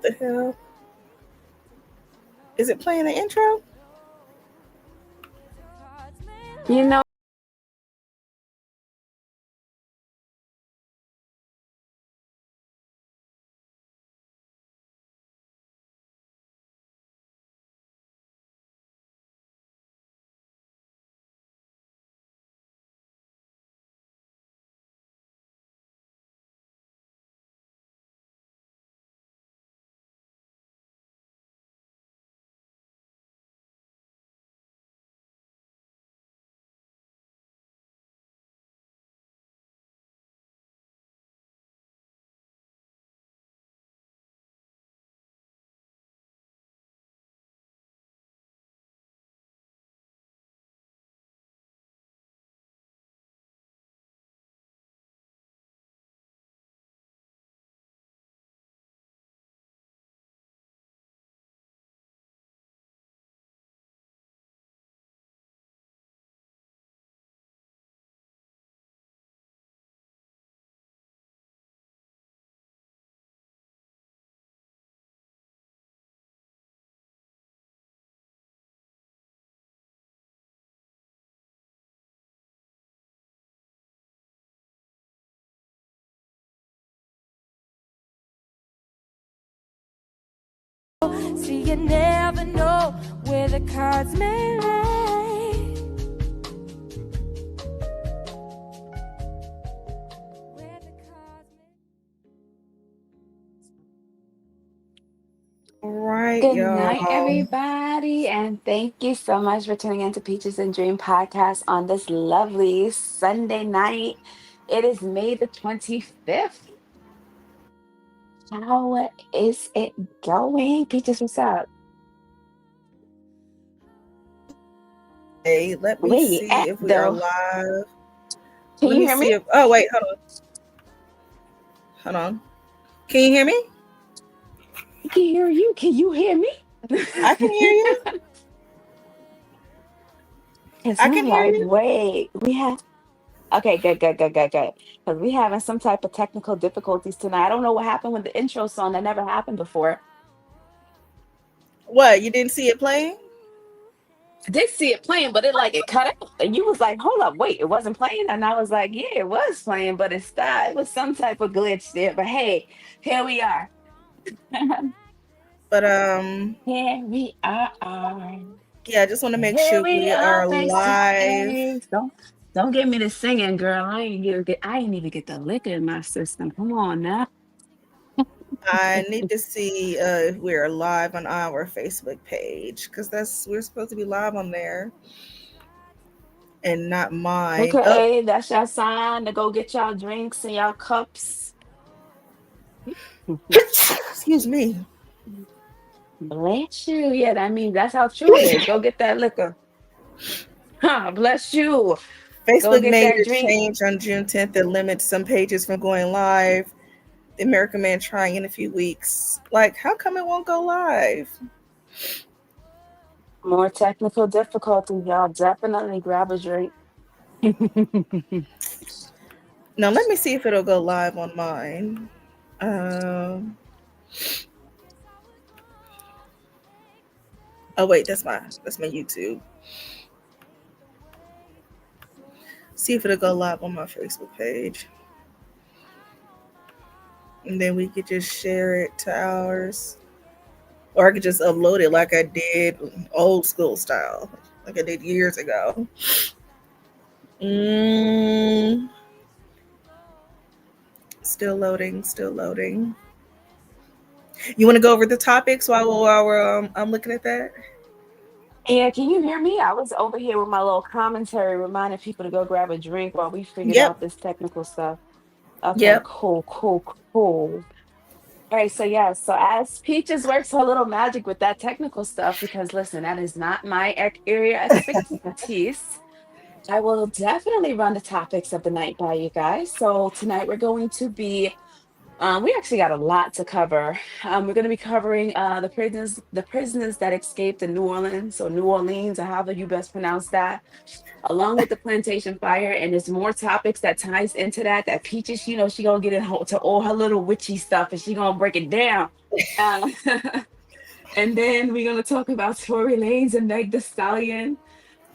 What the hell? Is it playing the intro? You know, so you never know where the cards may lay. Where the cards may... All right, good night, y'all. everybody. And thank you so much for tuning into Peaches and Dream podcast on this lovely Sunday night. It is May the 25th. How is it going? Peaches, what's up? Hey, let me Where you see at, if we are though? live. Can Let you me hear me? see if. Oh wait, hold on. Hold on. Can you hear me? I can hear you. Can you hear me? I can hear you. Because I I'm can hear like, you. wait, we have. Okay, good, good, good, good, good. Because we having some type of technical difficulties tonight. I don't know what happened with the intro song. That never happened before. What? You didn't see it playing? I did see it playing, but it cut out. And you was like, hold up, wait, it wasn't playing. And I was like, yeah, it was playing, but it stopped. It was some type of glitch there. But hey, here we are. But Here we are. yeah, I just want to make Here sure we we are are face to live. face. Don't get me to singing, girl. I ain't even get the liquor in my system. Come on now. I need to see if we're live on our Facebook page because that's we're supposed to be live on there and not mine. Oh, Okay, that's your sign to go get y'all drinks and y'all cups. excuse me. Bless you. Yeah, that means that's how true it is. Go get that liquor. Huh, bless you. Go Facebook get made that a drink. change on June 10th that limits some pages from going live. The American Man trying in a few weeks. Like, how come it won't go live? More technical difficulties, y'all. Definitely grab a drink. Now, let me see if it'll go live on mine. Um, oh wait, that's my YouTube. See if it'll go live on my Facebook page, and then we could just share it to ours, or I could just upload it like I did old school style, like I did years ago. Mm, still loading, still loading. You want to go over the topics while I'm looking at that? Yeah, can you hear me? I was over here with my little commentary reminding people to go grab a drink while we figured Yep, out this technical stuff. Okay, yep. cool, cool, cool. All right, so yeah, so as Peaches works her little magic with that technical stuff, because listen, that is not my area expertise. I will definitely run the topics of the night by you guys. So tonight we're going to be We actually got a lot to cover. We're going to be covering the prisoners that escaped in New Orleans, or New Orleans, or however you best pronounce that, along with the plantation fire. And there's more topics that ties into that. That Peaches, she gonna get into all her little witchy stuff, and she gonna break it down. Uh, and then we're gonna talk about Tory Lanez and Meg Thee Stallion.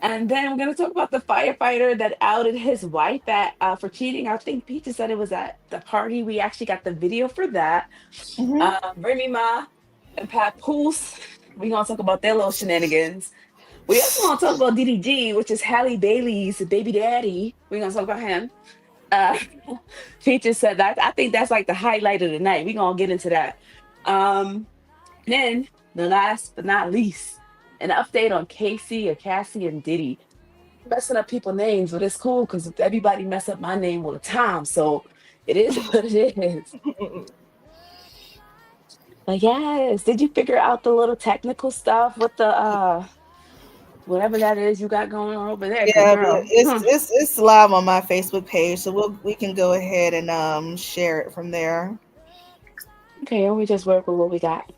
And then we're gonna talk about the firefighter that outed his wife for cheating. I think Peaches said it was at the party. We actually got the video for that. Hmm. Remy Ma and Papoose. We're gonna talk about their little shenanigans. We also want to talk about DDG, which is Halle Bailey's baby daddy. We're gonna talk about him. Uh, Peaches said that. I think that's like the highlight of the night. We're gonna get into that. Then the last but not least, an update on Casey or Cassie and Diddy. Messing up people names, but it's cool because everybody mess up my name all the time. So it is what it is. But yes, did you figure out the little technical stuff with the whatever that is you got going on over there? Cause Yeah, but girl, it's live on my Facebook page, so we can go ahead and share it from there. okay, we just work with what we got.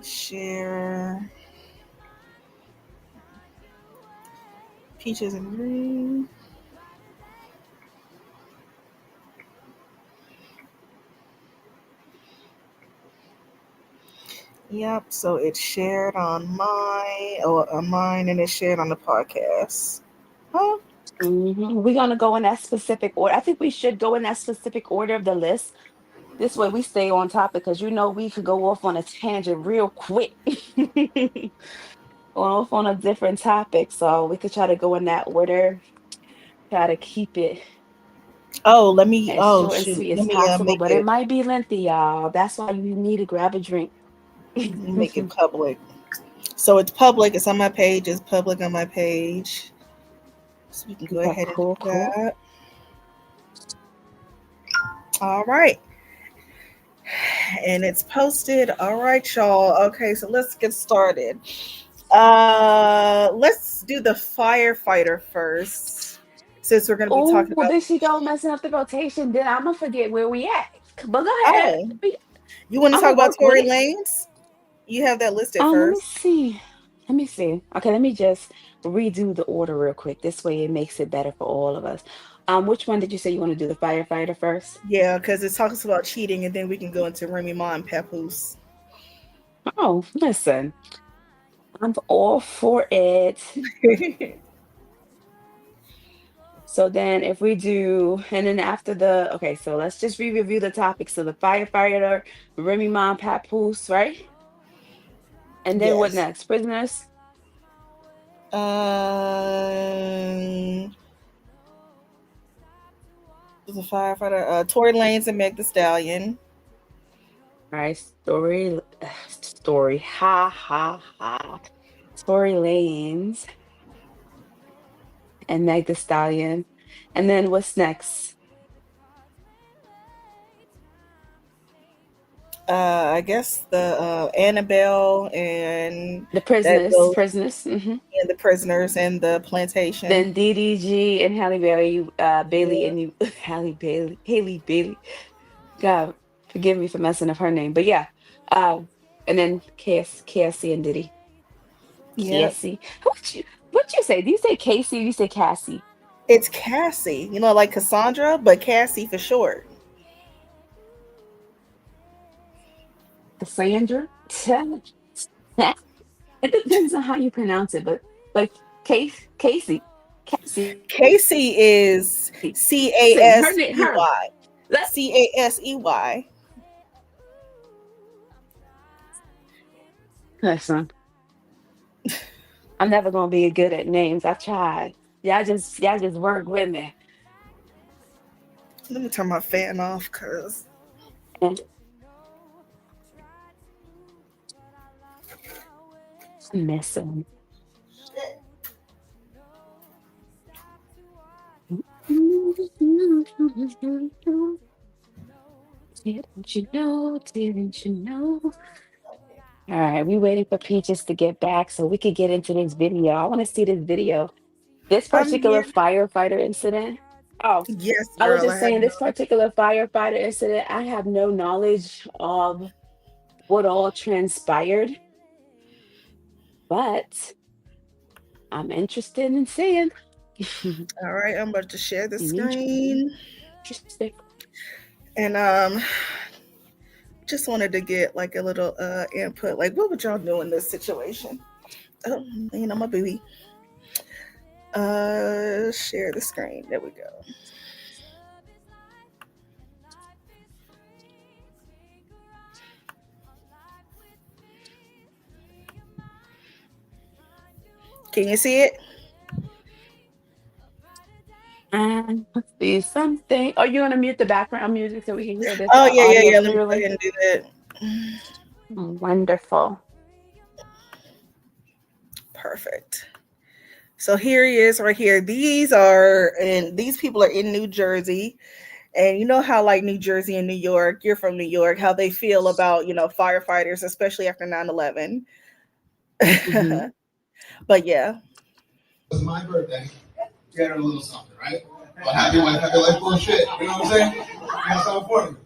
Share peaches and green. Yep. So it's shared on mine, and it's shared on the podcast. Huh? We're gonna go in that specific order. I think we should go in that specific order of the list. This way we stay on topic because we could go off on a tangent real quick. Going off on a different topic. So we could try to go in that order, try to keep it Oh, let me. as Oh short and shoot. sweet as Let me possible. make But it it might be lengthy, y'all. That's why you need to grab a drink. make it public. So it's public. It's on my page. It's public on my page. So we can go Okay, ahead and cool, do cool. that. All right. And it's posted. All right, y'all. Okay, so let's get started. Let's do the firefighter first, since we're going to be Oh, talking about. there she go messing up the rotation. Then I'm gonna forget where we at. But go ahead. Oh, you want to I'm talk gonna about work with Tory it. Lanez? You have that listed Let me first. see. Let me see. Okay, let me just redo the order real quick. This way it makes it better for all of us. Which one did you say you want to do the firefighter first? Yeah, because it talks about cheating, and then we can go into Remy Ma and Papoose. Oh, listen, I'm all for it. So then if we do, and then after okay, so let's just review the topics. So the firefighter, Remy Ma, Papoose, right? And then what Yes. next? Prisoners. Um, the firefighter, Tory Lanez and Meg Thee Stallion. All right, story. Ha ha ha. Tory Lanez and Meg Thee Stallion. And then what's next? I guess the Annabelle and The that prisoners. goes Prisoners. in the prisoners and the plantation. Then DDG and Halle Bailey, Bailey Yeah. and you, Haley Bailey. God, forgive me for messing up her name, but yeah. Uh, and then KSC and Diddy. Yep. KSC. What you say? Do you say Casey or you say Cassie? It's Cassie, like Cassandra, but Cassie for short. Cassandra? It depends on how you pronounce it, but like Casey. Casey is Listen, her name, her. Casey. Let, Casey. listen, I'm never gonna be good at names. I tried. Y'all just work with me. Let me turn my fan off because And I'm missing. Didn't you know? Didn't you know? All right, we waiting for Peaches to get back so we could get into this video. I want to see this video. This I'm particular here. firefighter incident. Oh, Yes, I was girl. I just have saying no. this particular firefighter incident, I have no knowledge of what all transpired, but I'm interested in seeing. All right, I'm about to share the I'm screen, interested. and just wanted to get like a little input. Like, what would y'all do in this situation? Oh, my baby. Share the screen. There we go. Can you see it? And let's see something. Are you gonna mute the background music so we can hear this Oh yeah, yeah, audio yeah. Let me go clearly? ahead and do that. Wonderful. Perfect. So here he is right here. These people are in New Jersey. And you know how like New Jersey and New York, you're from New York, how they feel about, firefighters, especially after 9/11. Hmm. But yeah. It was my birthday. Get her a little something, right? But happy life, bullshit. You know what I'm saying? That's how important.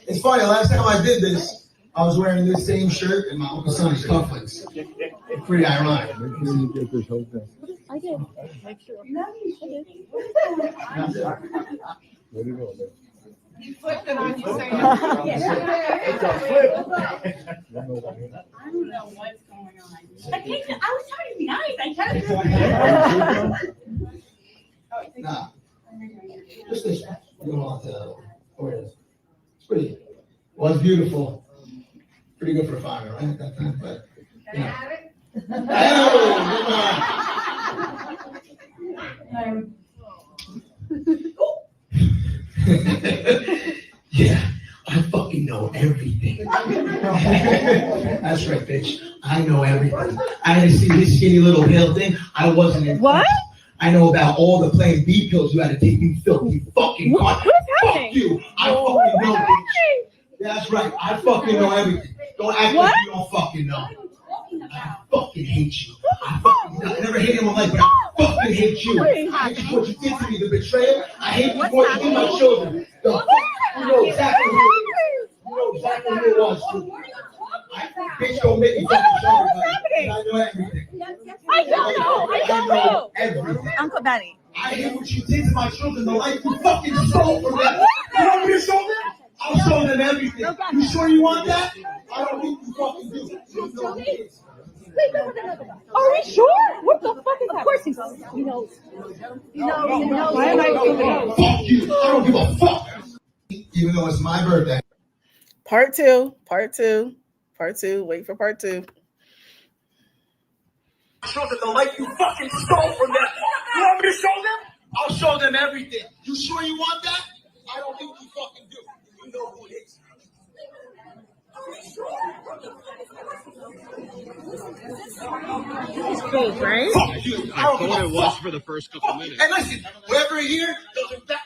It's funny, last time I did this, I was wearing this same shirt and my Uncle Sonny's cufflinks. Pretty ironic. Make sure you get this whole thing. I did. Make sure. Where'd it go? You flipped it on you. I don't know what's going on. I was trying to be nice. I tried to. Nah. Just this. You don't want to. Where it is? It's pretty. Well, it's beautiful. Pretty good for a fire, right? At that time, but. Can I have it? Yeah, I fucking know everything. That's right, bitch. I know everything. I had to see this skinny little pill thing. I wasn't in. What? I know about all the Plan B pills you had to take. You filthy fucking cunt. Fuck you. I fucking know, bitch. That's right. I fucking know everything. Don't act like you don't fucking know. I fucking hate you. I never hated in my life, but I fucking hate you. I hate you what you did to me, the betrayal. I hate you what you did to my children. You know exactly who it is. You know exactly who it was. Bitch, don't make me fucking sorry, buddy. I know everything. I don't know everything. Uncle Benny. I hate what you did to my children, the life you fucking stole from them. You want me to show them? I'll show them everything. You sure you want that? I don't think you fucking do. You know it is. Are we sure? What the fuck is that? Of course he knows. He knows. Why am I fuck you? I don't give a fuck. Even though it's my birthday. Part two. Wait for part two. Children, the life you fucking stole from them. You want me to show them? I'll show them everything. You sure you want that? I don't think you fucking do. You know who it is. It's fake, right? I thought it was for the first couple minutes. And listen, whoever here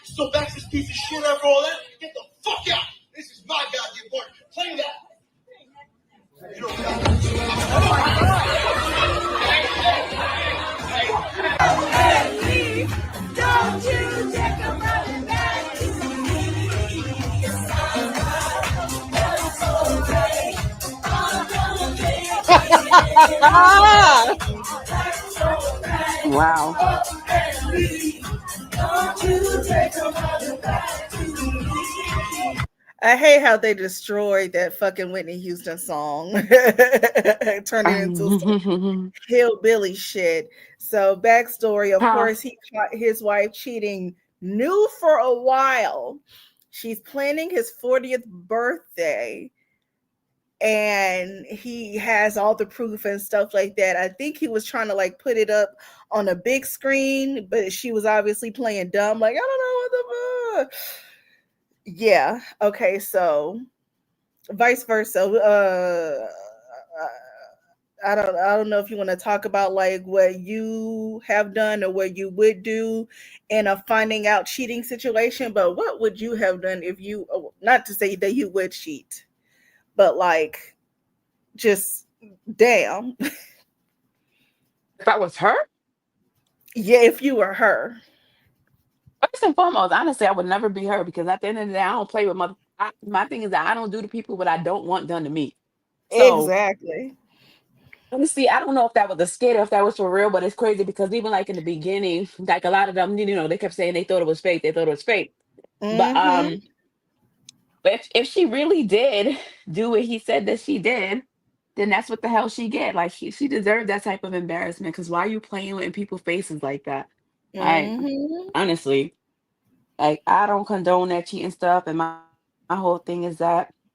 still backs this piece of shit after all that, get the fuck out. This is my goddamn work. Play that. You know, don't you take a run back to me. Wow. I hate how they destroyed that fucking Whitney Houston song, turning it into some hillbilly shit. So, backstory, of Huh. course, he caught his wife cheating new for a while. She's planning his 40th birthday, and he has all the proof and stuff like that. I think he was trying to like put it up on a big screen, but she was obviously playing dumb, like, I don't know what the fuck. Yeah. Okay. So, vice versa. I don't know if you want to talk about like what you have done or what you would do in a finding out cheating situation, but what would you have done if you, not to say that you would cheat, but like, just damn. If I was her, Yeah, if you were her. first and foremost, honestly, I would never be her because at the end of the day, I don't play with mother. My thing is that I don't do to people what I don't want done to me. So Exactly. honestly, I don't know if that was a skit or if that was for real, but it's crazy because even like in the beginning, like a lot of them, they kept saying they thought it was fake. They thought it was fake. But Mm-hmm. if she really did do what he said that she did, then that's what the hell she get. Like she deserved that type of embarrassment. Because why are you playing in people's faces like that? I Mm-hmm. honestly, like I don't condone that cheating stuff. And my whole thing is that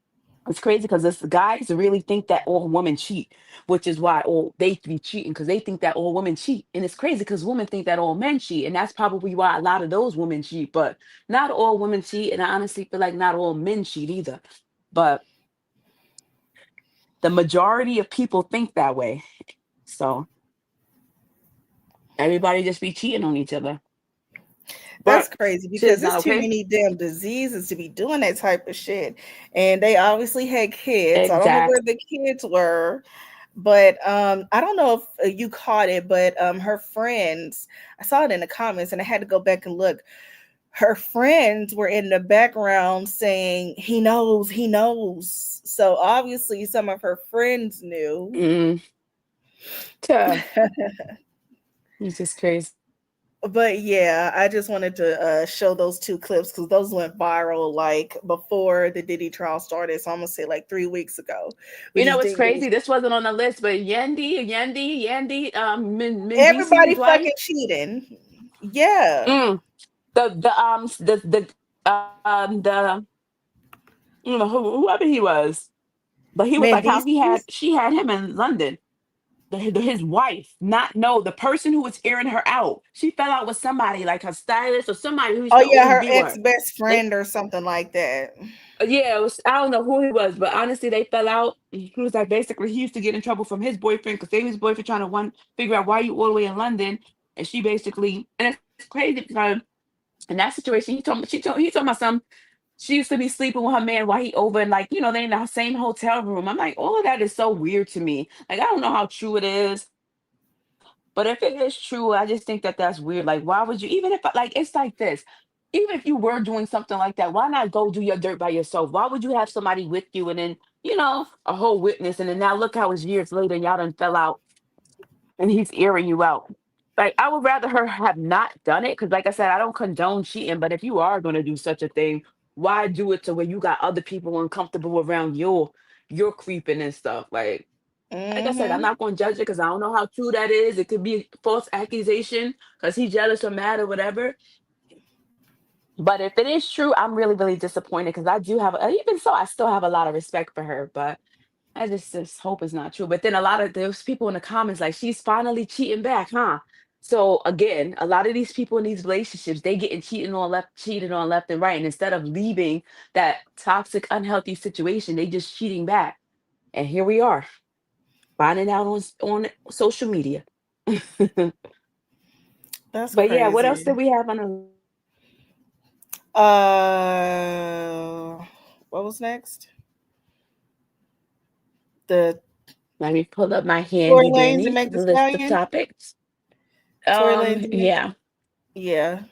it's crazy because this guys really think that all women cheat, which is why all they be cheating because they think that all women cheat. And it's crazy because women think that all men cheat, and that's probably why a lot of those women cheat. But not all women cheat, and I honestly feel like not all men cheat either. But the majority of people think that way. So everybody just be cheating on each other. That's But crazy shit because is not there's too okay. many damn diseases to be doing that type of shit. And they obviously had kids. I don't know where Exactly. the kids were, but I don't know if you caught it, but her friends, I saw it in the comments and I had to go back and look. Her friends were in the background saying, he knows, he knows. So obviously some of her friends knew. Mm, tuh. It's just crazy. But yeah, I just wanted to show those two clips because those went viral like before the Diddy trial started. So I'm gonna say like 3 weeks ago. We You know just what's didn't get it. crazy? This wasn't on the list, but Yandy, Everybody Mendice's wife. fucking cheating. Yeah, Mm, the whoever he was, but he was like how Mendices. she had him in London. His wife, not no, the person who was airing her out. She fell out with somebody like her stylist or somebody who used Oh to yeah, always her be with ex her. best They, friend or something like that. yeah, it was, I don't know who he was, but honestly, they fell out. He was like basically he used to get in trouble from his boyfriend because they was boyfriend trying to figure out why you all the way in London, and she basically and it's crazy because in that situation he told my son she used to be sleeping with her man while he over and like they in the same hotel room. I'm like all of that is so weird to me. Like I don't know how true it is, but if it is true, I just think that that's weird. Like why would you even if like it's like this. Even if you were doing something like that, why not go do your dirt by yourself? Why would you have somebody with you and then, a whole witness and then now look how it's years later and y'all done fell out and he's airing you out. Like I would rather her have not done it because, like I said, I don't condone cheating. But if you are going to do such a thing, why do it to where you got other people uncomfortable around your creeping and stuff? Like I said, I'm Mm-hmm. not going to judge it because I don't know how true that is. It could be false accusation because he's jealous or mad or whatever. But if it is true, I'm really, really disappointed because I do have, even so, I still have a lot of respect for her. But I just hope it's not true. But then a lot of those people in the comments, like, she's finally cheating back, huh? So again, a lot of these people in these relationships, they getting cheated on left and right. And instead of leaving that toxic, unhealthy situation, they just cheating back. And here we are, finding out on social media. That's But yeah, what else crazy. did we have on the list? Uh, what was next? The Let me pull up my Tory handy Lanez and danny Meg Thee list of Stallion. topics. Tory Lanez and Meg. Yeah. Yeah.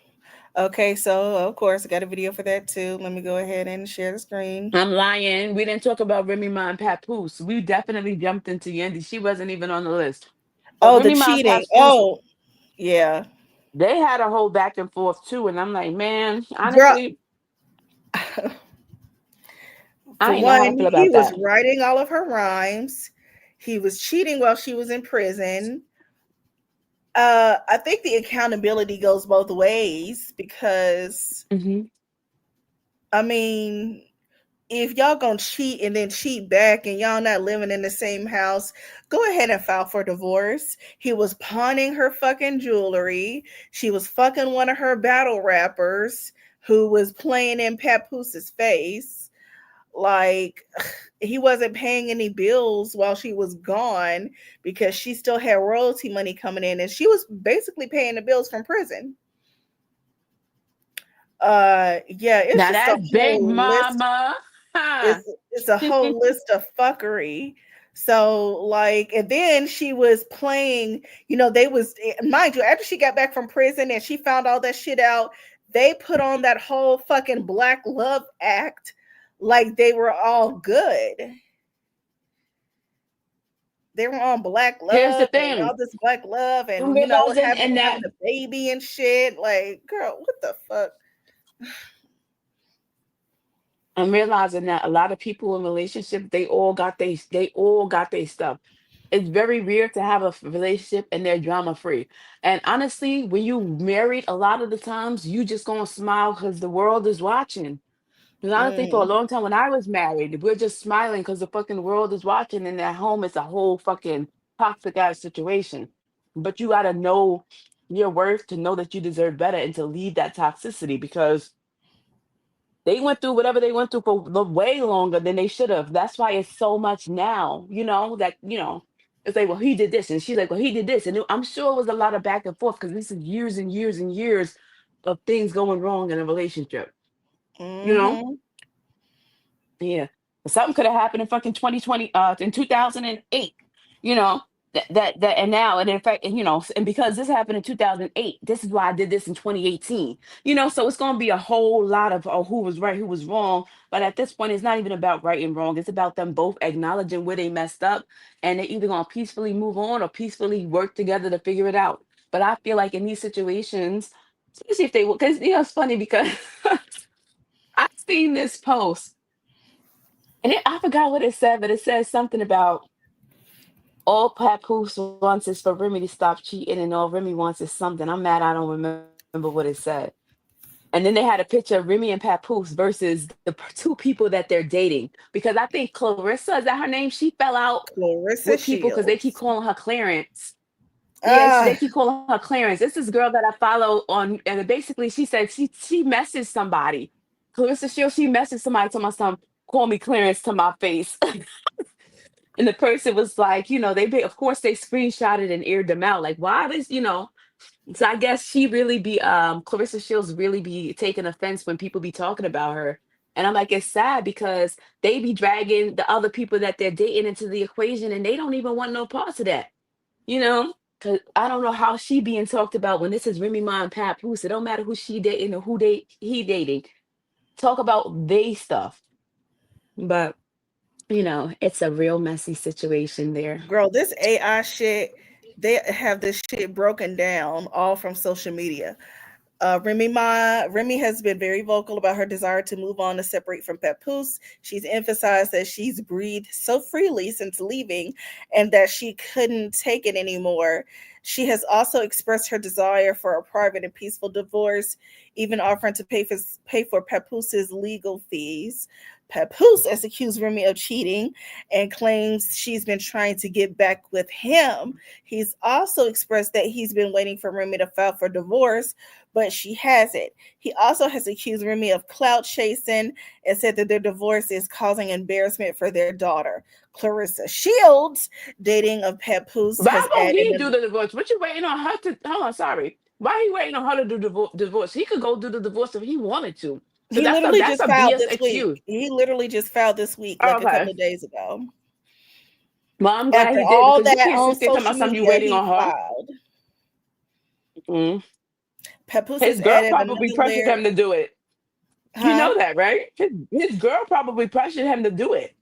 Okay, so of course I got a video for that too. Let me go ahead and share the screen. I'm lying. We didn't talk about Remy Ma and Papoose. We definitely jumped into Yendi. She wasn't even on the list. But Oh, the Remy Ma and cheating. Papoose, Oh, yeah. they had a whole back and forth too. And I'm like, man, Girl, honestly, I for ain't know how to one, feel he about was that. writing all of her rhymes. He was cheating while she was in prison. I think the accountability goes both ways because Hmm. I mean, if y'all gonna cheat and then cheat back and y'all not living in the same house, go ahead and file for divorce. He was pawning her fucking jewelry. She was fucking one of her battle rappers who was playing in Papooses face. Like he wasn't paying any bills while she was gone because she still had royalty money coming in and she was basically paying the bills from prison. Yeah, it's Now just a that's Big whole list. Mama. Huh. It's a whole list of fuckery. So like, and then she was playing, they was, mind you, after she got back from prison and she found all that shit out, they put on that whole fucking black love act like they were all good. They were on black Here's the love and all thing. this black love I'm and realizing having and that having a baby and shit. Like, girl, what the fuck? I'm realizing that a lot of people in relationships, they all got they stuff. It's very weird to have a relationship and they're drama free. And honestly, when you married, a lot of the times you just gonna smile because the world is watching. Because honestly, for a Mm, long time when I was married, we're just smiling because the fucking world is watching, and at home it's a whole fucking toxic ass situation. But you gotta know your worth to know that you deserve better and to leave that toxicity because they went through whatever they went through for way longer than they should have. That's why it's so much now, it's like, well, he did this. And she's like, well, he did this. And I'm sure it was a lot of back and forth because this is years and years and years of things going wrong in a relationship, you know? mm-hmm. Yeah. But something could have happened in fucking 2020, in 2008, you know, and now, and in fact, and, and because this happened in 2008, this is why I did this in 2018, so it's going to be a whole lot of who was right, who was wrong. But at this point, it's not even about right and wrong. It's about them both acknowledging where they messed up and they're either going to peacefully move on or peacefully work together to figure it out. But I feel like in these situations, especially if they, because, it's funny because I've seen this post and I forgot what it said, but it says something about all Papoose wants is for Remy to stop cheating, and all Remy wants is something. I'm mad I don't remember what it said. And then they had a picture of Remy and Papoose versus the two people that they're dating. Because I think Clarissa, is that her name? She fell out Clarissa with people because they keep Shields. calling her Clarence. Yeah, they Ah, keep calling her Clarence. This is girl that I follow on, and basically she said she messaged somebody. Clarissa Shields, she messaged somebody to my son, call me Clarence to my face. And the person was like, of course they screenshotted and aired them out. Like, why this. So I guess she really be Clarissa Shields really be taking offense when people be talking about her. And I'm like, it's sad because they be dragging the other people that they're dating into the equation and they don't even want no parts of that. You know? Cause I don't know how she being talked about when this is Remy Ma and Pat Poose. It don't matter who she dating or he dating. Talk about they stuff. But it's a real messy situation there. girl, this AI shit, they have this shit broken down all from social media. Remy has been very vocal about her desire to move on and separate from Papoose. She's emphasized that she's breathed so freely since leaving and that she couldn't take it anymore. She has also expressed her desire for a private and peaceful divorce, even offering to pay for Papoose's legal fees. Papoose has accused Remy of cheating and claims she's been trying to get back with him. He's also expressed that he's been waiting for Remy to file for divorce, but she hasn't. He also has accused Remy of clout chasing and said that their divorce is causing embarrassment for their daughter. Clarissa Shields, dating of Papoose, has Why won't added he do the divorce? What you waiting on her to? Hold on, sorry. Why he waiting on her to do divorce? He could go do the divorce if he wanted to. So he that's a literally that's just a filed BS this week. excuse. He literally just filed this week, Oh, like a couple okay. of days ago. Well, I'm glad After he did all because you that can't on sit there talking social about something you media, waiting he on her. filed. Mm. Papoose His has girl added probably another pressured layer. him to do it. You Huh? know that, right? His girl probably pressured him to do it.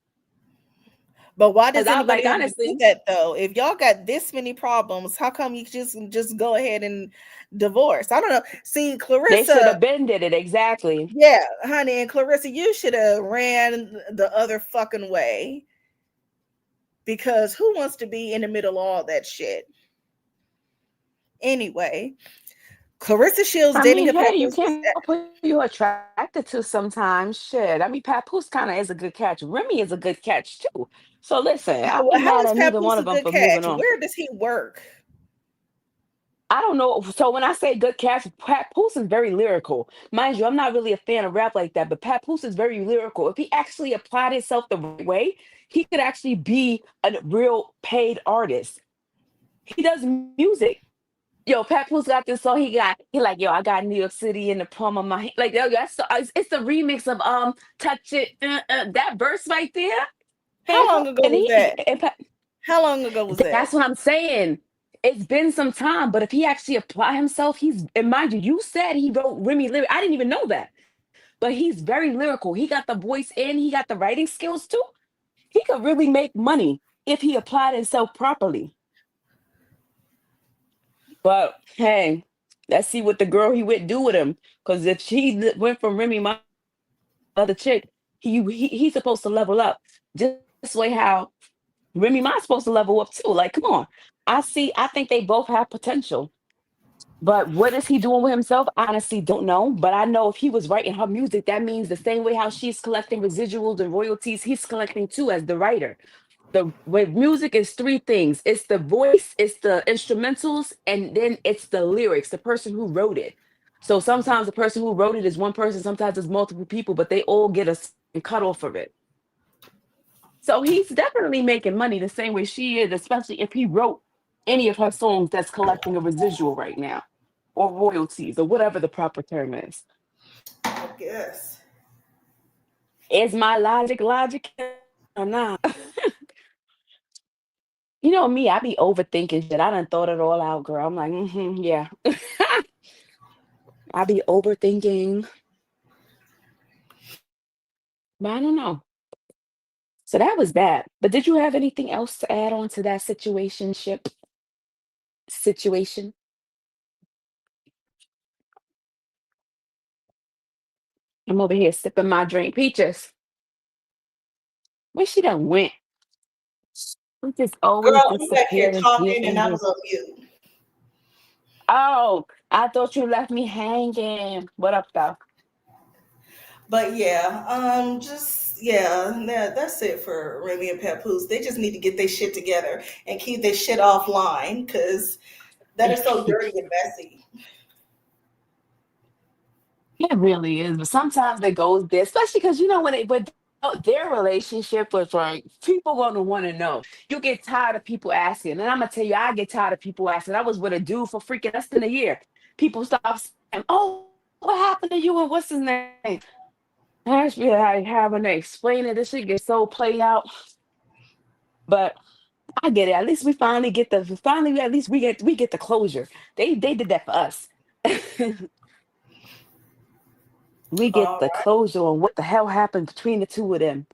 But why Because does I like anybody have to do honestly, that though? If y'all got this many problems, how come you just go ahead and divorce? I don't know. See, they should Clarissa, have been did it exactly. yeah, honey, and Clarissa, you should have ran the other fucking way because who wants to be in the middle of all that shit? Anyway, Clarissa Shields I dating mean, a hey, you Papoose. can't help who you're attracted to sometimes. Shit. I mean, Papoose kind of is a good catch. Remy is a good catch too. So listen, I ain't How mad is at neither Papoose one a of them good for moving catch? on. Where does he work? I don't know. So when I say good catch, Papoose is very lyrical. Mind you, I'm not really a fan of rap like that, but Papoose is very lyrical. If he actually applied himself the right way, he could actually be a real paid artist. He does music. Yo, Papoose got this song. He like, yo, I got New York City in the palm of my hand. Like, yo, it's the remix of Touch It. That verse right there. How long ago And was he, that? in fact, How long ago was that? that's what I'm saying. It's been some time, but if he actually apply himself, and mind you, you said he wrote Remy lyric. I didn't even know that, but he's very lyrical. He got the voice and he got the writing skills too. He could really make money if he applied himself properly. But hey, let's see what the girl he went do with him. Because if went from Remy, my other chick, he's supposed to level up. Just way how Remy Ma's supposed to level up too. Like, come on. I think they both have potential. But what is he doing with himself? I honestly don't know. But I know if he was writing her music, that means the same way how she's collecting residuals and royalties, he's collecting too as the writer. The with music is three things: it's the voice, it's the instrumentals, and then it's the lyrics, the person who wrote it. So sometimes the person who wrote it is one person, sometimes it's multiple people, but they all get a cut off of it. So he's definitely making money the same way she is, especially if he wrote any of her songs that's collecting a residual right now, or royalties, or whatever the proper term is. I guess. Is my logic or not? You know me, I be overthinking shit. I done thought it all out, girl. I'm like, yeah. I be overthinking, but I don't know. So that was that. But did you have anything else to add on to that situation? I'm over here sipping my drink. Peaches, where she done went? We just always Girl, I'm back here disappear and talking and I disappear. was on mute. Oh, I thought you left me hanging. What up, though? But yeah, just yeah, that's it for Remy and Papoose. They just need to get their shit together and keep their shit offline because that is so dirty and messy. It really is, but sometimes it goes there, especially because when their relationship was like people gonna want to know. You get tired of people asking, and I'm gonna tell you, I get tired of people asking. I was with a dude for freaking less than a year. People stop saying, "Oh, what happened to you?" and what's his name? And I just be like having to explain it. This shit gets so played out, but I get it. At least we finally get the finally. At least we get the closure. They did that for us. We get All the right. closure on what the hell happened between the two of them.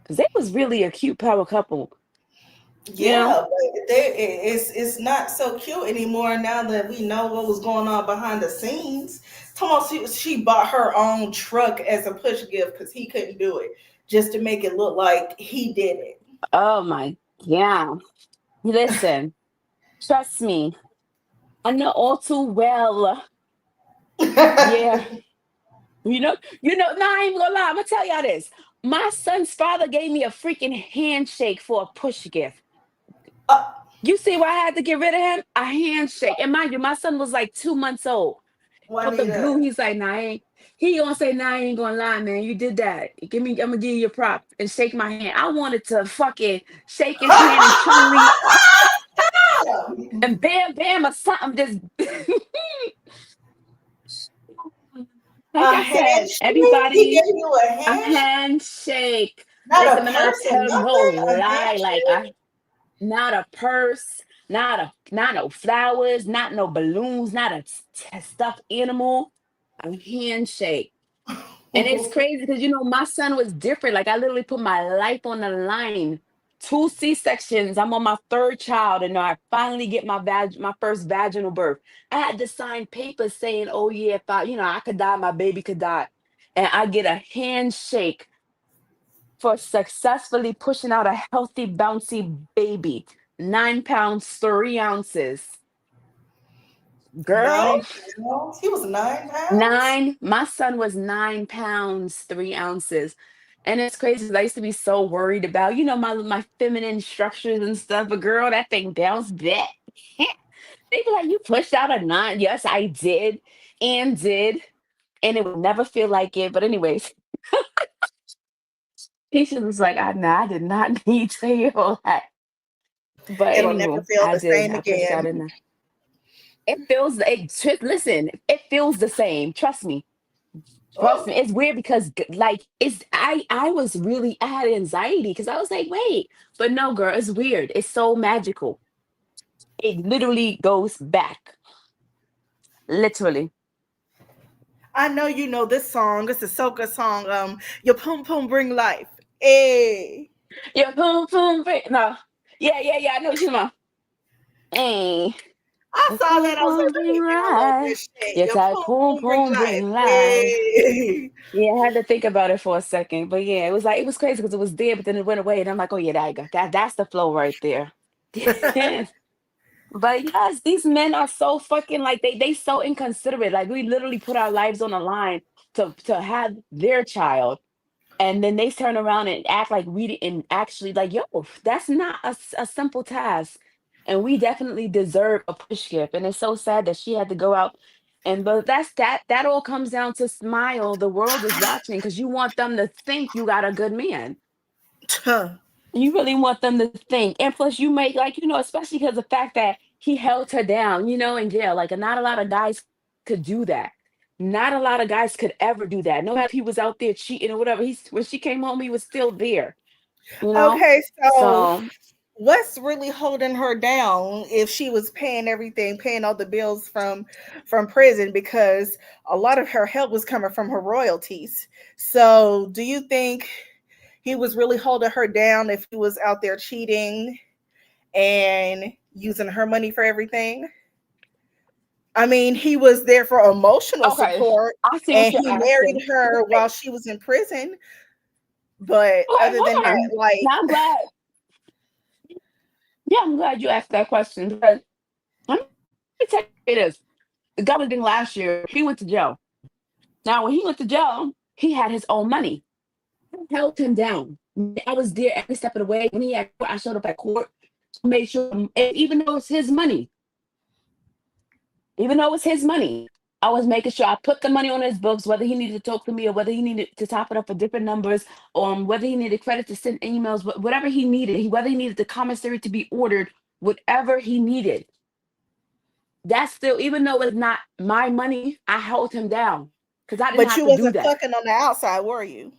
Because they was really a cute power couple, you know? Yeah, but it's not so cute anymore now that we know what was going on behind the scenes. Thomas, she bought her own truck as a push gift because he couldn't do it, just to make it look like he did it. Oh my God. Listen, trust me. I know all too well. Yeah. No, I ain't gonna lie. I'm gonna tell y'all this. My son's father gave me a freaking handshake for a push gift. Uh, You see why I had to get rid of him? A handshake. And mind you, my son was like 2 months old. Out the Juanita. blue, he's like, nah, I ain't. He gonna say, nah, I ain't gonna lie, man. You did that. I'm gonna give you a prop and shake my hand. I wanted to fucking shake his hand and Chung Lee and bam, bam, or something. Just like A I said, handshake? He everybody, gave you a a handshake? handshake. Not Listen, a I'm not purse or telling no nothing? A lie. Like handshake? not a purse, not no flowers, not no balloons, not a stuffed animal. A handshake. And it's crazy because my son was different. Like I literally put my life on the line. Two C-sections. I'm on my third child, and I finally get my first vaginal birth. I had to sign papers saying, "Oh yeah, if I could die, my baby could die," and I get a handshake for successfully pushing out a healthy, bouncy baby, 9 pounds 3 ounces. Girl, 9 pounds? He was 9 pounds? My son was 9 pounds 3 ounces. And it's crazy 'cause I used to be so worried about, my feminine structures and stuff. But girl, that thing bounced back. They be like, you pushed out a nine. Yes, I did and did. And it would never feel like it. But anyways, Keisha was like, I did not need to hear all that. But It'll never anywho, feel I the did. same I pushed out again. a nine. Listen, it feels the same. Trust me. Trust me, it's weird because like I had anxiety because I was like, wait, but no, girl, it's weird. It's so magical. It literally goes back. Literally. I know you know this song. It's a soca song. Your pum pum bring life. Hey. Yeah, boom, boom, boom. No. Yeah, yeah, yeah. I know what you're talking about. Hey. I Your saw boom that. I was like, boom let me bring download life. this shit. Your Your tight pum boom pum bring boom life. bring life. Hey. Yeah, I had to think about it for a second. But yeah, it was crazy because it was there, but then it went away. And I'm like, oh yeah, there you go. That's the flow right there. But yes, these men are so fucking like they so inconsiderate. Like we literally put our lives on the line to have their child. And then they turn around and act like we didn't actually like, yo, that's not a simple task. And we definitely deserve a push gift. And it's so sad that she had to go out. And but that all comes down to smile. The world is watching because you want them to think you got a good man. You really want them to think. And plus you make like, especially because the fact that he held her down, in jail. Like not a lot of guys could do that. Not a lot of guys could ever do that. No matter if he was out there cheating or whatever. When she came home, he was still there, you know? Okay, so So what's really holding her down if she was paying everything, paying all the bills from prison because a lot of her help was coming from her royalties. So, do you think he was really holding her down if he was out there cheating and using her money for everything? I mean, he was there for emotional okay. support I see what and you're he married asking. her Right. while she was in prison. But Okay, other than hold that, on. like, Now I'm glad. Yeah, I'm glad you asked that question. Because let me tell you this. The governor thing last year, he went to jail. Now, when he went to jail, he had his own money. I held him down. I was there every step of the way. When he had court, I showed up at court, made sure, even though it's his money, even though it's his money, I was making sure I put the money on his books, whether he needed to talk to me or whether he needed to top it up for different numbers, whether he needed credit to send emails, whatever he needed, whether he needed the commissary to be ordered, whatever he needed. That's still, even though it's not my money, I held him down because I didn't but have you to do wasn't that. fucking on the outside, were you?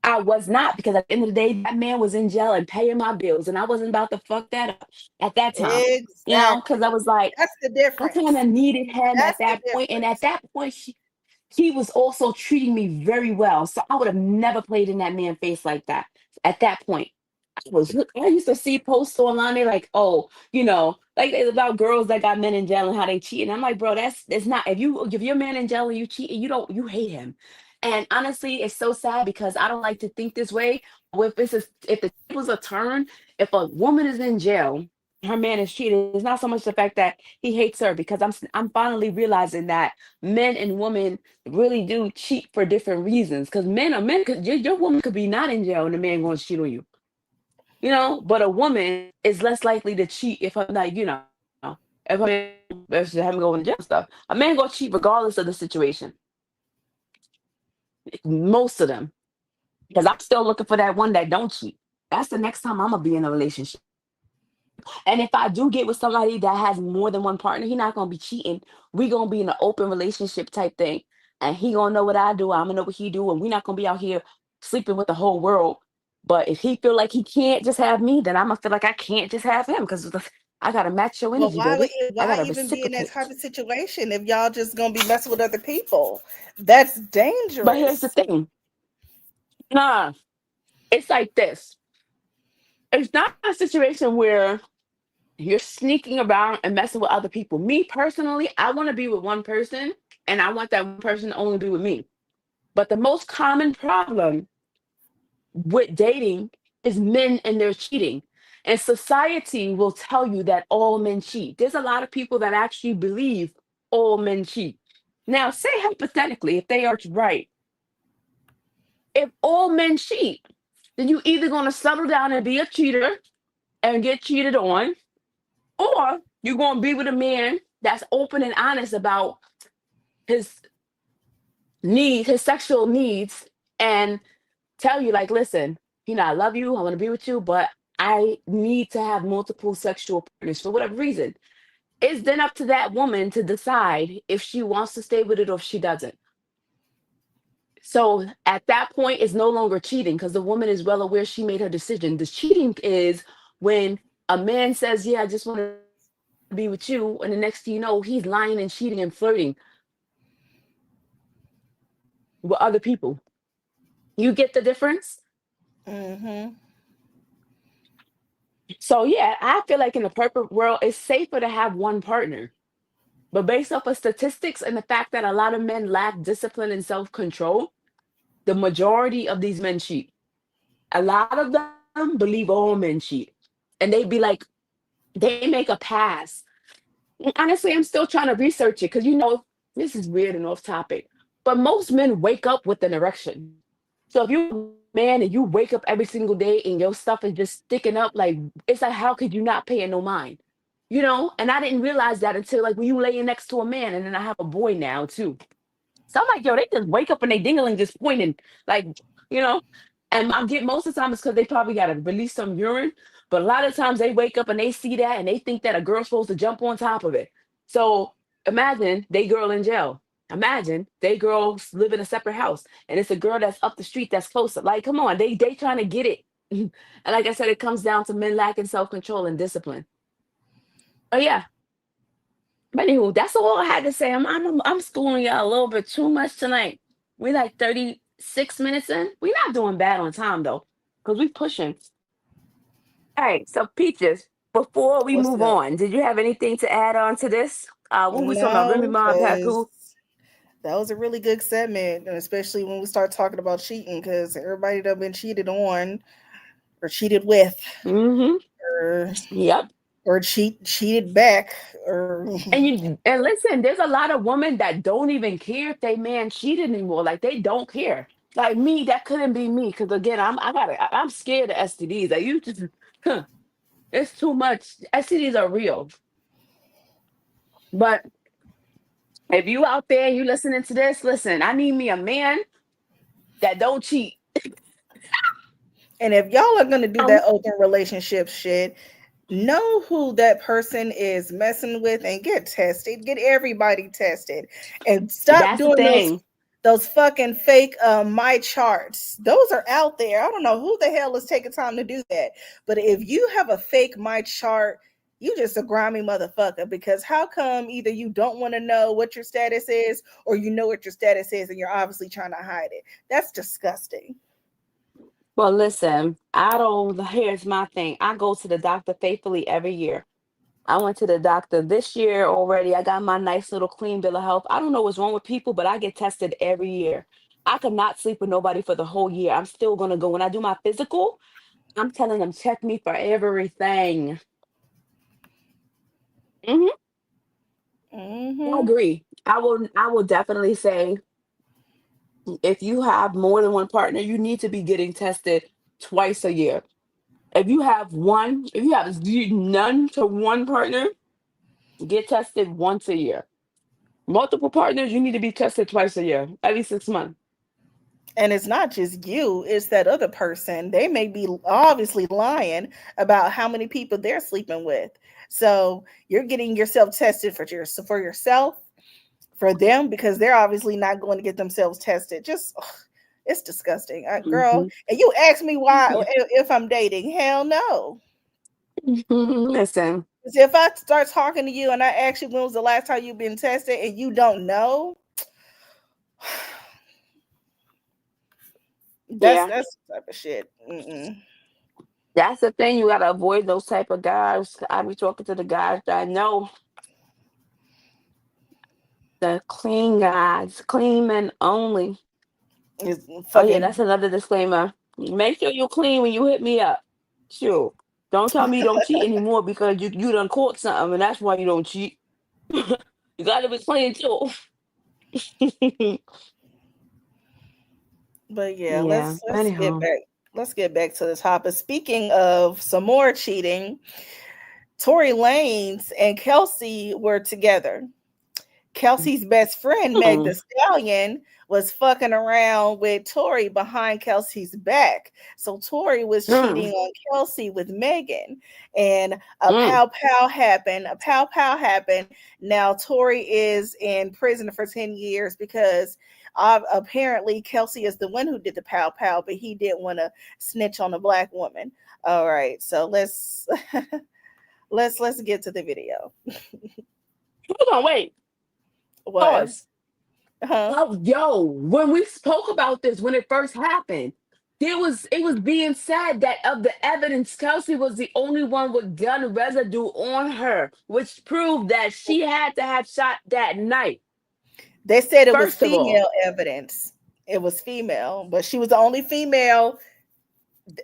I was not because at the end of the day, that man was in jail and paying my bills, and I wasn't about to fuck that up at that time, because I Exactly. was like, That's the I kind difference. of needed him at That's the that point, and at difference. that point, he was also treating me very well. So I would have never played in that man's face like that. At that point, I used to see posts online. They're like, oh, like it's about girls that got men in jail and how they cheat. And I'm like, bro, that's not if your man in jail and you cheat, you hate him. And honestly, it's so sad because I don't like to think this way. If the tables are turned, if a woman is in jail, her man is cheating, it's not so much the fact that he hates her because I'm finally realizing that men and women really do cheat for different reasons. Because men are men. Your woman could be not in jail and the man going to cheat on you. But a woman is less likely to cheat if I'm like, if a man if she haven't going to jail stuff. A man gonna cheat regardless of the situation. Most of them. Because I'm still looking for that one that don't cheat. That's the next time I'm gonna be in a relationship. And if I do get with somebody that has more than one partner, he not gonna be cheating. We gonna be in an open relationship type thing. And he gonna know what I do, I'm gonna know what he do, and we're not gonna be out here sleeping with the whole world. But if he feel like he can't just have me, then I'm gonna feel like I can't just have him because I gotta match your But energy, baby. I why gotta even be in that type reciprocate. of situation if y'all just gonna be messing with other people? That's But here's the dangerous. thing. Nah, it's like this. It's not a situation where you're sneaking around and messing with other people. Me personally, I want to be with one person and I want that one person to only be with me. But the most common problem with dating is men and their cheating. And society will tell you that all men cheat. There's a lot of people that actually believe all men cheat. Now, say hypothetically, if they are right, if all men cheat, then you either going to settle down and be a cheater and get cheated on, or you're going to be with a man that's open and honest about his his sexual needs, and tell you, like, listen, I love you, I want to be with you, but I need to have multiple sexual partners for whatever reason. It's then up to that woman to decide if she wants to stay with it or if she doesn't. So at that point, it's no longer cheating because the woman is well aware she made her decision. The cheating is when a man says, "Yeah, I just want to be with you," and the next thing you know, he's lying and cheating and flirting with other people. You get the difference? Mm-hmm. So yeah, I feel like in the perfect world, it's safer to have one partner. But based off of statistics and the fact that a lot of men lack discipline and self-control, the majority of these men cheat. A lot of them believe all men cheat. And they be like, they make a pass. Honestly, I'm still trying to research it because this is weird and off topic. But most men wake up with an erection. So if you're a man and you wake up every single day and your stuff is just sticking up, like it's like how could you not pay it no mind? And I didn't realize that until like when you laying next to a man, and then I have a boy now too. So I'm like, yo, they just wake up and they dingling just pointing, like, you know. And I get most of the time it's because they probably got to release some urine. But a lot of times they wake up and they see that and they think that a girl's supposed to jump on top of it. So imagine they girl in jail. Imagine they girls live in a separate house and it's a girl that's up the street that's closer. Like, come on, they trying to get it. And like I said, it comes down to men lacking self-control and discipline. Oh yeah. But anywho, that's all I had to say. I'm schooling y'all a little bit too much tonight. We like 36 minutes in. We're not doing bad on time though, because we pushing. All right, so Peaches, before we What's move up? on, did you have anything to add on to this? What we talking about? Remy No, Ma because Paku? that was a really good segment, and especially when we start talking about cheating, because everybody that been cheated on or cheated with Mm-hmm. or Yep. cheated back or And listen, there's a lot of women that don't even care if they man cheated anymore. Like they don't care. Like me, that couldn't be me. Cause again, I'm scared of STDs. Like you just it's too much. STDs are real. But if you out there, you listening to this, listen, I need me a man that don't cheat. and if y'all are gonna do Um, that open relationship shit, know who that person is messing with and get tested. Get everybody tested. And stop that's the doing those thing. fucking fake my charts. Those are out there. I don't know who the hell is taking time to do that. But if you have a fake my chart, you just a grimy motherfucker, because how come either you don't want to know what your status is or you know what your status is and you're obviously trying to hide it? That's disgusting. Well, listen, I don't. Here's my thing. I go to the doctor faithfully every year. I went to the doctor this year already. I got my nice little clean bill of health. I don't know what's wrong with people, but I get tested every year. I could not sleep with nobody for the whole year. I'm still gonna go. When I do my physical, I'm telling them check me for everything. Hmm. I Mm-hmm. agree. I will definitely say if you have more than one partner, you need to be getting tested twice a year. If you have none to one partner, get tested once a year. Multiple partners, you need to be tested twice a year, every 6 months. And it's not just you, it's that other person. They may be obviously lying about how many people they're sleeping with. So you're getting yourself tested for yourself, for them, because they're obviously not going to get themselves tested. Just ugh, it's disgusting. Girl, Hmm. and you ask me why Yeah. if I'm dating. Hell no. Listen, 'Cause if I start talking to you and I ask you when was the last time you've been tested and you don't know, that's yeah, the type of shit. Mm-mm. that's the thing. You gotta avoid those type of guys. I be talking to the guys that I know, the clean guys, clean men only. It's Oh yeah, fucking that's another disclaimer. Make sure you're clean when you hit me up. Sure. Don't tell me you don't cheat anymore because you done caught something and that's why you don't cheat. You gotta be clean too. But yeah, Yeah. Anyhow. let's get back to the topic. Speaking of some more cheating, Tory Lanez and Kelsey were together. Kelsey's best friend, Meg Thee Mm, Stallion, was fucking around with Tory behind Kelsey's back. So Tory was cheating mm, on Kelsey with Megan. And a mm. pow pow happened. A pow pow happened. Now Tory is in prison for 10 years because Apparently Kelsey is the one who did the pow pow, but he didn't want to snitch on a black woman. All right, so let's let's get to the video. Hold on, wait. What? Pause. Huh? Oh, yo, when we spoke about this when it first happened, it was being said that of the evidence, Kelsey was the only one with gun residue on her, which proved that she had to have shot that night. They said it was First of all, female evidence. It was female, but she was the only female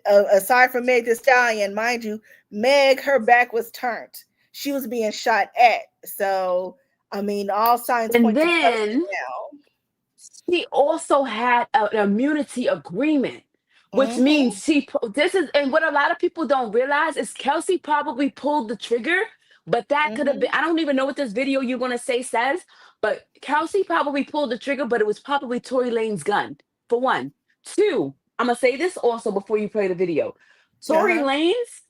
aside from Meg Thee Stallion, mind you. Meg, her back was turned. She was being shot at. So, I mean, all signs and point to Kelsey then now. she also had an immunity agreement, which Mm-hmm. means this is, and what a lot of people don't realize is Kelsey probably pulled the trigger, but that could have been, Mm-hmm. I don't even know what this video you're going to say says, but Kelsey probably pulled the trigger, but it was probably Tory Lane's gun, for one. Two, I'm going to say this also before you play the video. Tory Uh-huh. Lanez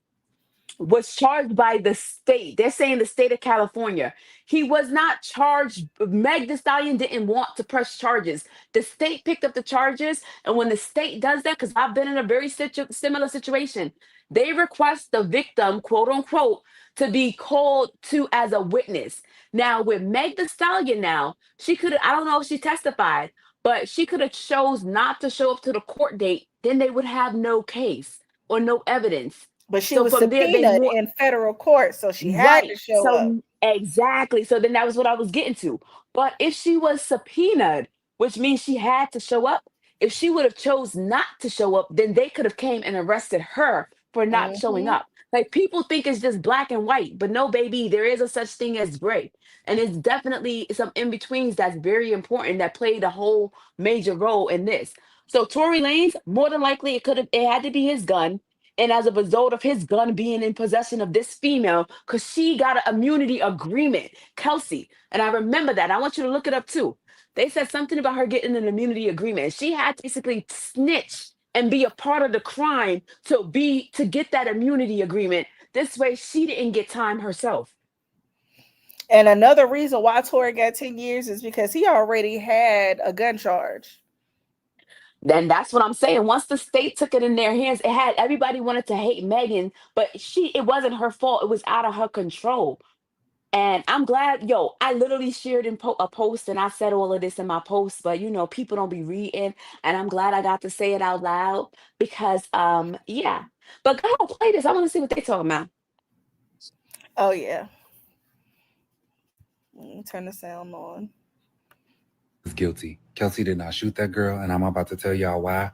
was charged by the state. They're saying the state of California. He was not charged. Meg Thee Stallion didn't want to press charges. The state picked up the charges. And when the state does that, because I've been in a very similar situation, they request the victim, quote unquote, to be called to as a witness. Now, with Meg Thee Stallion now, she could have, I don't know if she testified, but she could have chose not to show up to the court date. Then they would have no case or no evidence. But she So was from there, they subpoenaed want in federal court, so she had to right. show up. So exactly. So then that was what I was getting to. But if she was subpoenaed, which means she had to show up, if she would have chose not to show up, then they could have came and arrested her for not showing Mm-hmm. up. Like people think it's just black and white, but no, baby, there is a such thing as gray. And it's definitely some in-betweens that's very important that played a whole major role in this. So Tory Lanez, more than likely it had to be his gun. And as a result of his gun being in possession of this female, because she got an immunity agreement, Kelsey. And I remember that. I want you to look it up too. They said something about her getting an immunity agreement. She had to basically snitch and be a part of the crime to get that immunity agreement. This way she didn't get time herself. And another reason why Tory got 10 years is because he already had a gun charge. Then that's what I'm saying. Once the state took it in their hands, it had everybody wanted to hate Megan, but it wasn't her fault. It was out of her control. And I'm glad, I literally shared in a post and I said all of this in my post, but people don't be reading. And I'm glad I got to say it out loud because, yeah. But go ahead, play this. I want to see what they talking about. Oh, yeah. Turn the sound on. Is guilty. Kelsey did not shoot that girl, and I'm about to tell y'all why.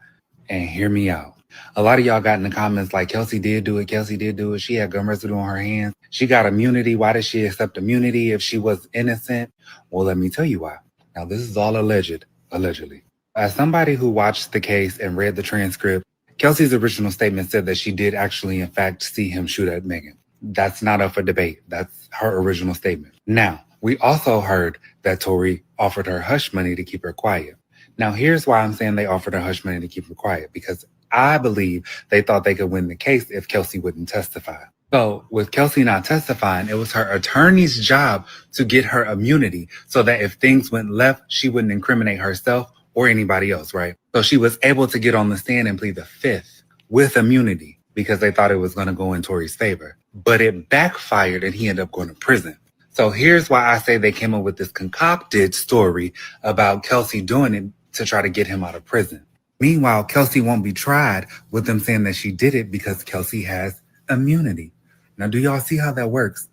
And hear me out. A lot of y'all got in the comments like, Kelsey did do it. Kelsey did do it. She had gun residue on her hands. She got immunity. Why did she accept immunity if she was innocent? Well, let me tell you why. Now, this is all allegedly. As somebody who watched the case and read the transcript, Kelsey's original statement said that she did actually, in fact, see him shoot at Megan. That's not up for debate. That's her original statement. Now, we also heard that Tory offered her hush money to keep her quiet. Now, here's why I'm saying they offered her hush money to keep her quiet, because I believe they thought they could win the case if Kelsey wouldn't testify. So with Kelsey not testifying, it was her attorney's job to get her immunity so that if things went left, she wouldn't incriminate herself or anybody else, right? So she was able to get on the stand and plead the fifth with immunity because they thought it was going to go in Tory's favor. But it backfired and he ended up going to prison. So here's why I say they came up with this concocted story about Kelsey doing it to try to get him out of prison. Meanwhile, Kelsey won't be tried with them saying that she did it because Kelsey has immunity. Now, do y'all see how that works?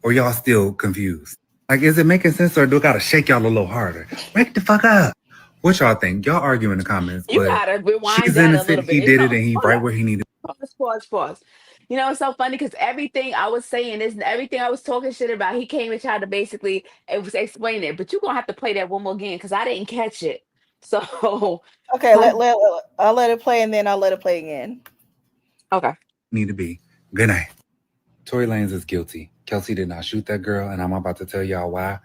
Or y'all still confused? Like, is it making sense or do I gotta shake y'all a little harder? Wake the fuck up. What y'all think? Y'all argue in the comments. You gotta rewind she's that innocent. a little bit. He did it and he right where he needed. Pause. It's so funny because everything I was saying is everything I was talking shit about. He came and tried to basically explain it, but you're gonna have to play that one more again because I didn't catch it. So okay, I'll let it play and then I'll let it play again. Okay. Need to be. Good night. Tory Lanez is guilty. Kelsey did not shoot that girl, and I'm about to tell y'all why.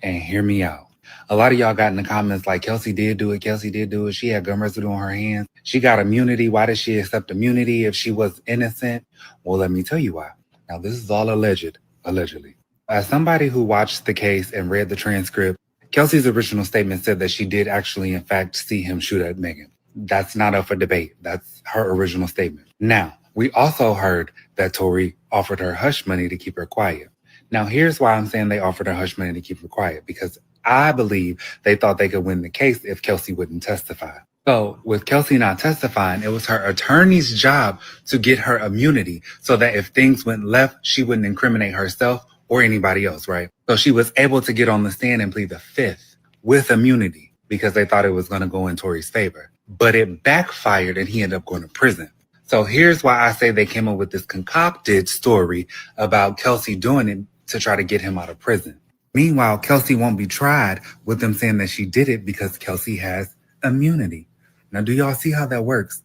And hear me out. A lot of y'all got in the comments like, Kelsey did do it. Kelsey did do it. She had gun residue on her hands. She got immunity. Why did she accept immunity if she was innocent? Well, let me tell you why. Now, this is all allegedly. As somebody who watched the case and read the transcript, Kelsey's original statement said that she did actually, in fact, see him shoot at Megan. That's not up for debate. That's her original statement. Now, we also heard that Tory offered her hush money to keep her quiet. Now, here's why I'm saying they offered her hush money to keep her quiet, because I believe they thought they could win the case if Kelsey wouldn't testify. So with Kelsey not testifying, it was her attorney's job to get her immunity so that if things went left, she wouldn't incriminate herself or anybody else, right? So she was able to get on the stand and plead the fifth with immunity because they thought it was going to go in Tory's favor. But it backfired and he ended up going to prison. So here's why I say they came up with this concocted story about Kelsey doing it to try to get him out of prison. Meanwhile, Kelsey won't be tried with them saying that she did it because Kelsey has immunity. Now, do y'all see how that works?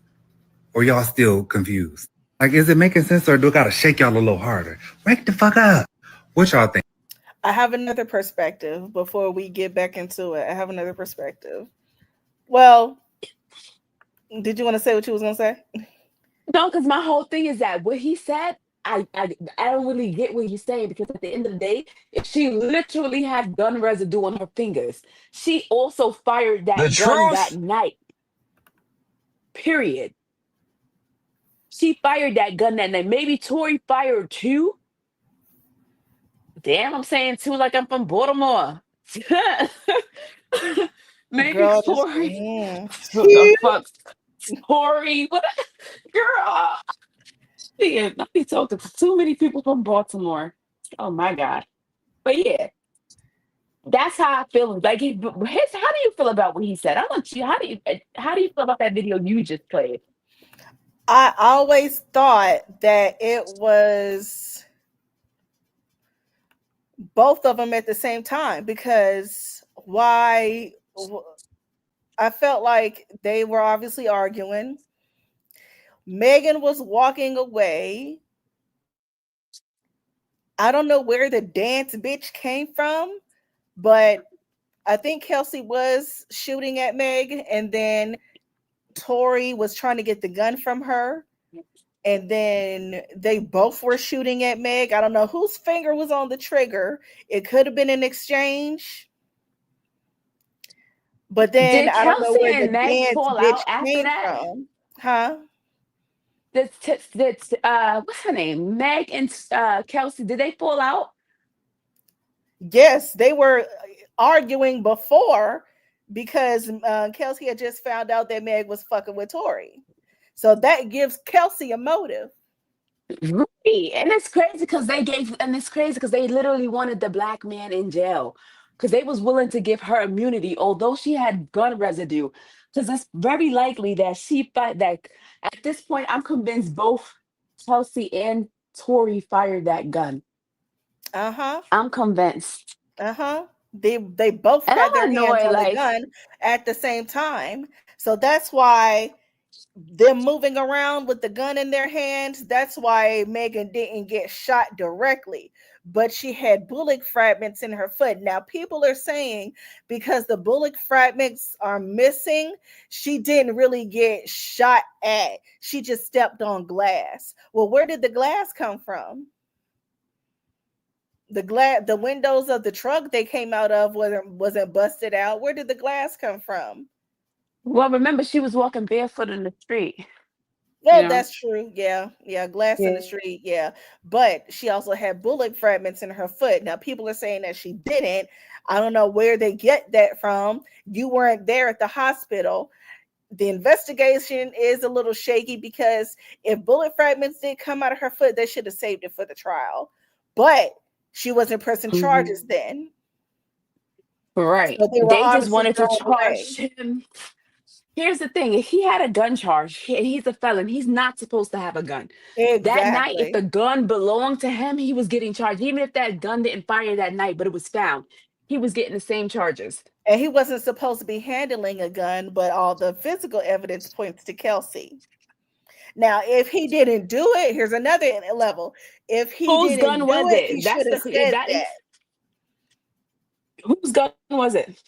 Or y'all still confused? Like, is it making sense or do I gotta shake y'all a little harder? Wake the fuck up. What y'all think? I have another perspective before we get back into it. I have another perspective. Well, did you want to say what you was going to say? No, because my whole thing is that what he said, I don't really get what he's saying, because at the end of the day, if she literally had gun residue on her fingers, she also fired that The gun that truth. night. Period. She fired that gun that night. Maybe Tory fired two. Damn, I'm saying two like I'm from Baltimore. Maybe Girl, Tory. just, What the fuck? Tory. What? Girl. Yeah, I be talking to too many people from Baltimore. Oh my God. But yeah, that's how I feel. Like, how do you feel about what he said? I want you. How do you feel about that video you just played? I always thought that it was both of them at the same time, because I felt like they were obviously arguing. Megan was walking away. I don't know where the dance bitch came from, but I think Kelsey was shooting at Meg, and then Tory was trying to get the gun from her. And then they both were shooting at Meg. I don't know whose finger was on the trigger. It could have been an exchange. But then Did I don't know Kelsey where the and Meg dance fall bitch out after came that? from. Huh? That's what's her name? Meg and Kelsey. Did they fall out? Yes, they were arguing before, because Kelsey had just found out that Meg was fucking with Tory. So that gives Kelsey a motive. Right. And it's crazy because they literally wanted the black man in jail, because they was willing to give her immunity, although she had gun residue. Because it's very likely that that at this point, I'm convinced both Kelsey and Tory fired that gun. Uh-huh. I'm convinced. Uh-huh. They both And had their I'm hands annoyed, on the like, gun at the same time. So that's why them moving around with the gun in their hands, that's why Megan didn't get shot directly, but she had bullet fragments in her foot. Now people are saying because the bullet fragments are missing, she didn't really get shot at. She just stepped on glass. Well, where did the glass come from? The windows of the truck they came out of wasn't busted out. Where did the glass come from? well, remember, she was walking barefoot in the street, you Well, know? that's true. Yeah. Yeah. Glass in the Yeah. street. Yeah. But she also had bullet fragments in her foot. Now, people are saying that she didn't. I don't know where they get that from. You weren't there at the hospital. The investigation is a little shaky, because if bullet fragments did come out of her foot, they should have saved it for the trial. But she wasn't pressing charges then. Right. So they were They just obviously wanted to thrown charge away. him. Here's the thing. If he had a gun charge and he's a felon, he's not supposed to have a gun. That night, if Exactly. the gun belonged to him, he was getting charged. Even if that gun didn't fire that night, but it was found, he was getting the same charges. And he wasn't supposed to be handling a gun, but all the physical evidence points to Kelsey. Now, if he didn't do it, here's another level. If he Whose didn't gun do was it, he it? should have said that. Whose gun was it?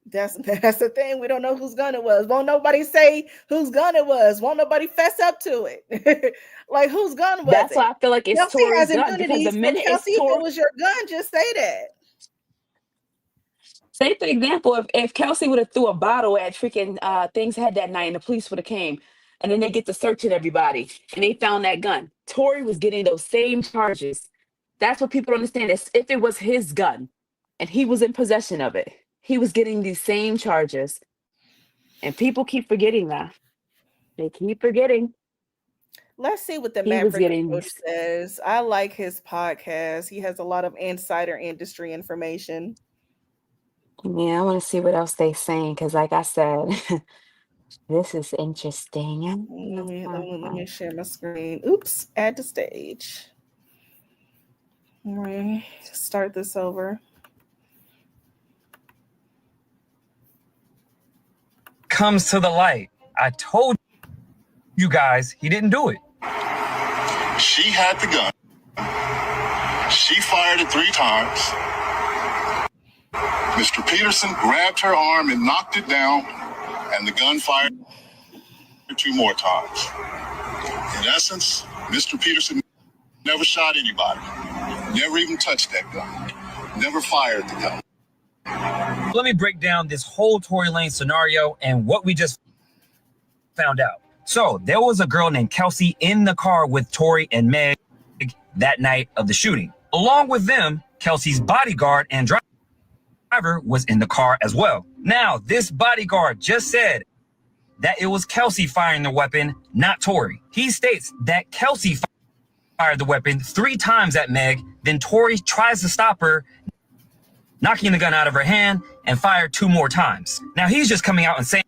That's the thing. We don't know whose gun it was. Won't nobody say whose gun it was. Won't nobody fess up to it. Like, whose gun was That's it? why I feel like it's Kelsey Tory's has gun, because immunity. the So minute it's Kelsey, if it Tory, was your gun, just say that. Say for example, if Kelsey would have threw a bottle at freaking Things Head that night and the police would have came and then they get to searching everybody and they found that gun, Tory was getting those same charges. That's what people don't understand. Is if it was his gun and he was in possession of it, he was getting these same charges. And people keep forgetting that. They keep forgetting Let's see what the he was Maverick getting Approach these. says. I like his podcast. He has a lot of insider industry information. Yeah, I want to see what else they saying because, like I said, this is interesting. Let me share my screen. Oops, add to stage. All right, start this over. Comes to the light. I told you guys he didn't do it. She had the gun. She fired it 3 times. Mr. Peterson grabbed her arm and knocked it down, and the gun fired 2 more times. In essence, Mr. Peterson never shot anybody, never even touched that gun, never fired the gun. Let me break down this whole Tory Lanez scenario and what we just found out. So there was a girl named Kelsey in the car with Tory and Meg that night of the shooting. Along with them, Kelsey's bodyguard and driver was in the car as well. Now, this bodyguard just said that it was Kelsey firing the weapon, not Tory. He states that Kelsey fired the weapon 3 times at Meg, then Tory tries to stop her, knocking the gun out of her hand, and fired 2 more times. Now, he's just coming out and saying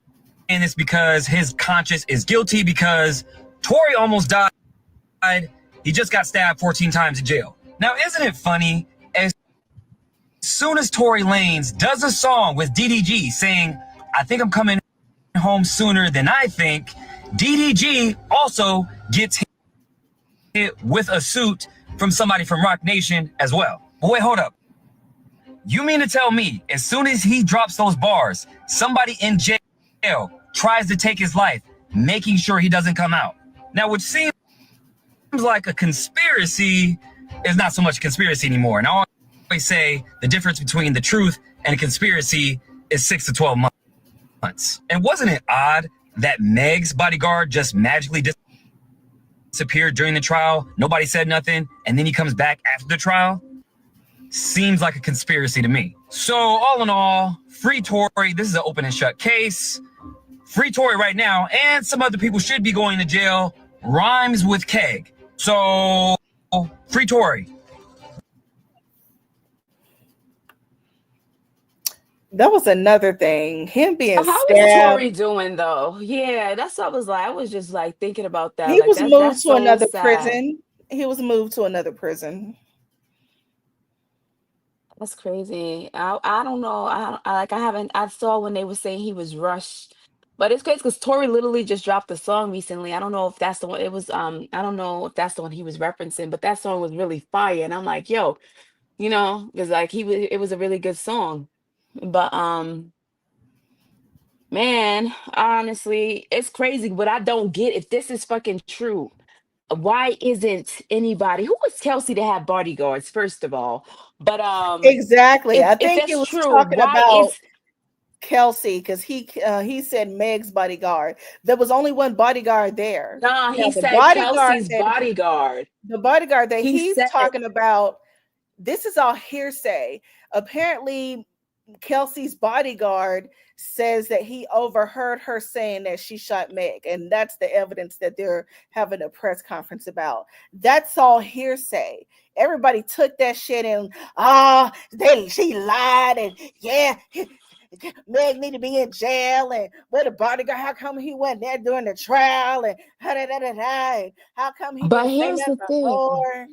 this because his conscience is guilty because Tory almost died. He just got stabbed 14 times in jail. Now, isn't it funny? As soon as Tory Lanez does a song with DDG saying, I think I'm coming home sooner than I think, DDG also gets hit with a suit from somebody from Rock Nation as well. But wait, hold up. You mean to tell me as soon as he drops those bars, somebody in jail tries to take his life, making sure he doesn't come out? Now, which seems like a conspiracy is not so much a conspiracy anymore. And I always say the difference between the truth and a conspiracy is 6 to 12 months. And wasn't it odd that Meg's bodyguard just magically disappeared during the trial? Nobody said nothing, and then he comes back after the trial? Seems like a conspiracy to me. So all in all, free Tory. This is an open and shut case. Free Tory right now, and some other people should be going to jail. Rhymes with keg. So free Tory. That was another thing. Him being How is stabbed. Tory doing though? Yeah, that's what I was like. I was just like thinking about that. He Like was moved that's to so another sad. prison. He was moved to another prison. That's crazy. I don't know. I saw when they were saying he was rushed. But it's crazy because Tory literally just dropped a song recently. I don't know if that's the one. It was I don't know if that's the one he was referencing, but that song was really fire. And I'm like, yo, because like it was a really good song. But man, honestly, it's crazy. But I don't get if this is fucking true. Why isn't anybody who was Kelsey to have bodyguards, first of all? But Exactly. I if think he that's was true, talking why about is Kelsey because he said Meg's bodyguard. There was only one bodyguard there. nah, Now he said Kelsey's bodyguard. the bodyguard that He he's said talking about, this is all hearsay. Apparently, Kelsey's bodyguard says that he overheard her saying that she shot Meg, and that's the evidence that they're having a press conference about. That's all hearsay. Everybody took that shit and she lied, and yeah, Meg need to be in jail, and where the bodyguard, how come he wasn't there during the trial, and how come he But didn't say here's the nothing thing. before?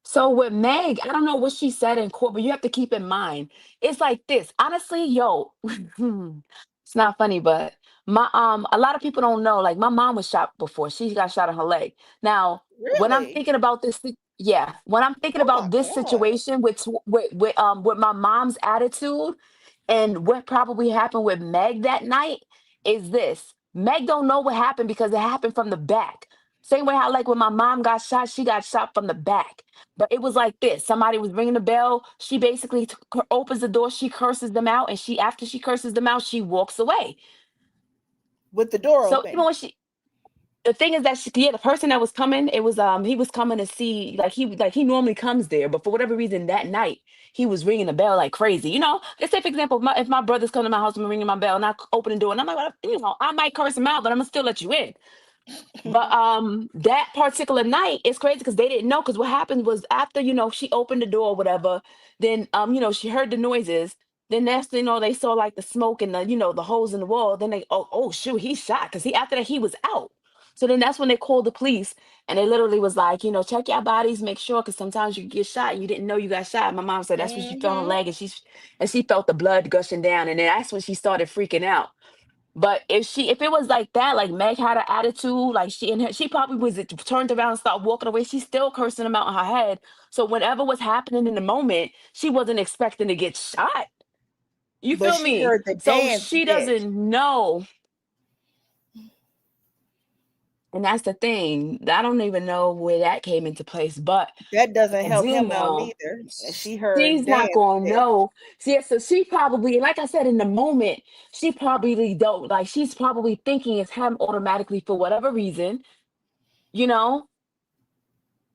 So with Meg, I don't know what she said in court, but you have to keep in mind, it's like this. Honestly, yo, it's not funny, but my a lot of people don't know. Like my mom was shot before. She got shot in her leg. Now, when I'm Really? thinking about this, yeah, when I'm thinking Oh my about this God. situation with my mom's attitude and what probably happened with Meg that night is this. Meg don't know what happened because it happened from the back. Same way how like when my mom got shot, she got shot from the back. But it was like this: somebody was ringing the bell. She basically opens the door. She curses them out, and after she curses them out, she walks away. With the door So even open. when the thing is that the person that was coming, it was he was coming to see, like he normally comes there, but for whatever reason that night he was ringing the bell like crazy. Let's say for example, if my brothers come to my house and ringing my bell, and I open the door, and I'm like, well, I might curse him out, but I'm gonna still let you in. But that particular night is crazy because they didn't know, because what happened was after she opened the door or whatever, then she heard the noises. Then next thing they saw like the smoke and the holes in the wall. Then they oh shoot, he's shot, because after that he was out. So then that's when they called the police, and they literally was like, check your bodies, make sure, because sometimes you get shot and you didn't know you got shot. My mom said that's when she felt her leg, and she felt the blood gushing down, and then that's when she started freaking out. But if it was like that, like Meg had an attitude, like she probably was turned around and started walking away. She's still cursing him out in her head. So whatever was happening in the moment, she wasn't expecting to get shot. You But feel she me? heard the So dance she bit. doesn't know. And that's the thing. I don't even know where that came into place, but That doesn't I help do him out know neither. And she heard she's not dance gonna bit. know. See, so she probably, like I said, in the moment, she probably don't like. She's probably thinking it's him automatically for whatever reason, you know.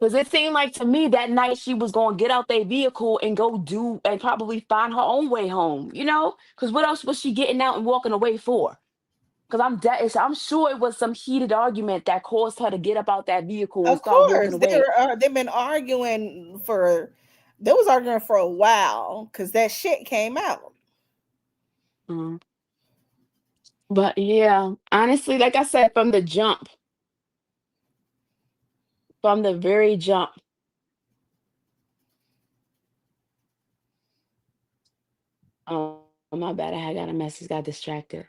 Because it seemed like to me that night she was gonna get out their vehicle and go do and probably find her own way home, Because what else was she getting out and walking away for? Because I'm sure it was some heated argument that caused her to get up out that vehicle and Of start walking course, away. they've been arguing for. They was arguing for a while because that shit came out. Mhm. But yeah, honestly, like I said, from the very jump. Oh, my bad. I had got a message, got distracted.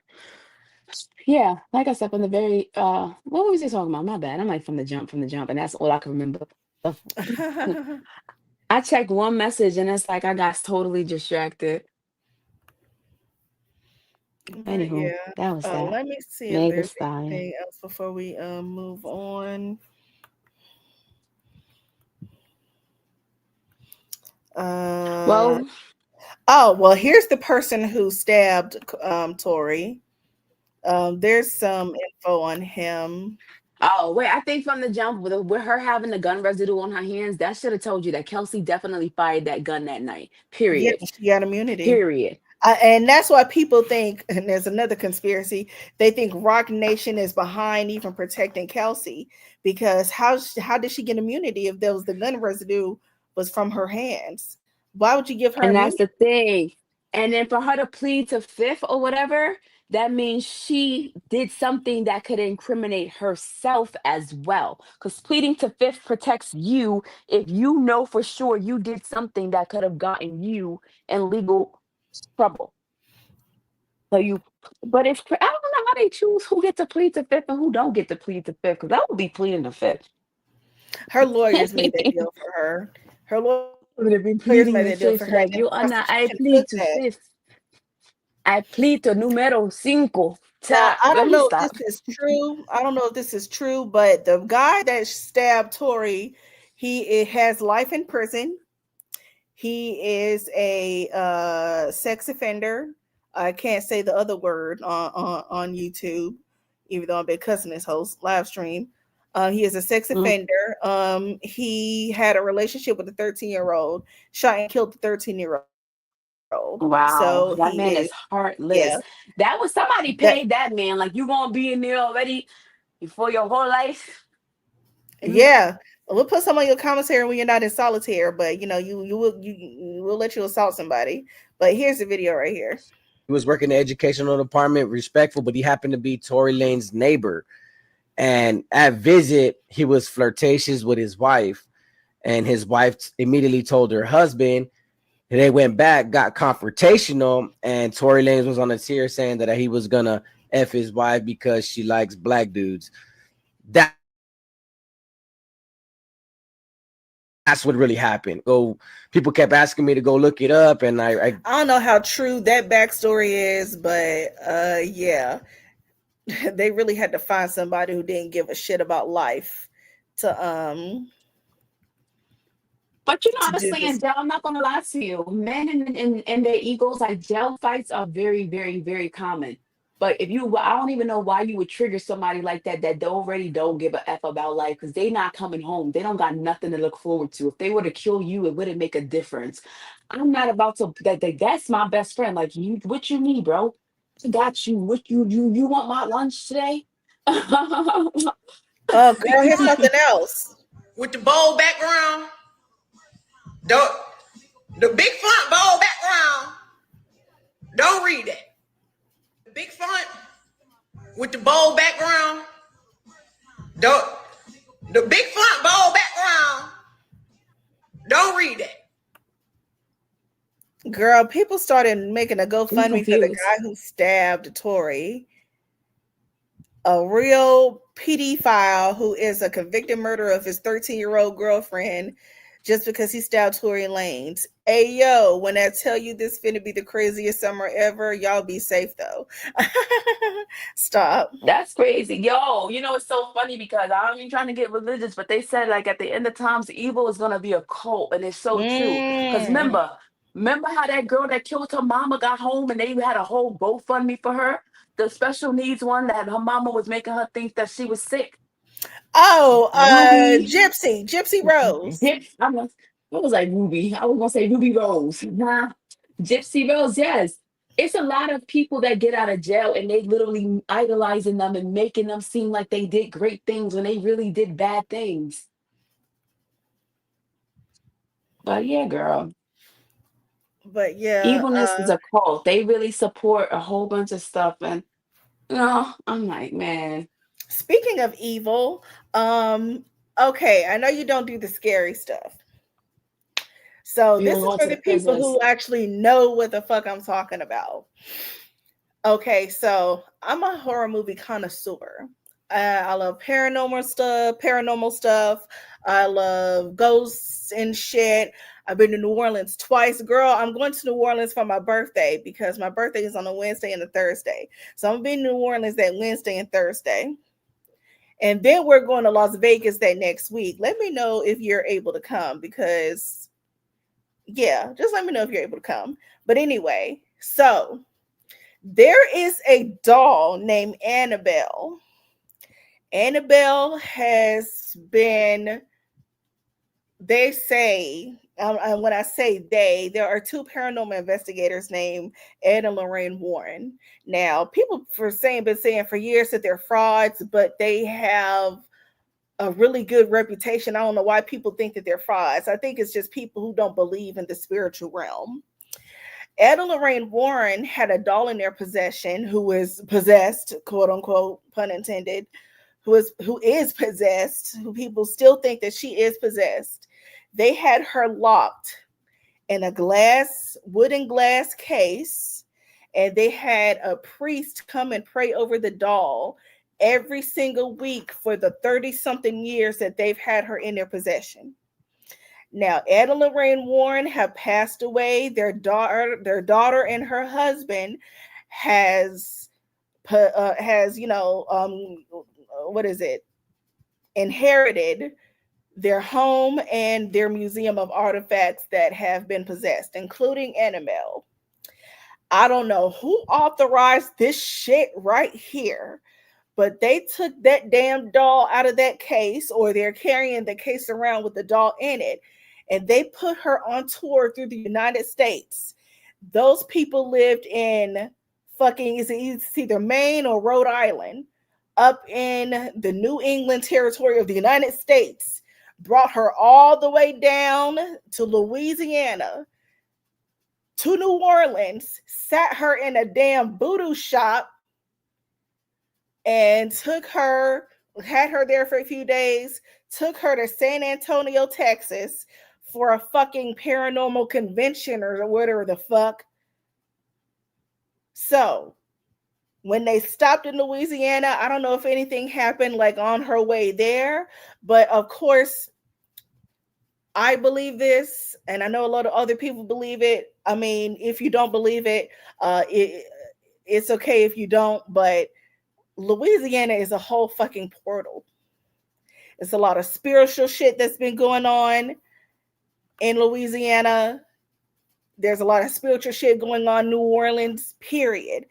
Yeah, like I said, from the very what was he talking about? My bad. I'm like from the jump, and that's all I can remember. The I checked one message and it's like I got totally distracted. But Anywho, yeah, that was that. let me see if Meg Thee there's Stallion. anything else before we move on. Well, Oh well, here's the person who stabbed Tori. There's some info on him. oh wait, I think from the jump with her having the gun residue on her hands, that should have told you that Kelsey definitely fired that gun that night. Yeah, Period. she got immunity. Period. And that's why people think, and there's another conspiracy, they think Rock Nation is behind even protecting Kelsey, because how did she get immunity if there was the gun residue was from her hands? Why would you give her And that's immunity? the thing. And then for her to plead to fifth or whatever, that means she did something that could incriminate herself as well. Because pleading to fifth protects you if you know for sure you did something that could have gotten you in legal trouble. So I don't know how they choose who get to plead to fifth and who don't get to plead to fifth. Because I would be pleading to fifth. Her lawyers made that deal for her. Her Would have been lawyers pleading made to that deal for fifth, her, and like then you the are not. I prosecution plead took to that. fifth. I plead to numero cinco. Now, I Let don't me know if stop. this is true. I don't know if this is true, but the guy that stabbed Tori, it has life in prison. He is a sex offender. I can't say the other word on YouTube, even though I've been cussing this host live stream. He is a sex Mm. offender. He had a relationship with a 13-year-old, shot and killed the 13-year-old. Wow, So that he man is, is yeah. heartless. That was somebody That paid that man. Like you gonna be in there already for your whole life. Mm. Yeah, we'll put some on your commentary when you're not in solitaire, but you will let you assault somebody. But here's the video right here. He was working in the educational department, respectful, but he happened to be Tory Lane's neighbor. And at visit, he was flirtatious with his wife, and his wife immediately told her husband. They went back, got confrontational, and Tory Lanez was on the tier saying that he was gonna F his wife because she likes black dudes. That's what really happened. People kept asking me to go look it up, and I don't know how true that backstory is, but yeah, they really had to find somebody who didn't give a shit about life to But you know, to I was do saying, this. Del, I'm not gonna lie to you. Men and their egos, like jail fights, are very, very, very common. But if you, I don't even know why you would trigger somebody like that that already don't give a f about life because they not coming home. They don't got nothing to look forward to. If they were to kill you, it wouldn't make a difference. I'm not about to. That's my best friend. Like you, what you need, bro? I got you. What you want my lunch today? Oh, girl, here's something else. With the bold background, the big font bold background. Don't read it. The big font with the bold background. The big font bold background. Don't read it. Girl, people started making a I'm GoFundMe for the confused. guy who stabbed Tory, a real pedophile who is a convicted murderer of his 13-year-old girlfriend just because he stabbed Tory Lanez. Hey, yo, when I tell you this finna be the craziest summer ever, y'all be safe, though. Stop. That's crazy. Yo, you know, it's so funny because I ain't trying to get religious, but they said like at the end of times, evil is gonna be a cult, and it's so true. Because Mm. remember how that girl that killed her mama got home and they had a whole GoFundMe for her? The special needs one that her mama was making her think that she was sick. Oh, Ruby, Gypsy Rose. I was like Ruby. I was gonna say Ruby Rose. Nah, Gypsy Rose, yes. It's a lot of people that get out of jail and they literally idolizing them and making them seem like they did great things when they really did bad things. But yeah, girl, But yeah, evilness is a cult. They really support a whole bunch of stuff, and I'm like, man, speaking of evil, okay, I know you don't do the scary stuff. So you this don't is go for to the the people prisons. who actually know what the fuck I'm talking about. Okay, so I'm a horror movie connoisseur. I love paranormal stuff. I love ghosts and shit. I've been to New Orleans twice. Girl, I'm going to New Orleans for my birthday because my birthday is on a Wednesday and a Thursday. So I'm going to be in New Orleans that Wednesday and Thursday. And then we're going to Las Vegas that next week. Let me know if you're able to come because, yeah, just let me know if you're able to come. But anyway, so there is a doll named Annabelle. Annabelle has been, they say, and when I say they, there are two paranormal investigators named Ed and Lorraine Warren. Now, people been saying for years that they're frauds, but they have a really good reputation. I don't know why people think that they're frauds. I think it's just people who don't believe in the spiritual realm. Ed and Lorraine Warren had a doll in their possession who is possessed, quote unquote, pun intended, who is possessed, who people still think that she is possessed. They had her locked in a wooden glass case, and they had a priest come and pray over the doll every single week for the 30 something years that they've had her in their possession. Now, Ed and Lorraine Warren have passed away. Their daughter and her husband has what is it? Inherited their home and their museum of artifacts that have been possessed, including Annabelle. I don't know who authorized this shit right here, but they took that damn doll out of that case, or they're carrying the case around with the doll in it, and they put her on tour through the United States. Those people lived in fucking, it's either Maine or Rhode Island, up in the New England territory of the United States, brought her all the way down to Louisiana, to New Orleans, sat her in a damn voodoo shop, and had her there for a few days, took her to San Antonio, Texas for a fucking paranormal convention or whatever the fuck. So when they stopped in Louisiana, I don't know if anything happened like on her way there, but of course, I believe this, and I know a lot of other people believe it. I mean, if you don't believe it, it's okay if you don't, but Louisiana is a whole fucking portal. It's a lot of spiritual shit that's been going on in Louisiana. There's a lot of spiritual shit going on in New Orleans, period.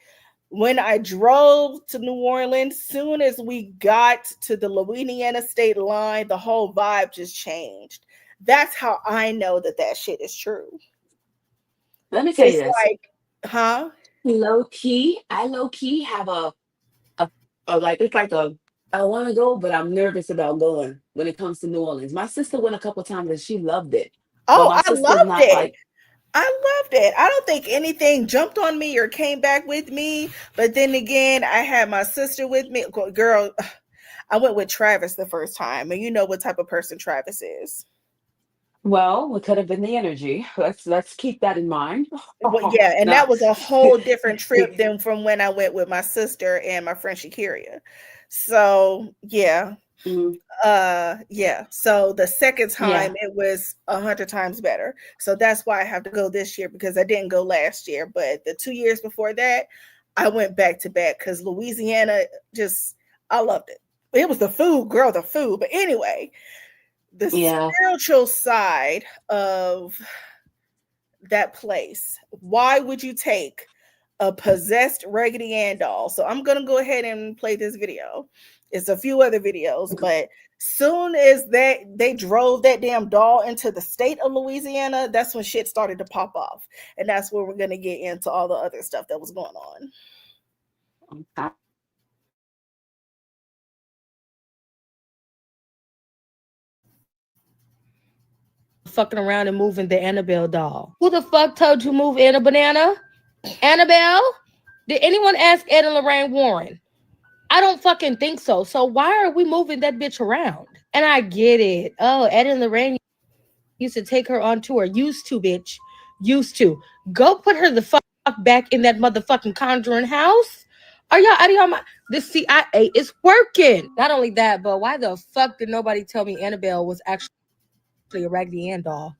When I drove to New Orleans, soon as we got to the Louisiana state line, the whole vibe just changed. That's how I know that shit is true. Let me tell you It's this. like, huh? I low key have a like it's like a I want to go, but I'm nervous about going when it comes to New Orleans. My sister went a couple times and she loved it. But Oh, my I sister's loved not it. like, I loved it. I don't think anything jumped on me or came back with me. But then again, I had my sister with me. Girl, I went with Travis the first time, and you know what type of person Travis is. well, it could have been the energy. Let's keep that in mind. Well, yeah, and No. that was a whole different trip than from when I went with my sister and my friend Shakiria. So yeah, Mhm. yeah. So the second Yeah. time it was 100 times better. So that's why I have to go this year because I didn't go last year. But the 2 years before that, I went back to back because Louisiana just I loved it. It was the food, girl, the food. But anyway, the Yeah. spiritual side of that place. Why would you take a possessed Raggedy Ann doll? So I'm gonna go ahead and play this video. It's a few other videos, but soon as that they drove that damn doll into the state of Louisiana, that's when shit started to pop off. And that's where we're gonna get into all the other stuff that was going on. Okay. Fucking around and moving the Annabelle doll. Who the fuck told you move Anna Banana? Annabelle? Did anyone ask Ed and Lorraine Warren? I don't fucking think so. So why are we moving that bitch around? And I get it. Oh, Ed and Lorraine used to take her on tour. Used to, bitch. Used to. Go put her the fuck back in that motherfucking conjuring house. Are y'all out of y'all mind? The CIA is working. Not only that, but why the fuck did nobody tell me Annabelle was actually a Raggedy Ann doll?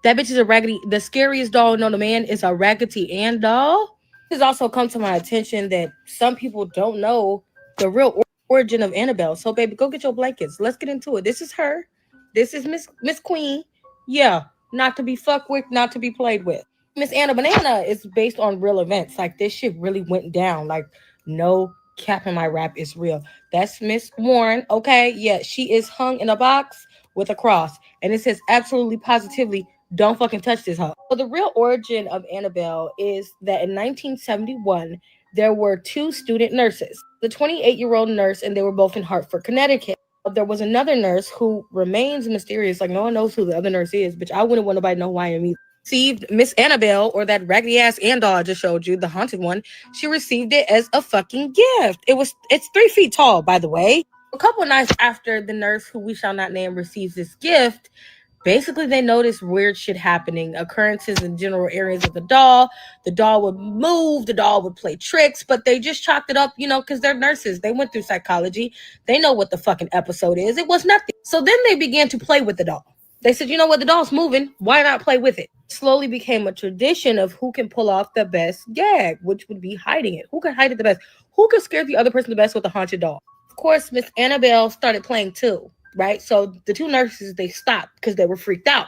That bitch is a raggedy. The scariest doll known to man is a Raggedy Ann doll. It has also come to my attention that some people don't know the real origin of Annabelle. So, baby, go get your blankets. Let's get into it. This is her. This is Miss Queen. Yeah, not to be fucked with, not to be played with. Miss Anna Banana is based on real events. Like this shit really went down. Like no cap in my rap is real. That's Miss Warren. Okay, yeah, she is hung in a box with a cross, and it says absolutely positively don't fucking touch this hoe. So the real origin of Annabelle is that in 1971 there were two student nurses, the 28-year-old nurse, and they were both in Hartford, Connecticut. There was another nurse who remains mysterious, like no one knows who the other nurse is, but I wouldn't want nobody to know who I am either. Received Miss Annabelle, or that raggedy ass Ann doll I just showed you, the haunted one. She received it as a fucking gift. It's 3 feet tall, by the way. A couple nights after the nurse, who we shall not name, receives this gift, basically they noticed weird shit happening, occurrences in general areas of the doll. The doll would move, the doll would play tricks, but they just chalked it up, because they're nurses. They went through psychology. They know what the fucking episode is. It was nothing. So then they began to play with the doll. They said, you know what, the doll's moving. Why not play with it? Slowly became a tradition of who can pull off the best gag, which would be hiding it. Who can hide it the best? Who can scare the other person the best with a haunted doll? Of course, Miss Annabelle started playing too, right? So the two nurses, they stopped because they were freaked out.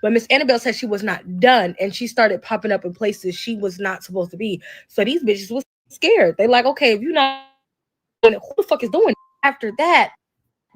But Miss Annabelle said she was not done, and she started popping up in places she was not supposed to be. So these bitches was scared. They like, okay, if you're not doing it, who the fuck is doing it? After that,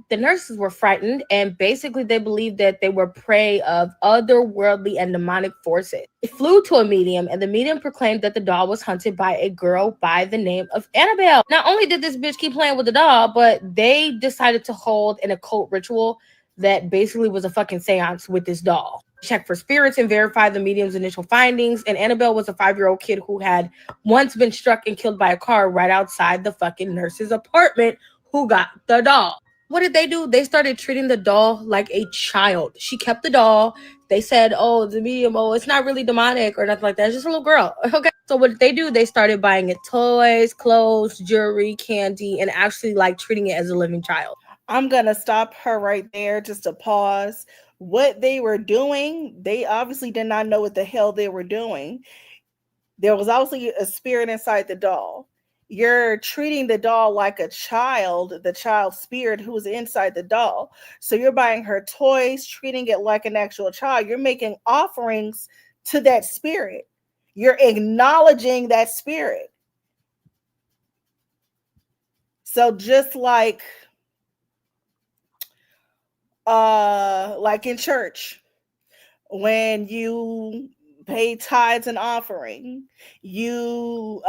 the nurses were frightened, and basically they believed that they were prey of otherworldly and demonic forces. They flew to a medium, and the medium proclaimed that the doll was hunted by a girl by the name of Annabelle. Not only did this bitch keep playing with the doll, but they decided to hold an occult ritual that basically was a fucking seance with this doll. Check for spirits and verify the medium's initial findings. And Annabelle was a 5-year-old kid who had once been struck and killed by a car right outside the fucking nurse's apartment, who got the doll. What did they do? They started treating the doll like a child. She kept the doll. They said, oh, the medium, oh, it's not really demonic or nothing like that. It's just a little girl. Okay. So what did they do? They started buying it toys, clothes, jewelry, candy, and actually like treating it as a living child. I'm going to stop her right there just to pause. What they were doing, they obviously did not know what the hell they were doing. There was obviously a spirit inside the doll. you're treating the doll like a child, the child spirit who's inside the doll. So you're buying her toys, treating it like an actual child. You're making offerings to that spirit. You're acknowledging that spirit. So just like in church, when you pay tithes and offering, you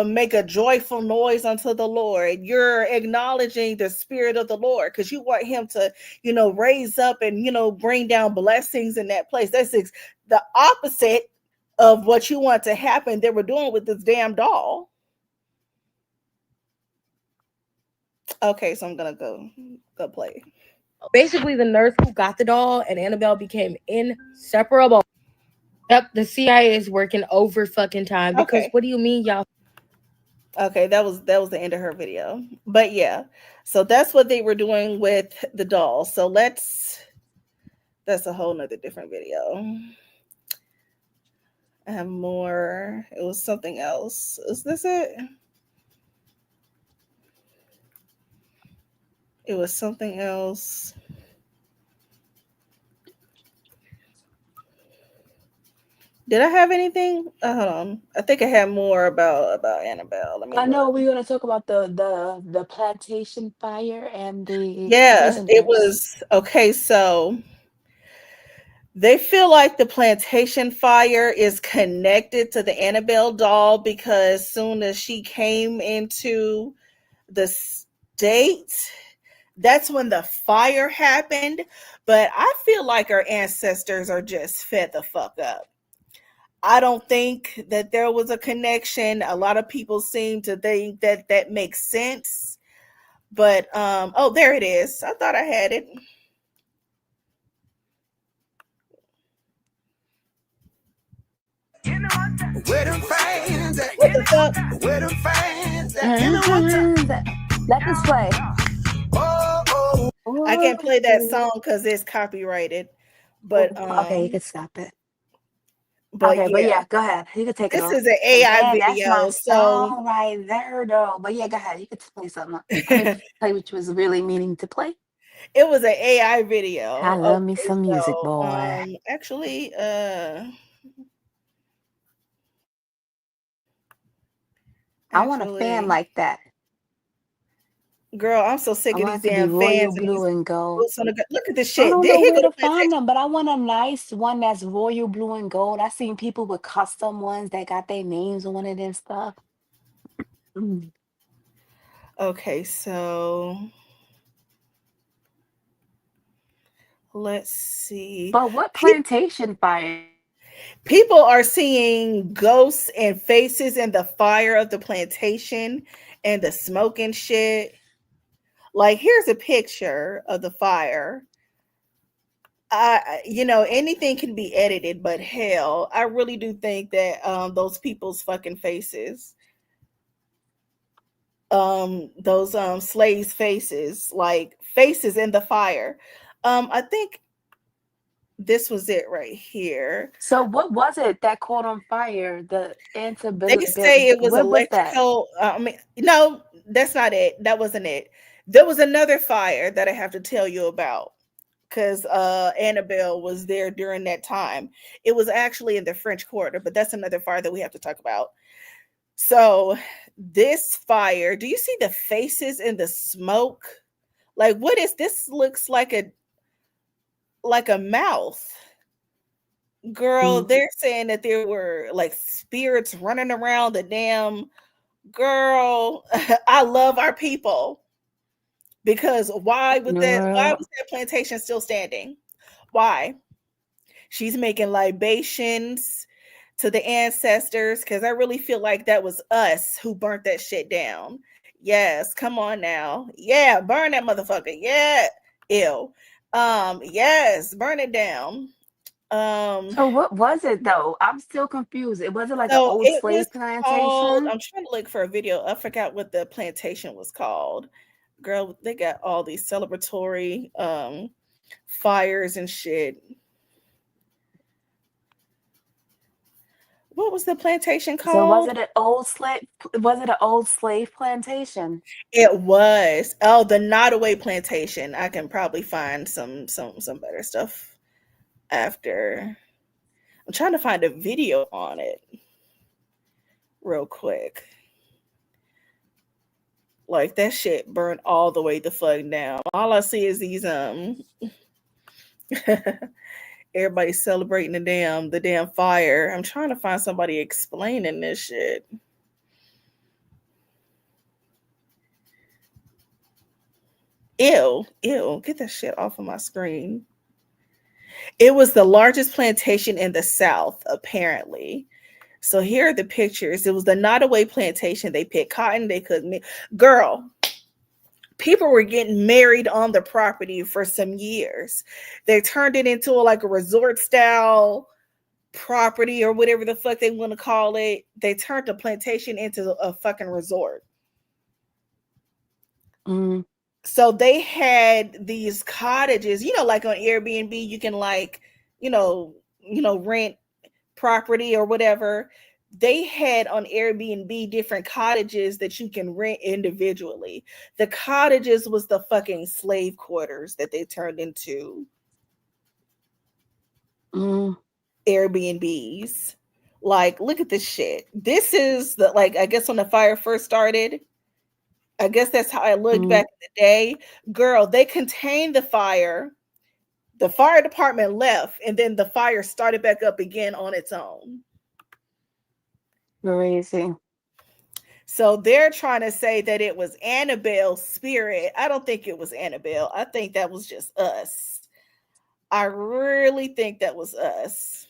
make a joyful noise unto the Lord. You're acknowledging the spirit of the Lord because you want him to, raise up and, bring down blessings in that place. That's the opposite of what you want to happen they were doing with this damn doll. Okay, so I'm gonna go play. Basically, the nurse who got the doll and Annabelle became inseparable. Yep, the CIA is working over fucking time because Okay. what do you mean, y'all? Okay, that was the end of her video. But yeah, so that's what they were doing with the doll. So that's a whole nother different video. I have more. It was something else. Is this it? It was something else. Did I have anything? Hold on. I think I had more about Annabelle. Let me I know look. we're gonna talk about the plantation fire and the Yeah, it prisoners. was okay. So they feel like the plantation fire is connected to the Annabelle doll because soon as she came into the state, that's when the fire happened. But I feel like our ancestors are just fed the fuck up. I don't think that there was a connection. A lot of people seem to think that that makes sense. But oh, there it is. I thought I had it. What the fuck? Let this play. I can't play that song because it's copyrighted. But Okay, you can stop it. Okay, but yeah, yeah, go ahead. You can take it this off. is an But AI damn, that's my video. So song right there, though. But yeah, go ahead. You can play something. I mean, play what you was really meaning to play. it was an AI video. I love me Okay, some music, so boy. actually I want a fan actually like that. girl, I'm so I sick of want these it to be damn royal fans and blue these and gold. boots on the look at this I shit. don't Here know go where the to find plantation. them, but I want a nice one that's royal blue and gold. I seen people with custom ones that got their names on it and stuff. Mm. Okay, so let's see. But what plantation fire? People are seeing ghosts and faces in the fire of the plantation and the smoke and shit. Like, here's a picture of the fire. Anything can be edited, but hell, I really do think that those people's fucking faces, those slaves' faces, like faces in the fire. I think this was it right here. So what was it that caught on fire? The They say it was what was that? electrical. No, that's not it. That wasn't it. There was another fire that I have to tell you about because Annabelle was there during that time. It was actually in the French Quarter, but that's another fire that we have to talk about. So this fire, do you see the faces in the smoke? Like, what is this? Looks like a mouth. Girl, Mm. they're saying that there were like spirits running around the damn girl. I love our people because why In would the why world. was that plantation still standing? Why? She's making libations to the ancestors because I really feel like that was us who burnt that shit down. Yes, come on now. Yeah, burn that motherfucker. Yeah. Ew. Yes, burn it down. Um So what was it though? I'm still confused. It wasn't like an so old it was slave called, plantation. I'm trying to look for a video. I forgot what the plantation was called. Girl, they got all these celebratory fires and shit. What was the plantation So was called? it an old slave? Was it an old slave plantation? It was. Oh, the Nottoway plantation. I can probably find some better stuff after. I'm trying to find a video on it real quick. Like that shit burned all the way the fuck down. All I see is these everybody celebrating the damn fire. I'm trying to find somebody explaining this shit. Ew, ew, get that shit off of my screen. It was the largest plantation in the South, apparently. So here are the pictures. It was the Nottoway plantation. They picked cotton. They cooked meat. Girl, people were getting married on the property for some years. They turned it into like a resort style property or whatever the fuck they want to call it. They turned the plantation into a fucking resort. Mm. So they had these cottages, like on Airbnb, you can like, rent property or whatever. They had on Airbnb different cottages that you can rent individually. The cottages was the fucking slave quarters that they turned into Airbnbs. Like, look at this shit. This is the, like, I guess when the fire first started, I guess that's how it looked back in the day. Girl, they contained the fire. The fire department left, and then the fire started back up again on its own. Crazy. So they're trying to say that it was Annabelle's spirit. I don't think it was Annabelle. I think that was just us. I really think that was us.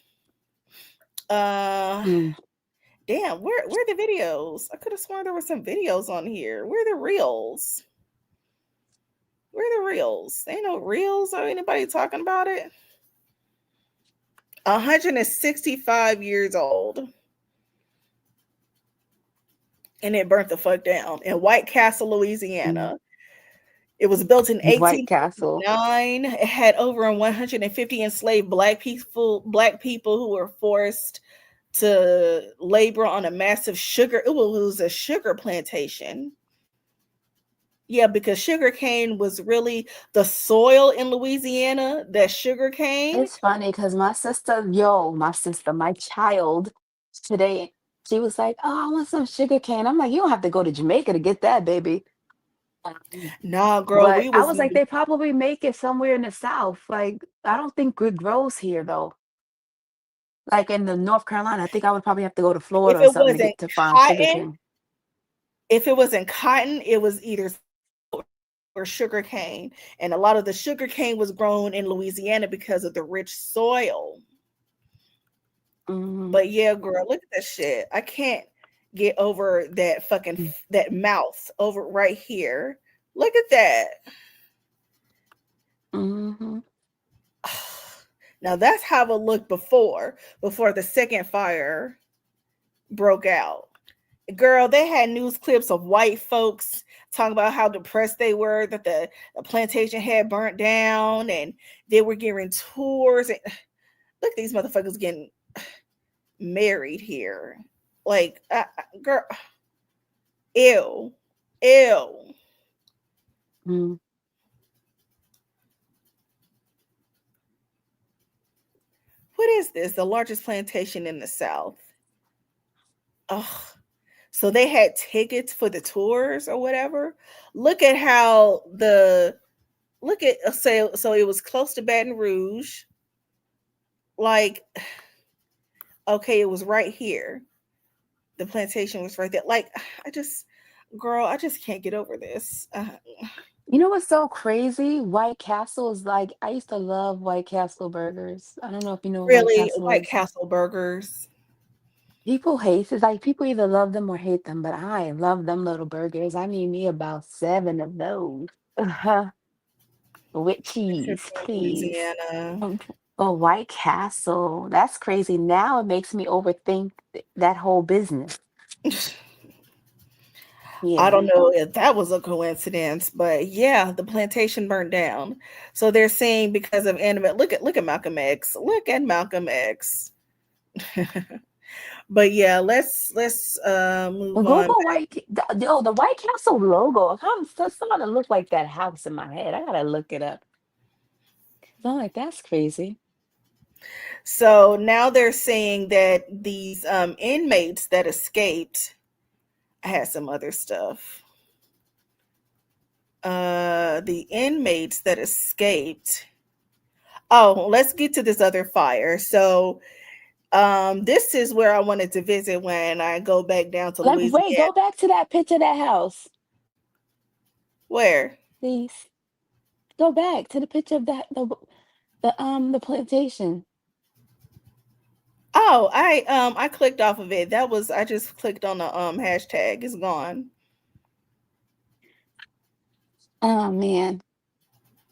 Damn, where are the videos? I could have sworn there were some videos on here. Where are the reels? Where are the reels? Ain't no reels or anybody talking about it. 165 years old. And it burnt the fuck down in White Castle, Louisiana. It was built in White Castle. 1809. It had over 150 enslaved black people who were forced to labor on a massive sugar. It was a sugar plantation. Yeah, because sugar cane was really the soil in Louisiana. That sugar cane. It's funny because my child today, she was like, "Oh, I want some sugar cane." I'm like, "You don't have to go to Jamaica to get that, baby." Nah, girl, But we I was was like, they probably make it somewhere in the South. Like, I don't think it grows here though. Like in the North Carolina, I think I would probably have to go to Florida if or it something wasn't to find sugar cotton, cane. if it wasn't cotton, it was either or sugar cane. And a lot of the sugar cane was grown in Louisiana because of the rich soil. But yeah, girl, look at that shit. I can't get over that fucking that mouth over right here. Look at that. Now that's how it looked before the second fire broke out. Girl, they had news clips of white folks talking about how depressed they were that the plantation had burnt down, and they were giving tours. And look at these motherfuckers getting married here. Like, girl, ew. What is this? The largest plantation in the South. Oh, so they had tickets for the tours or whatever. Look at how so it was close to Baton Rouge. Like, okay, it was right here. The plantation was right there. Like, I just can't get over this. You know what's so crazy? White Castle is like, I used to love White Castle burgers. I don't know if you know what White Really, Castle White is. Castle burgers. People hate it. Like people either love them or hate them, but I love them little burgers. I need me about 7 of those. With cheese, please. Louisiana. Oh, White Castle. That's crazy. Now it makes me overthink that whole business. I don't Yeah. know if that was a coincidence, but yeah, the plantation burned down. So they're saying because of anime. Look at Malcolm X. Look at Malcolm X. But yeah, let's move Go on. to the White Castle logo. It's starting to look like that house in my head. I gotta look it up. 'Cause I'm like, that's crazy. So now they're saying that these inmates that escaped, I had some other stuff. The inmates that escaped. Oh, let's get to this other fire. So this is where I wanted to visit when I go back down to Wait, Louisiana. go back to that picture of that house, Where? please. Go back to the picture of the plantation. Oh, I clicked off of it. I just clicked on the hashtag. It's gone. Oh man.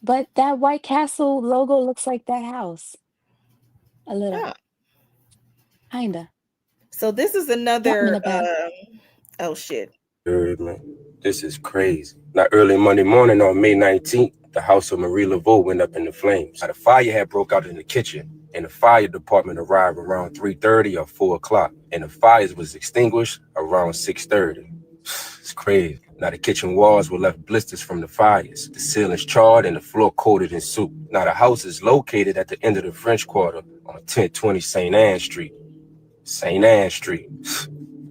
But that White Castle logo looks like that house. A little. Oh. Kinda. So this is Yep, in another the back. oh shit. Man, this is crazy. Now, early Monday morning on May 19th, the house of Marie Laveau went up in the flames. Now, the fire had broke out in the kitchen, and the fire department arrived around 3:30 or 4 o'clock, and the fires was extinguished around 6:30. It's crazy. Now, the kitchen walls were left blisters from the fires. The ceilings charred and the floor coated in soup. Now, the house is located at the end of the French Quarter on 1020 St. Anne Street. St. Anne Street.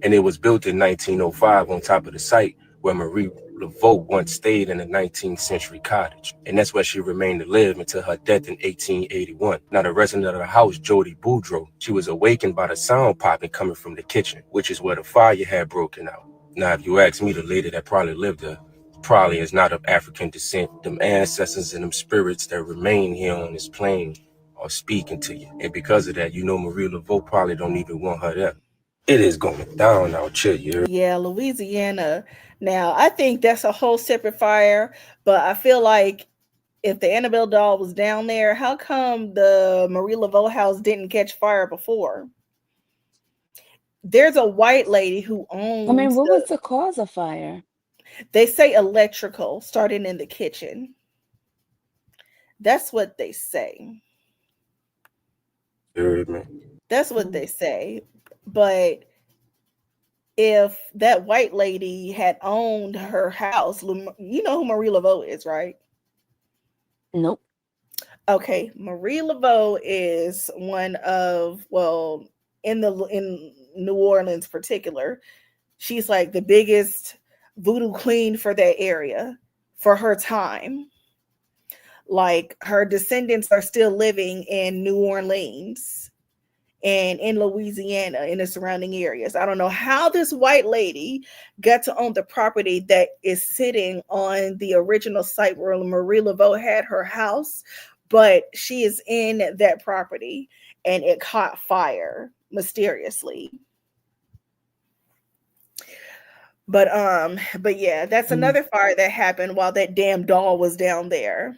And it was built in 1905 on top of the site where Marie Laveau once stayed in a 19th century cottage. And that's where she remained to live until her death in 1881. Now, the resident of the house, Jody Boudreau, she was awakened by the sound popping coming from the kitchen, which is where the fire had broken out. Now, if you ask me, the lady that probably lived there probably is not of African descent. Them ancestors and them spirits that remain here on this plane are speaking to you. And because of that, you know Marie Laveau probably don't even want her there. It is going down out here. Yeah, Louisiana. Now, I think that's a whole separate fire, but I feel like if the Annabelle doll was down there, how come the Marie Laveau house didn't catch fire before? There's a white lady who I mean, owns what was the cause of fire? they say electrical starting in the kitchen. That's what they say. That's what they say. But if that white lady had owned her house, you know who Marie Laveau is, right? Nope. Okay, Marie Laveau is one of, well, in New Orleans particular, she's like the biggest voodoo queen for that area for her time. Like her descendants are still living in New Orleans and in Louisiana and the surrounding areas. I don't know how this white lady got to own the property that is sitting on the original site where Marie Laveau had her house, but she is in that property and it caught fire mysteriously. But yeah, that's another fire that happened while that damn doll was down there.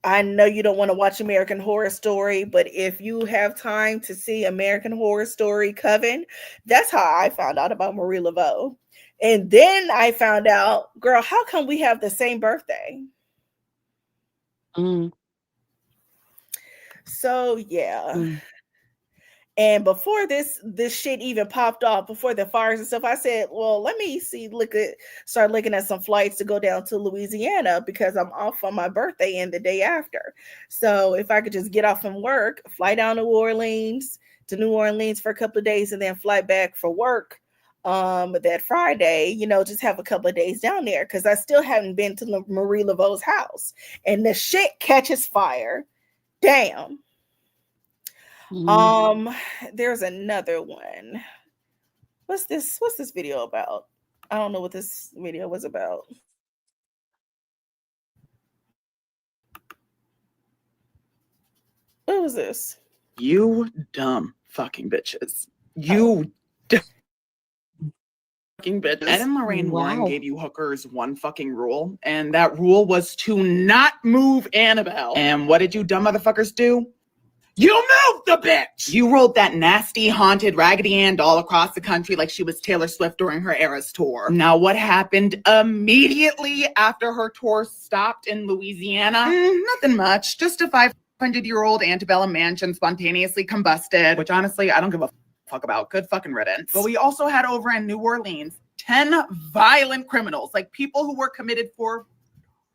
I know you don't want to watch American Horror Story, but if you have time to see American Horror Story Coven, that's how I found out about Marie Laveau. And then I found out, girl, how come we have the same birthday? So yeah. And before this shit even popped off, before the fires and stuff, I said, well, let me start looking at some flights to go down to Louisiana because I'm off on my birthday and the day after. So if I could just get off from work, fly down to New Orleans for a couple of days and then fly back for work that Friday, just have a couple of days down there because I still haven't been to Marie Laveau's house. And the shit catches fire. Damn. There's another one. What's this video about? I don't know what this video was about. What was this? You dumb fucking bitches. You fucking bitches. Ed and Lorraine Warren gave you hookers one fucking rule, and that rule was to not move Annabelle. And what did you dumb motherfuckers do? You moved the bitch! You rolled that nasty, haunted Raggedy Ann doll across the country like she was Taylor Swift during her Eras tour. Now, what happened immediately after her tour stopped in Louisiana? Nothing much. Just a 5 500-year-old antebellum mansion spontaneously combusted, which honestly, I don't give a fuck about. Good fucking riddance. But we also had over in New Orleans 10 violent criminals, like people who were committed for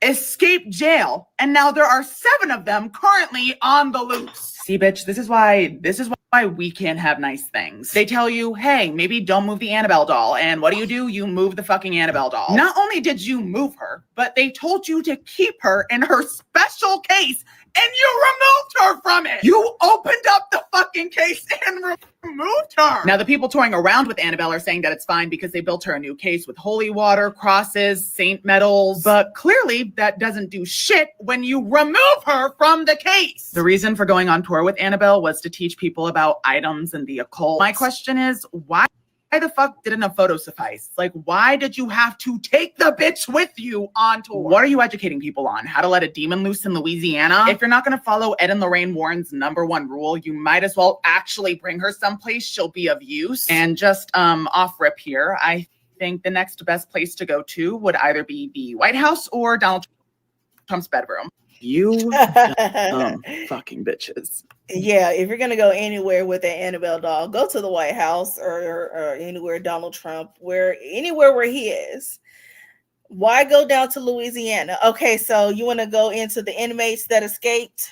escape jail, and now there are 7 of them currently on the loose. See, bitch, this is why we can't have nice things. They tell you, hey, maybe don't move the Annabelle doll, and what do? You move the fucking Annabelle doll. Not only did you move her, but they told you to keep her in her special case, and you removed her from it. You opened up the fucking case and removed her. Now, the people touring around with Annabelle are saying that it's fine because they built her a new case with holy water, crosses, saint medals, but clearly that doesn't do shit when you remove her from the case. The reason for going on tour with Annabelle was to teach people about items and the occult. My question is, why the fuck didn't a photo suffice? Like, why did you have to take the bitch with you on tour? What are you educating people on? How to let a demon loose in Louisiana? If you're not going to follow Ed and Lorraine Warren's #1 rule, you might as well actually bring her someplace she'll be of use. And just off rip here, I think the next best place to go to would either be the White House or Donald Trump's bedroom. You fucking bitches. Yeah, if you're gonna go anywhere with an Annabelle doll, go to the White House or anywhere Donald Trump, anywhere where he is. Why go down to Louisiana? Okay, so you want to go into the inmates that escaped?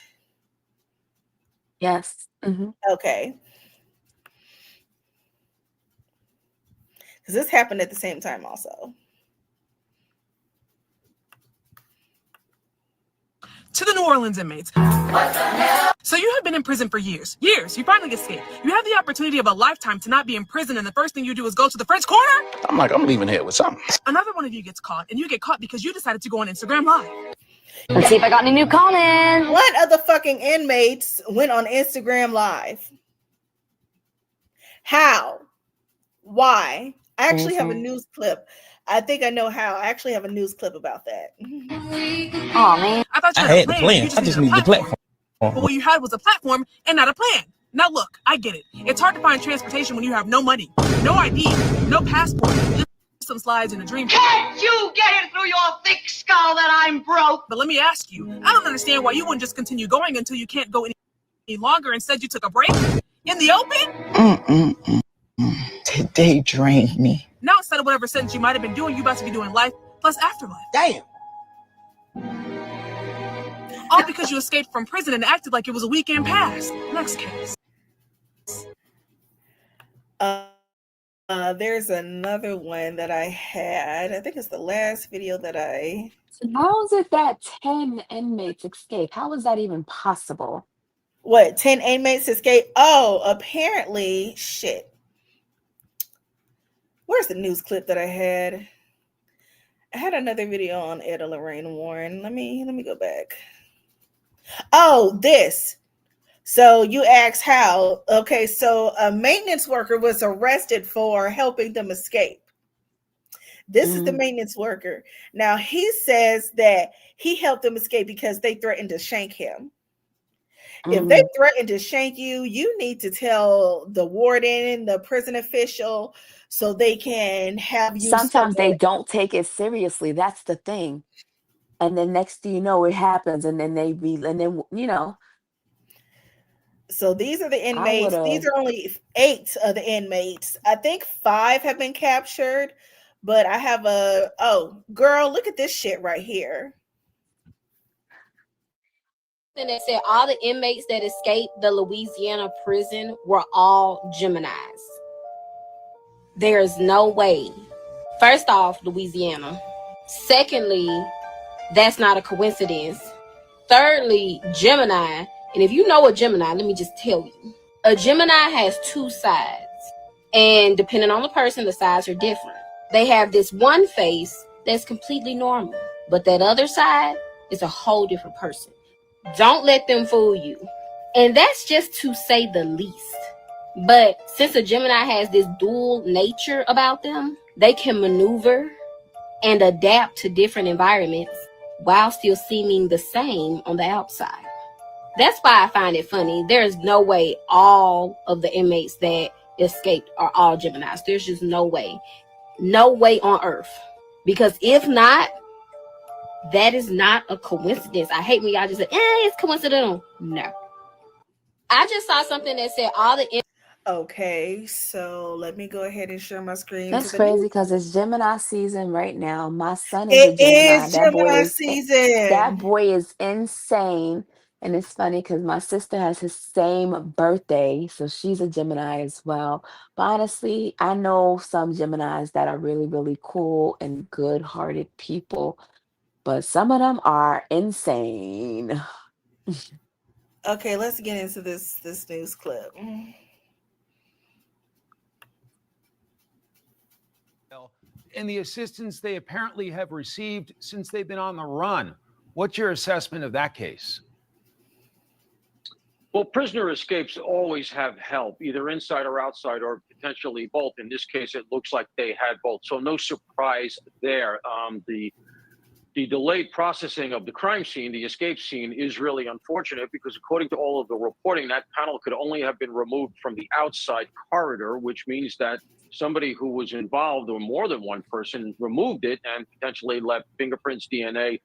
Yes. Mm-hmm. Okay. Because this happened at the same time also. To the New Orleans inmates. So you have been in prison for years. You finally escaped. You have the opportunity of a lifetime to not be in prison, and the first thing you do is go to the French Quarter? I'm leaving here with something. Another one of you gets caught, and you get caught because you decided to go on Instagram Live. Let's see if I got any new comments. What other fucking inmates went on Instagram Live? How? Why? I actually have a news clip. I think I know how. I actually have a news clip about that. Oh man. I thought you had a plan. I just needed a platform. But what you had was a platform and not a plan. Now look, I get it. It's hard to find transportation when you have no money, no ID, no passport, just some slides and a dream. Can't you get it through your thick skull that I'm broke? But let me ask you, I don't understand why you wouldn't just continue going until you can't go any longer. Instead, you took a break in the open. Today drained me. Now instead of whatever sentence you might have been doing, you about to be doing life plus afterlife. Damn. All because you escaped from prison and acted like it was a weekend pass. Next case. There's another one that I had. I think it's the last video that I... So how is it that 10 inmates escaped? How is that even possible? What, 10 inmates escaped? Oh, apparently, shit. Where's the news clip that I had? I had another video on Ed and Lorraine Warren. Let me go back. Oh, this. So you asked how. Okay, so a maintenance worker was arrested for helping them escape. This is the maintenance worker. Now, he says that he helped them escape because they threatened to shank him. If they threaten to shank you, you need to tell the warden, the prison official, so they can have you. Sometimes they don't take it seriously. That's the thing. And then next thing you know, it happens, and then So these are the inmates. These are only 8 of the inmates. I think 5 have been captured, but I have oh, girl, look at this shit right here. And it said all the inmates that escaped the Louisiana prison were all Geminis. There's no way. First off, Louisiana. Secondly, that's not a coincidence. Thirdly, Gemini. And if you know a Gemini, let me just tell you. A Gemini has 2 sides. And depending on the person, the sides are different. They have this one face that's completely normal. But that other side is a whole different person. Don't let them fool you. And that's just to say the least. But since a Gemini has this dual nature about them, they can maneuver and adapt to different environments while still seeming the same on the outside. That's why I find it funny. There's no way all of the inmates that escaped are all Geminis. There's just no way. No way on earth. Because if not, That is not a coincidence. I hate when y'all just say, it's coincidental. No. I just saw something that said all the... Okay, so let me go ahead and share my screen to That's the crazy news. because it's Gemini season right now. My son is a It Gemini. is Gemini season. That boy is insane. And it's funny because my sister has his same birthday, so she's a Gemini as well. But honestly, I know some Geminis that are really, really cool and good-hearted people, but some of them are insane. Okay, let's get into this news clip. And the assistance they apparently have received since they've been on the run. What's your assessment of that case? Well, prisoner escapes always have help, either inside or outside, or potentially both. In this case, it looks like they had both. So no surprise there. The delayed processing of the crime scene, the escape scene, is really unfortunate because according to all of the reporting, that panel could only have been removed from the outside corridor, which means that somebody who was involved, or more than one person, removed it and potentially left fingerprints, DNA,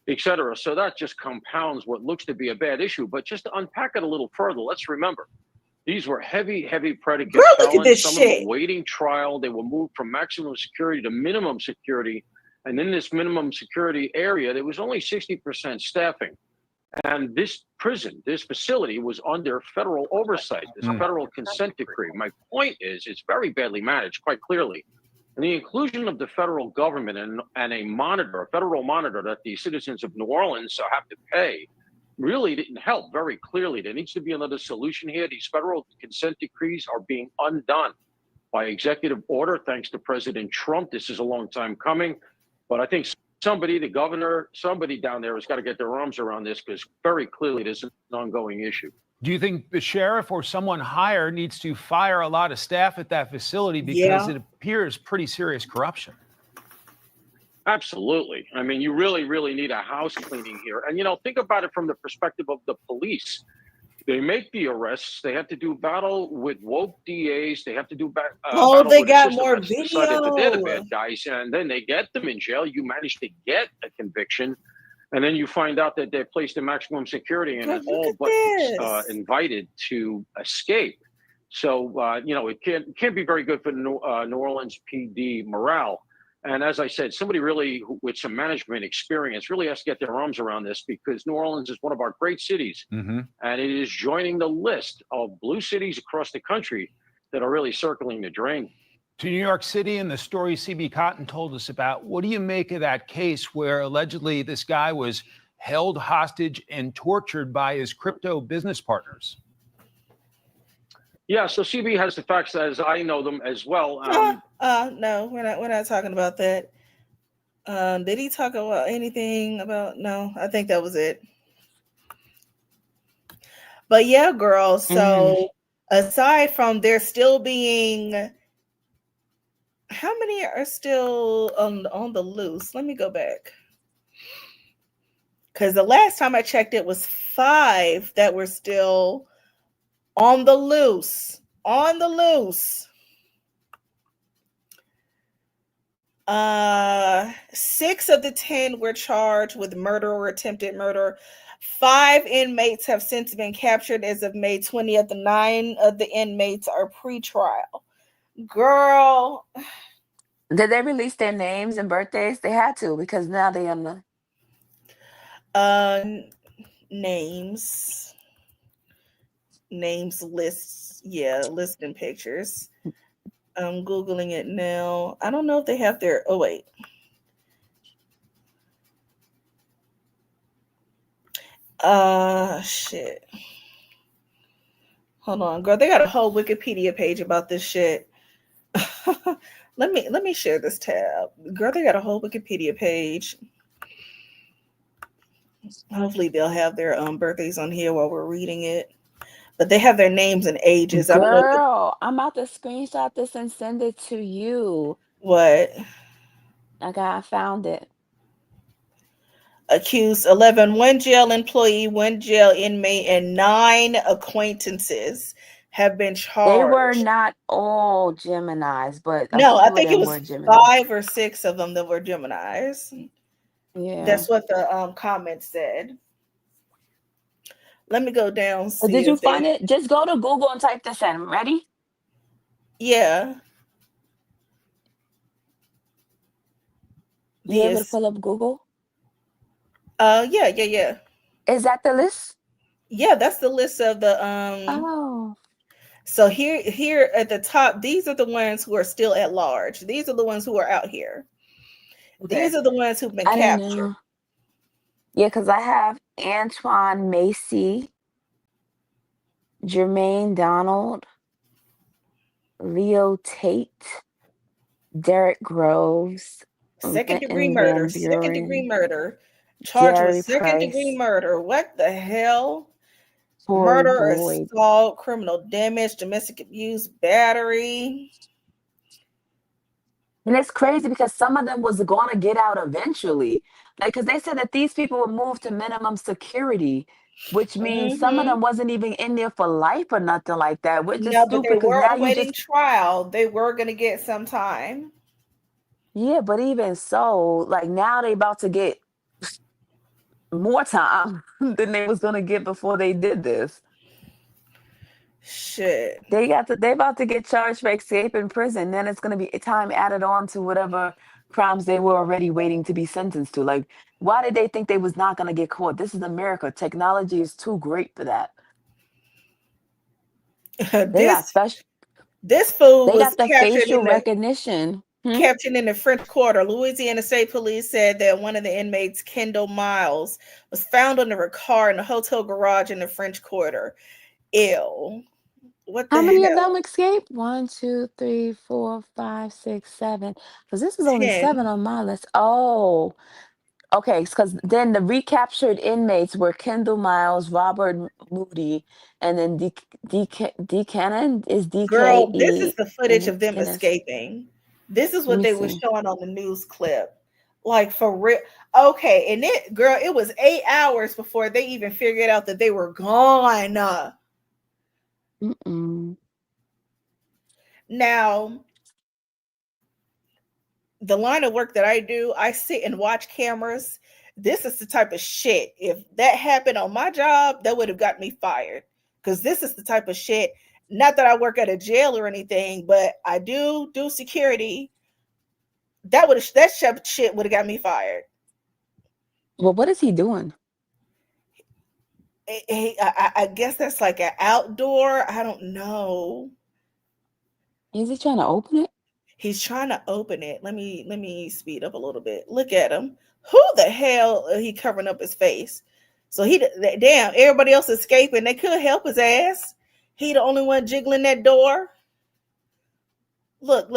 et cetera. So that just compounds what looks to be a bad issue. But just to unpack it a little further, let's remember, these were heavy predicate Girl, look at felons, this some of them shit. awaiting trial. They were moved from maximum security to minimum security. And in this minimum security area, there was only 60% staffing. And this prison, this facility was under federal oversight, this federal consent decree. My point is, it's very badly managed, quite clearly. And the inclusion of the federal government and a monitor, a federal monitor that the citizens of New Orleans have to pay, really didn't help very clearly. There needs to be another solution here. These federal consent decrees are being undone by executive order, thanks to President Trump. This is a long time coming. But I think somebody, the governor, somebody down there has got to get their arms around this because very clearly this is an ongoing issue. Do you think the sheriff or someone higher needs to fire a lot of staff at that facility because it appears pretty serious corruption? Absolutely. I mean, you really need a house cleaning here. And, think about it from the perspective of the police. They make the arrests. They have to do battle with woke DAs. They have to do battle They with got a more system that's decided that they're the video. bad guys, and then they get them in jail. You manage to get a conviction, and then you find out that they're placed in maximum security and all but invited to escape. So it can't be very good for New Orleans PD morale. And as I said, somebody really with some management experience really has to get their arms around this because New Orleans is one of our great cities. And it is joining the list of blue cities across the country that are really circling the drain. To New York City and the story CB Cotton told us about, what do you make of that case where allegedly this guy was held hostage and tortured by his crypto business partners? Yeah, so CB has the facts as I know them as well. No, we're not talking about that. Did he talk about anything about? No, I think that was it. But yeah, girl. So aside from there still being, how many are still on the loose? Let me go back. Because the last time I checked, it was 5 that were still on the loose. 6 of the 10 were charged with murder or attempted murder. 5 inmates have since been captured as of May 20th. 9 of the inmates are pre-trial. Girl. Did they release their names and birthdays? They had to because now they on the names lists. Yeah, list and pictures. I'm Googling it now. I don't know if they have their, oh wait. Shit. Hold on, girl. They got a whole Wikipedia page about this shit. Let me share this tab. Girl, they got a whole Wikipedia page. Hopefully they'll have their birthdays on here while we're reading it. But they have their names and ages. Girl, I don't know I'm about to screenshot this and send it to you. What? I found it. Accused 11, 1 jail employee, 1 jail inmate, and 9 acquaintances have been charged. They were not all Geminis, but no, I few think of it them was were Geminis. 5 or 6 of them that were Geminis. Yeah. That's what the comment said. Let me go down. But See did you if find they. it? Just go to Google and type this in. Ready? Yeah. You able to This. pull up Google? Yeah. Is that the list? Yeah, that's the list of the Oh. So here at the top, these are the ones who are still at large. These are the ones who are out here. Okay. These are the ones who've been I didn't captured. know. Yeah, because I have Antoine Macy, Jermaine Donald, Leo Tate, Derek Groves, Second degree Linton murder. Van Second degree Buren, murder. Charged with Gary second degree Price, murder. What the hell? Corey Murder, Boyd. assault, criminal damage, domestic abuse, battery. And it's crazy because some of them was going to get out eventually. Like, because they said that these people were moved to minimum security, which means some of Mm-hmm. them wasn't even in there for life or nothing like that, which is No, but stupid they because were now you awaiting just, trial. They were going to get some time. yeah, but even so, like now they about to get more time than they was going to get before they did this. Shit. They about to get charged for escaping prison. Then it's going to be time added on to whatever crimes they were already waiting to be sentenced to. Like, why did they think they was not going to get caught? This is America. Technology is too great for that. They got special. This fool They was got the captured facial in the recognition. captured in the French Quarter. Louisiana State Police said that one of the inmates, Kendall Miles, was found under a car in a hotel garage in the French Quarter. Ew. What How the many of them hell? escaped? 1, 2, 3, 4, 5, 6, 7. Because this is only 10. 7 on my list. Oh, okay, because then the recaptured inmates were Kendall Miles, Robert Moody, and then D. Cannon is Girl, this DKE, is the footage and of them Dennis. escaping. This is Let what me they were see. showing on the news clip. Like for real. Okay, and it was 8 hours before they even figured out that they were gone. Mm-mm. Now, the line of work that I do, I sit and watch cameras. This is the type of shit. If that happened on my job, that would have got me fired. Because this is the type of shit. Not that I work at a jail or anything, but I do security. That shit would have got me fired. Well, what is he doing? I guess that's like an outdoor. I don't know. Is he trying to open it? He's trying to open it. Let me speed up a little bit. Look at him. Who the hell he covering up his face? So damn, everybody else escaping. They could help his ass. He the only one jiggling that door. Look.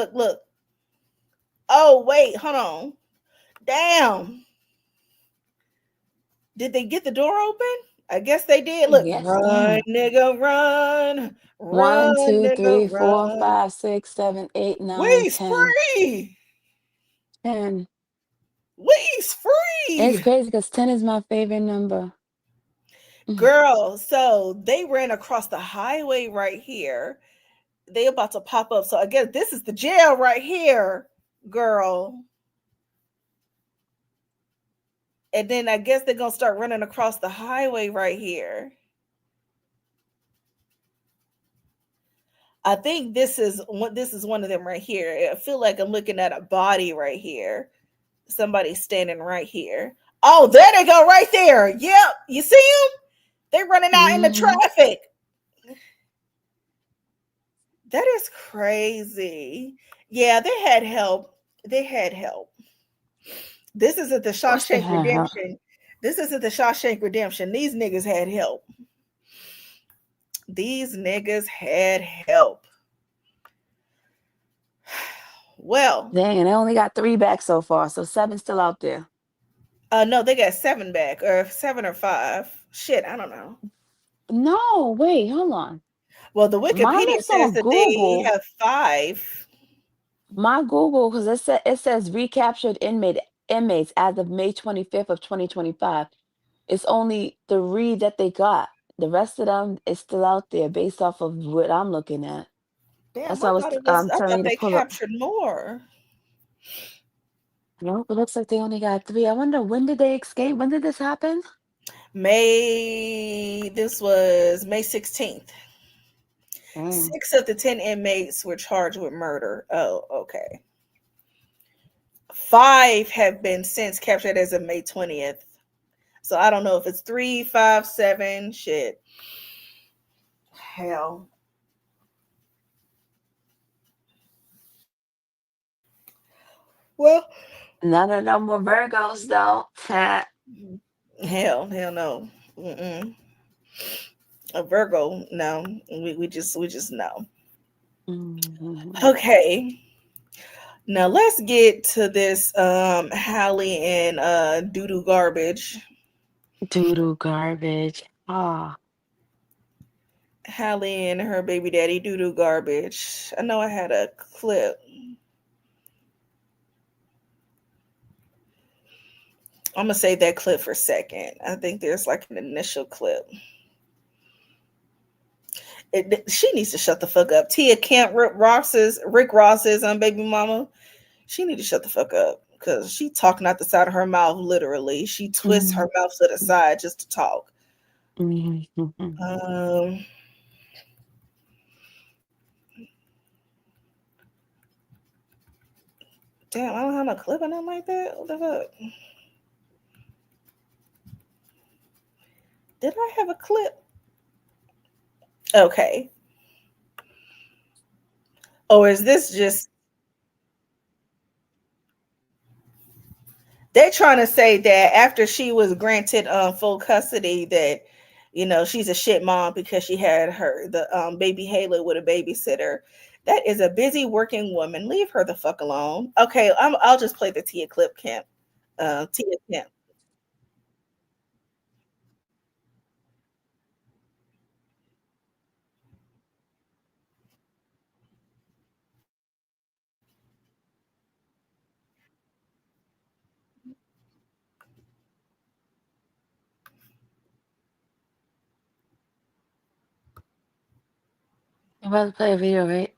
Oh wait, hold on. Damn. Did they get the door open? I guess they did. Look, Yes, run, damn. nigga, run, 1, run, 2, 3, nigga, 4, run. 5, 6, 7, 8, 9, We's 10. free. 10. We's It's free. crazy because 10 is my favorite number. Girl, so they ran across the highway right here. They about to pop up. So I guess this is the jail right here, girl. And then I guess they're gonna start running across the highway right here. I think this is one of them right here. I feel like I'm looking at a body right here. Somebody standing right here. Oh, there they go right there. Yep. You see them? They're running out in the traffic. That is crazy. Yeah, they had help. They had help. This isn't the What's the Shawshank hell? Redemption. This isn't the Shawshank Redemption. These niggas had help. These niggas had help. Well, Dang, and I only got 3 back so far, so 7 still out there. No, they got 7 back, or 7 or 5. Shit, I don't know. No, wait, hold on. Well, the My Wikipedia list says on that they Google, have 5. my Google, because it says recaptured inmates as of May 25th of 2025. It's only 3 that they got. The rest of them is still out there based off of what I'm looking at. Damn, That's why I I thought was I telling thought you to they pull up. captured more. Nope, it looks like they only got 3. I wonder, when did they escape? When did this happen? This was May 16th. Mm. 6 of the 10 inmates were charged with murder. Oh, okay. 5 have been since captured as of May 20th. So I don't know if it's 3, 5, 7. Shit. Hell. Well, none of them were Virgos, though. hell no. Mm-mm. A Virgo, no. We just know. Mm-hmm. Okay. Now let's get to this Hallie and doo-doo garbage. Doo-doo garbage. Ah. Hallie and her baby daddy doo-doo garbage. I know I had a clip. I'm gonna save that clip for a second. I think there's like an initial clip. She needs to shut the fuck up. Tia Kemp, Rick Ross's baby mama. She need to shut the fuck up because she talking out the side of her mouth. Literally, she twists her mouth to the side just to talk. Mm-hmm. Damn, I don't have no clip on them like that. What the fuck? Did I have a clip? Okay. Or is this just they're trying to say that after she was granted full custody that she's a shit mom because she had the baby Halo with a babysitter. That is a busy working woman. Leave her the fuck alone. Okay, I'll just play the Tia clip Tia Kemp. I'm about to play a video, right?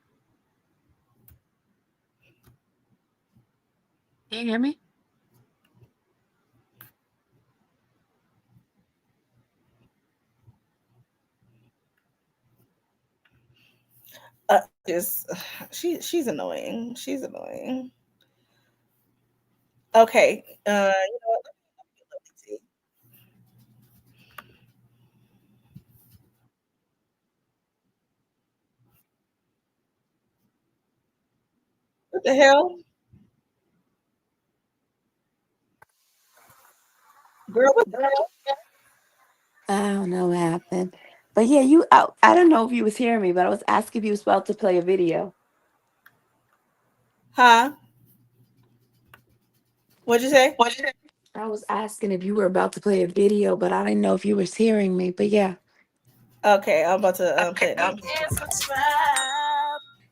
Can you hear me? She's annoying. She's annoying. Okay. You know what? Let me see. What the hell? Girl, what the hell? I don't know what happened. But yeah, I don't know if you was hearing me, but I was asking if you was about to play a video. Huh? What'd you say? I was asking if you were about to play a video, but I didn't know if you was hearing me. But yeah. Okay, I'm about to play it now.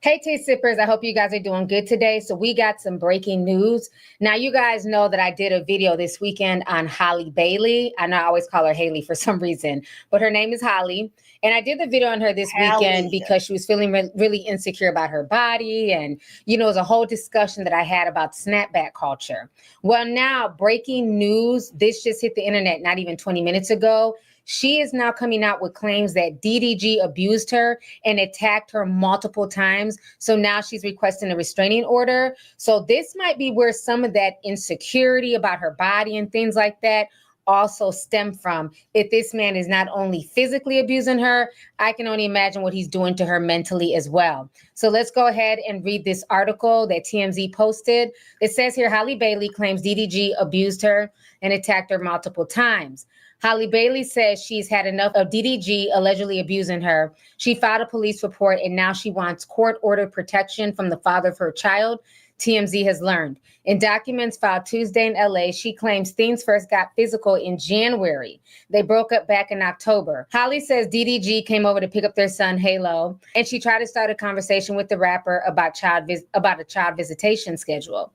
Hey, tea sippers. I hope you guys are doing good today. So we got some breaking news. Now, you guys know that I did a video this weekend on Holly Bailey. I know I always call her Haley for some reason, but her name is Holly. And I did the video on her this weekend because she was feeling really insecure about her body. And, it was a whole discussion that I had about snapback culture. Well, now breaking news. This just hit the internet not even 20 minutes ago. She is now coming out with claims that DDG abused her and attacked her multiple times. So now she's requesting a restraining order. So this might be where some of that insecurity about her body and things like that also stem from. If this man is not only physically abusing her, I can only imagine what he's doing to her mentally as well. So let's go ahead and read this article that TMZ posted. It says here, Holly Bailey claims DDG abused her and attacked her multiple times. Holly Bailey says she's had enough of DDG allegedly abusing her. She filed a police report and now she wants court-ordered protection from the father of her child, TMZ has learned. In documents filed Tuesday in LA, she claims things first got physical in January. They broke up back in October. Holly says DDG came over to pick up their son, Halo, and she tried to start a conversation with the rapper about a child visitation schedule.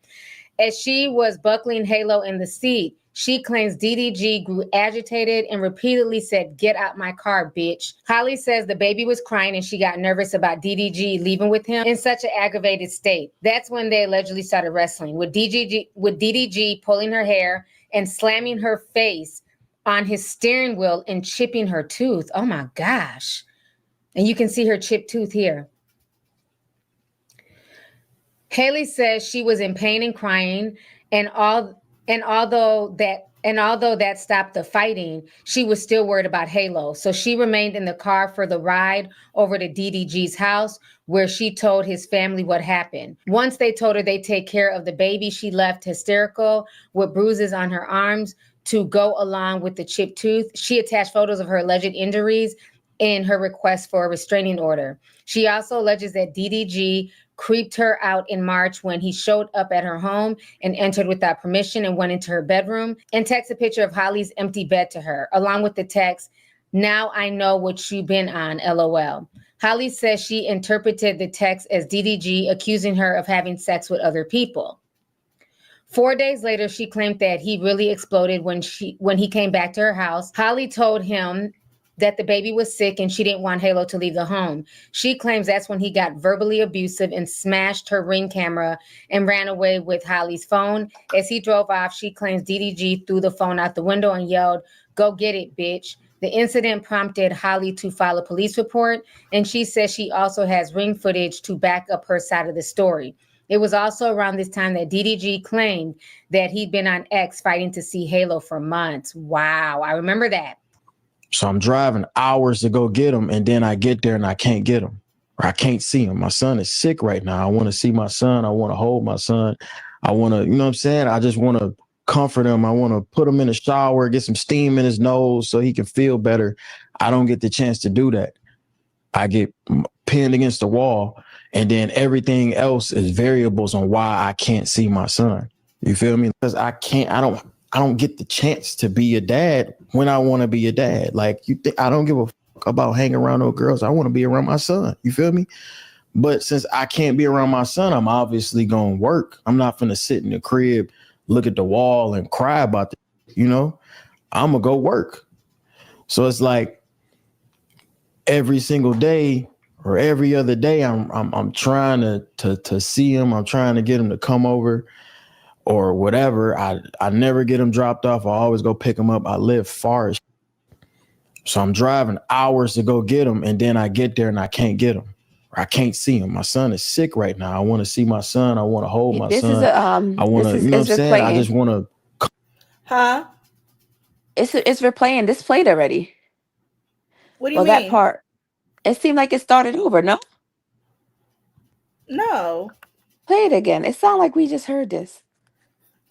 As she was buckling Halo in the seat, She claims DDG grew agitated and repeatedly said, "Get out my car, bitch." Holly says the baby was crying and she got nervous about DDG leaving with him in such an aggravated state. That's when they allegedly started wrestling, with DDG pulling her hair and slamming her face on his steering wheel and chipping her tooth. Oh my gosh. And you can see her chipped tooth here. Haley says she was in pain and crying, and although that stopped the fighting, she was still worried about Halo. So she remained in the car for the ride over to DDG's house, where she told his family what happened. Once they told her they'd take care of the baby, she left hysterical with bruises on her arms to go along with the chipped tooth. She attached photos of her alleged injuries in her request for a restraining order. She also alleges that DDG creeped her out in March when he showed up at her home and entered without permission and went into her bedroom and texted a picture of Holly's empty bed to her, along with the text, "Now I know what you've been on, LOL." Holly says she interpreted the text as DDG accusing her of having sex with other people. 4 days later, she claimed that he really exploded when he came back to her house. Holly told him that the baby was sick and she didn't want Halo to leave the home. She claims that's when he got verbally abusive and smashed her Ring camera and ran away with Holly's phone. As he drove off, she claims DDG threw the phone out the window and yelled, "Go get it, bitch." The incident prompted Holly to file a police report, and she says she also has Ring footage to back up her side of the story. It was also around this time that DDG claimed that he'd been on X fighting to see Halo for months. Wow, I remember that. So I'm driving hours to go get him, and then I get there and I can't get him, or I can't see him. My son is sick right now. I want to see my son. I want to hold my son. I want to, you know what I'm saying? I just want to comfort him. I want to put him in the shower, get some steam in his nose so he can feel better. I don't get the chance to do that. I get pinned against the wall, and then everything else is variables on why I can't see my son. You feel me? Because I don't get the chance to be a dad when I want to be a dad. Like, I don't give a fuck about hanging around those girls. I want to be around my son. You feel me? But since I can't be around my son, I'm obviously going to work. I'm not going to sit in the crib, look at the wall and cry about it. You know, I'm going to go work. So it's like every single day or every other day, I'm trying to see him. I'm trying to get him to come over or whatever. I never get him dropped off. I always go pick him up. I live far as so I'm driving hours to go get him, and then I get there and I can't get him. Or I can't see him. My son is sick right now. I want to see my son. I want to hold my son. I want to, you know what I'm saying? I just want to. Huh? It's replaying. This played already. What do you mean? That part. It seemed like it started over, no? No. Play it again. It sounded like we just heard this.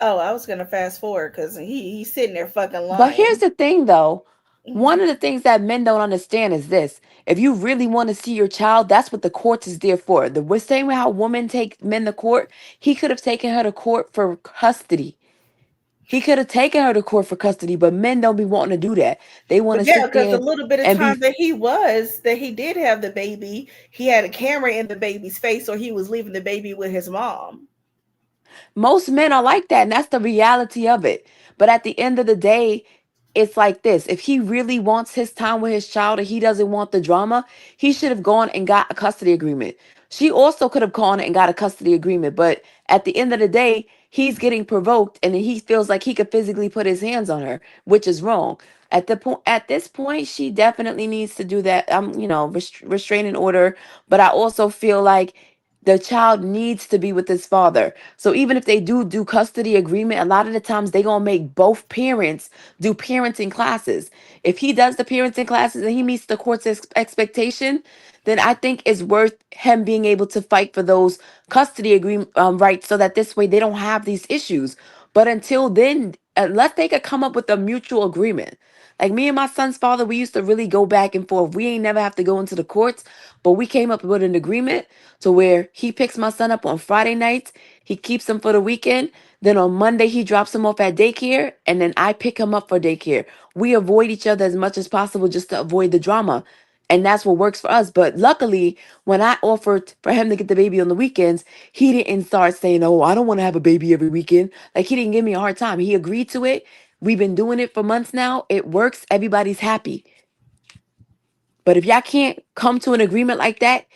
Oh, I was gonna fast forward because he's sitting there fucking lying. But here's the thing, though. One of the things that men don't understand is this. If you really want to see your child, that's what the courts is there for. The same way how women take men to court, he could have taken her to court for custody. He could have taken her to court for custody, but men don't be wanting to do that. They want to sit there. Because the little bit of time that he did have the baby, he had a camera in the baby's face, or he was leaving the baby with his mom. Most men are like that, and that's the reality of it. But at the end of the day, it's like this. If he really wants his time with his child and he doesn't want the drama, he should have gone and got a custody agreement. She also could have gone and got a custody agreement. But at the end of the day, he's getting provoked and he feels like he could physically put his hands on her, which is wrong. At this point, she definitely needs to do that. Restraining order. But I also feel like the child needs to be with his father. So even if they do custody agreement, a lot of the times they gonna make both parents do parenting classes. If he does the parenting classes and he meets the court's expectation, then I think it's worth him being able to fight for those custody agreement rights, so that this way they don't have these issues. But until then, unless they could come up with a mutual agreement. Like me and my son's father, we used to really go back and forth. We ain't never have to go into the courts, but we came up with an agreement to where he picks my son up on Friday nights, he keeps him for the weekend, then on Monday he drops him off at daycare, and then I pick him up for daycare. We avoid each other as much as possible just to avoid the drama. And that's what works for us. But luckily, when I offered for him to get the baby on the weekends, he didn't start saying, "Oh, I don't want to have a baby every weekend." Like, he didn't give me a hard time. He agreed to it. We've been doing it for months now. It works. Everybody's happy. But if y'all can't come to an agreement like that,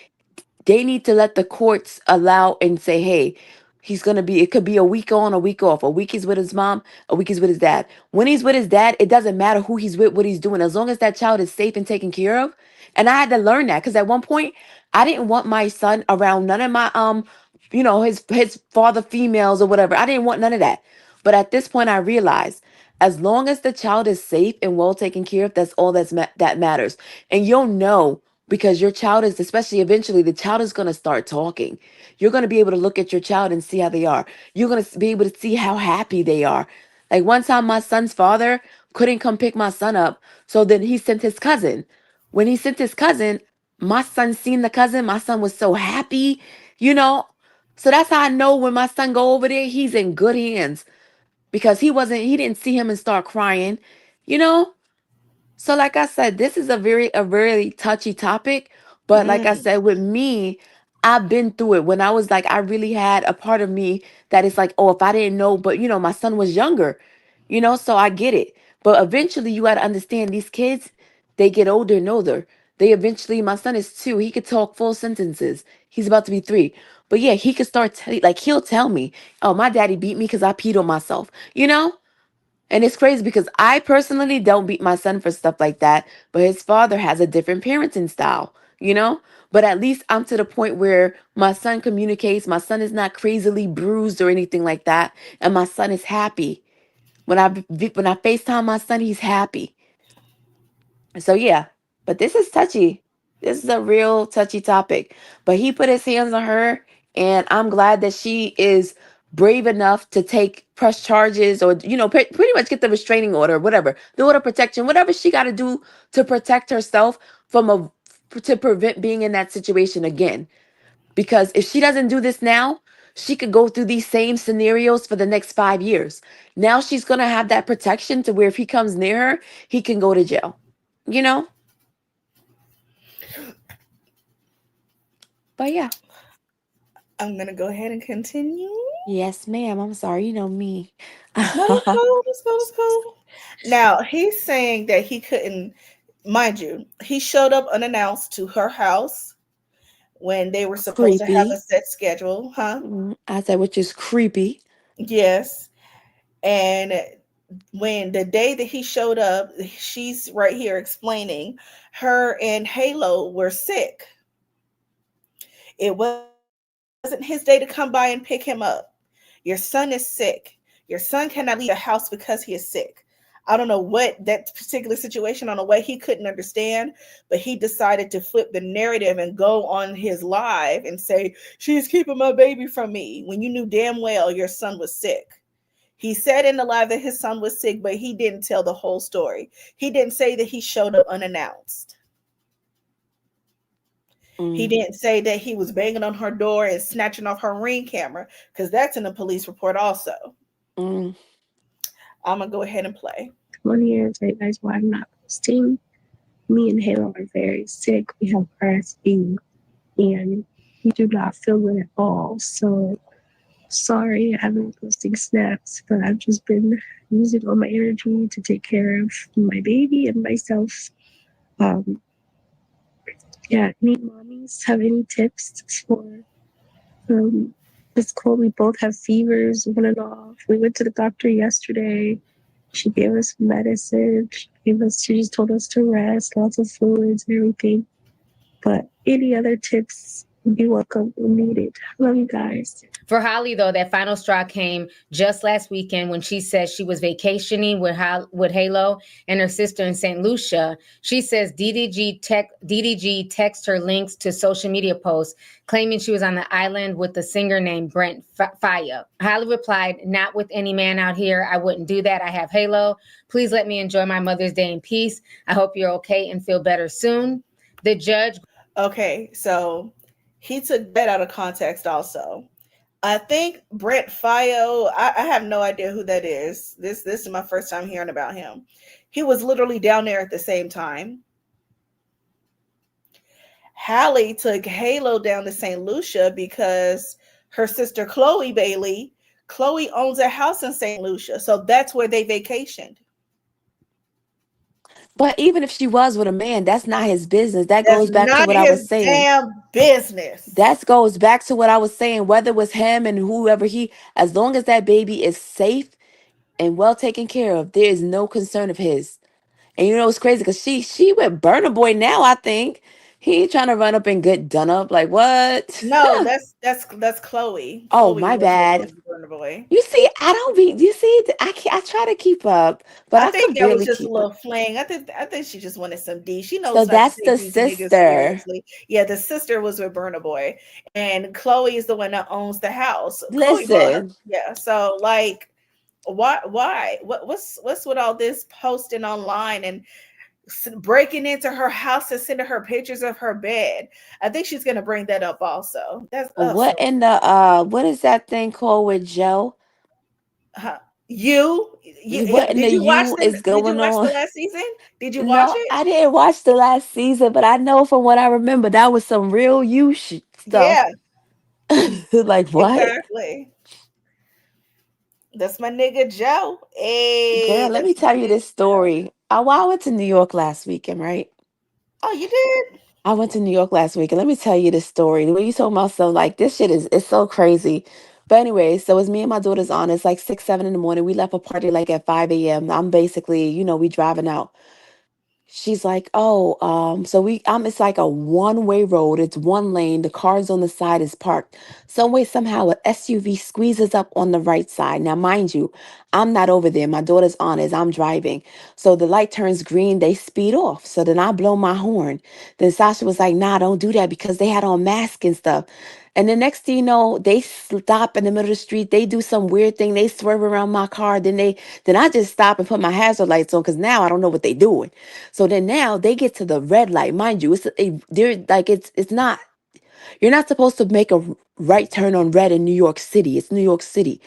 they need to let the courts allow and say, hey, it could be a week on, a week off. A week he's with his mom, a week he's with his dad. When he's with his dad, it doesn't matter who he's with, what he's doing, as long as that child is safe and taken care of. And I had to learn that because at one point, I didn't want my son around none of my, his father females or whatever. I didn't want none of that. But at this point, I realized as long as the child is safe and well taken care of, that's all that matters. And you'll know because your child is, especially eventually, the child is going to start talking. You're going to be able to look at your child and see how they are. You're going to be able to see how happy they are. Like one time, my son's father couldn't come pick my son up. So then he sent his cousin. When he sent his cousin, my son seen the cousin. My son was so happy, you know. So that's how I know when my son go over there, he's in good hands because he didn't see him and start crying, you know. So like I said, this is a very touchy topic, but like I said, with me, I've been through it when I was like, I really had a part of me that is like, oh, if I didn't know, but my son was younger, so I get it. But eventually you got to understand these kids, they get older and older. My son is 2. He could talk full sentences. He's about to be 3. But yeah, he could start, he'll tell me, oh, my daddy beat me because I peed on myself, And it's crazy because I personally don't beat my son for stuff like that, but his father has a different parenting style. But at least I'm to the point where my son communicates. My son is not crazily bruised or anything like that, and my son is happy. When I FaceTime my son, he's happy. So yeah, but this is touchy. This is a real touchy topic. But he put his hands on her, and I'm glad that she is brave enough to press charges or pretty much get the restraining order, whatever, the order of protection, whatever she got to do to protect herself to prevent being in that situation again. Because if she doesn't do this now, she could go through these same scenarios for the next 5 years. Now she's going to have that protection to where if he comes near her, he can go to jail. But yeah. I'm going to go ahead and continue. Yes, ma'am. I'm sorry. You know me. No, it's cool. It's cool. Now, he's saying that he couldn't, mind you, he showed up unannounced to her house when they were supposed to have a set schedule, huh? I said, which is creepy. Yes. And when the day that he showed up, she's right here explaining her and Halo were sick. It wasn't his day to come by and pick him up. Your son is sick. Your son cannot leave the house because he is sick. I don't know what that particular situation on the way he couldn't understand, but he decided to flip the narrative and go on his live and say, she's keeping my baby from me, when you knew damn well your son was sick. He said in the live that his son was sick, but he didn't tell the whole story. He didn't say that he showed up unannounced. He didn't say that he was banging on her door and snatching off her Ring camera, because that's in the police report also. I'm going to go ahead and play. 1 year, that's why I'm not posting. Me and Halo are very sick. We have RSV, and we do not feel it at all. So sorry I haven't been posting snaps, but I've just been using all my energy to take care of my baby and myself. Yeah, any mommies have any tips for this cold? We both have fevers on and off. We went to the doctor yesterday. She gave us medicine. She just told us to rest, lots of fluids and everything. But any other tips would be welcome. We need it. Love you guys. For Holly, though, that final straw came just last weekend when she said she was vacationing with Halo and her sister in St. Lucia. She says DDG texted her links to social media posts claiming she was on the island with a singer named Brent Faiyah. Holly replied, "Not with any man out here. I wouldn't do that. I have Halo. Please let me enjoy my Mother's Day in peace. I hope you're okay and feel better soon." The judge. Okay, so he took that out of context also. I think Brent Faiyah, I have no idea who that is. This is my first time hearing about him. He was literally down there at the same time. Hallie took Halo down to St. Lucia because her sister Chloe Bailey Chloe owns a house in St. Lucia, so that's where they vacationed. But even if she was with a man, that's not his business. That That's goes back to not what I was his saying. damn business. That goes back to what I was saying. Whether it was him and whoever as long as that baby is safe and well taken care of, there is no concern of his. And you know it's crazy because she with Burner Boy now. I think he ain't trying to run up and get done up. Like what? No, that's Chloe. Oh, Chloe my was with bad. Burna Boy. You see, I don't be. You see, I try to keep up, but I I think could that was barely just a keep up. little fling. I think she just wanted some D. She So knows not to that's the take these niggas sister. seriously. Yeah, the sister was with Burna Boy, and Chloe is the one that owns the house. Chloe bought her. Listen, Yeah, so like, why? What's with all this posting online and breaking into her house and sending her pictures of her bed? I think she's gonna bring that up also. That's what so. in the what is that thing called with Joe? Uh, you What in the did you watch U the is did you going watch the on? last season? Did you watch No, it? I didn't watch the last season, but I know from what I remember that was some real stuff. Yeah, Like what? exactly. That's my nigga Joe. Hey, Girl, let me that's my tell you nigga this Joe. story. I went to New York last weekend, right? Oh, you did? I went to New York last week, and let me tell you this story. When you told about stuff like this shit is it's so crazy. But anyway, so it's me and my daughter's on. It's like 6, 7 in the morning. We left a party like at 5 a.m. I'm basically, we driving out. She's like, oh, so it's like a one-way road. It's one lane. The cars on the side is parked. Some way, somehow, an SUV squeezes up on the right side. Now, mind you, I'm not over there. My daughter's on as I'm driving. So the light turns green. They speed off. So then I blow my horn. Then Sasha was like, nah, don't do that because they had on masks and stuff. And the next thing you know, they stop in the middle of the street. They do some weird thing. They swerve around my car. Then I just stop and put my hazard lights on because now I don't know what they doing. So then now they get to the red light, mind you. They're like it's not. You're not supposed to make a right turn on red in New York City. It's New York City.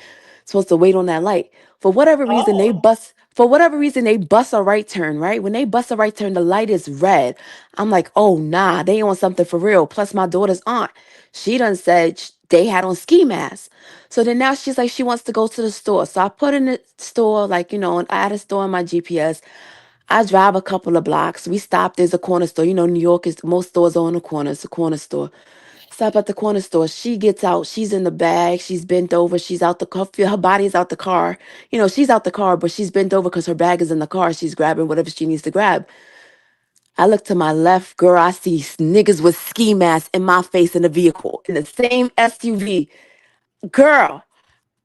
Supposed to wait on that light. For whatever reason, they Oh, bust. For whatever reason, they bust a right turn. Right when they bust a right turn, the light is red. I'm like, oh nah, they on something for real. Plus, my daughter's aunt, she done said they had on ski masks. So then now she's like, she wants to go to the store. So I put in the store, like I had a store on my GPS. I drive a couple of blocks. We stop. There's a corner store. New York is most stores are on the corner. It's a corner store. Stop at the corner store. She gets out. She's in the bag. She's bent over. She's out the car. Her body's out the car. She's out the car, but she's bent over because her bag is in the car. She's grabbing whatever she needs to grab. I look to my left, girl. I see niggas with ski masks in my face in the vehicle in the same SUV. Girl,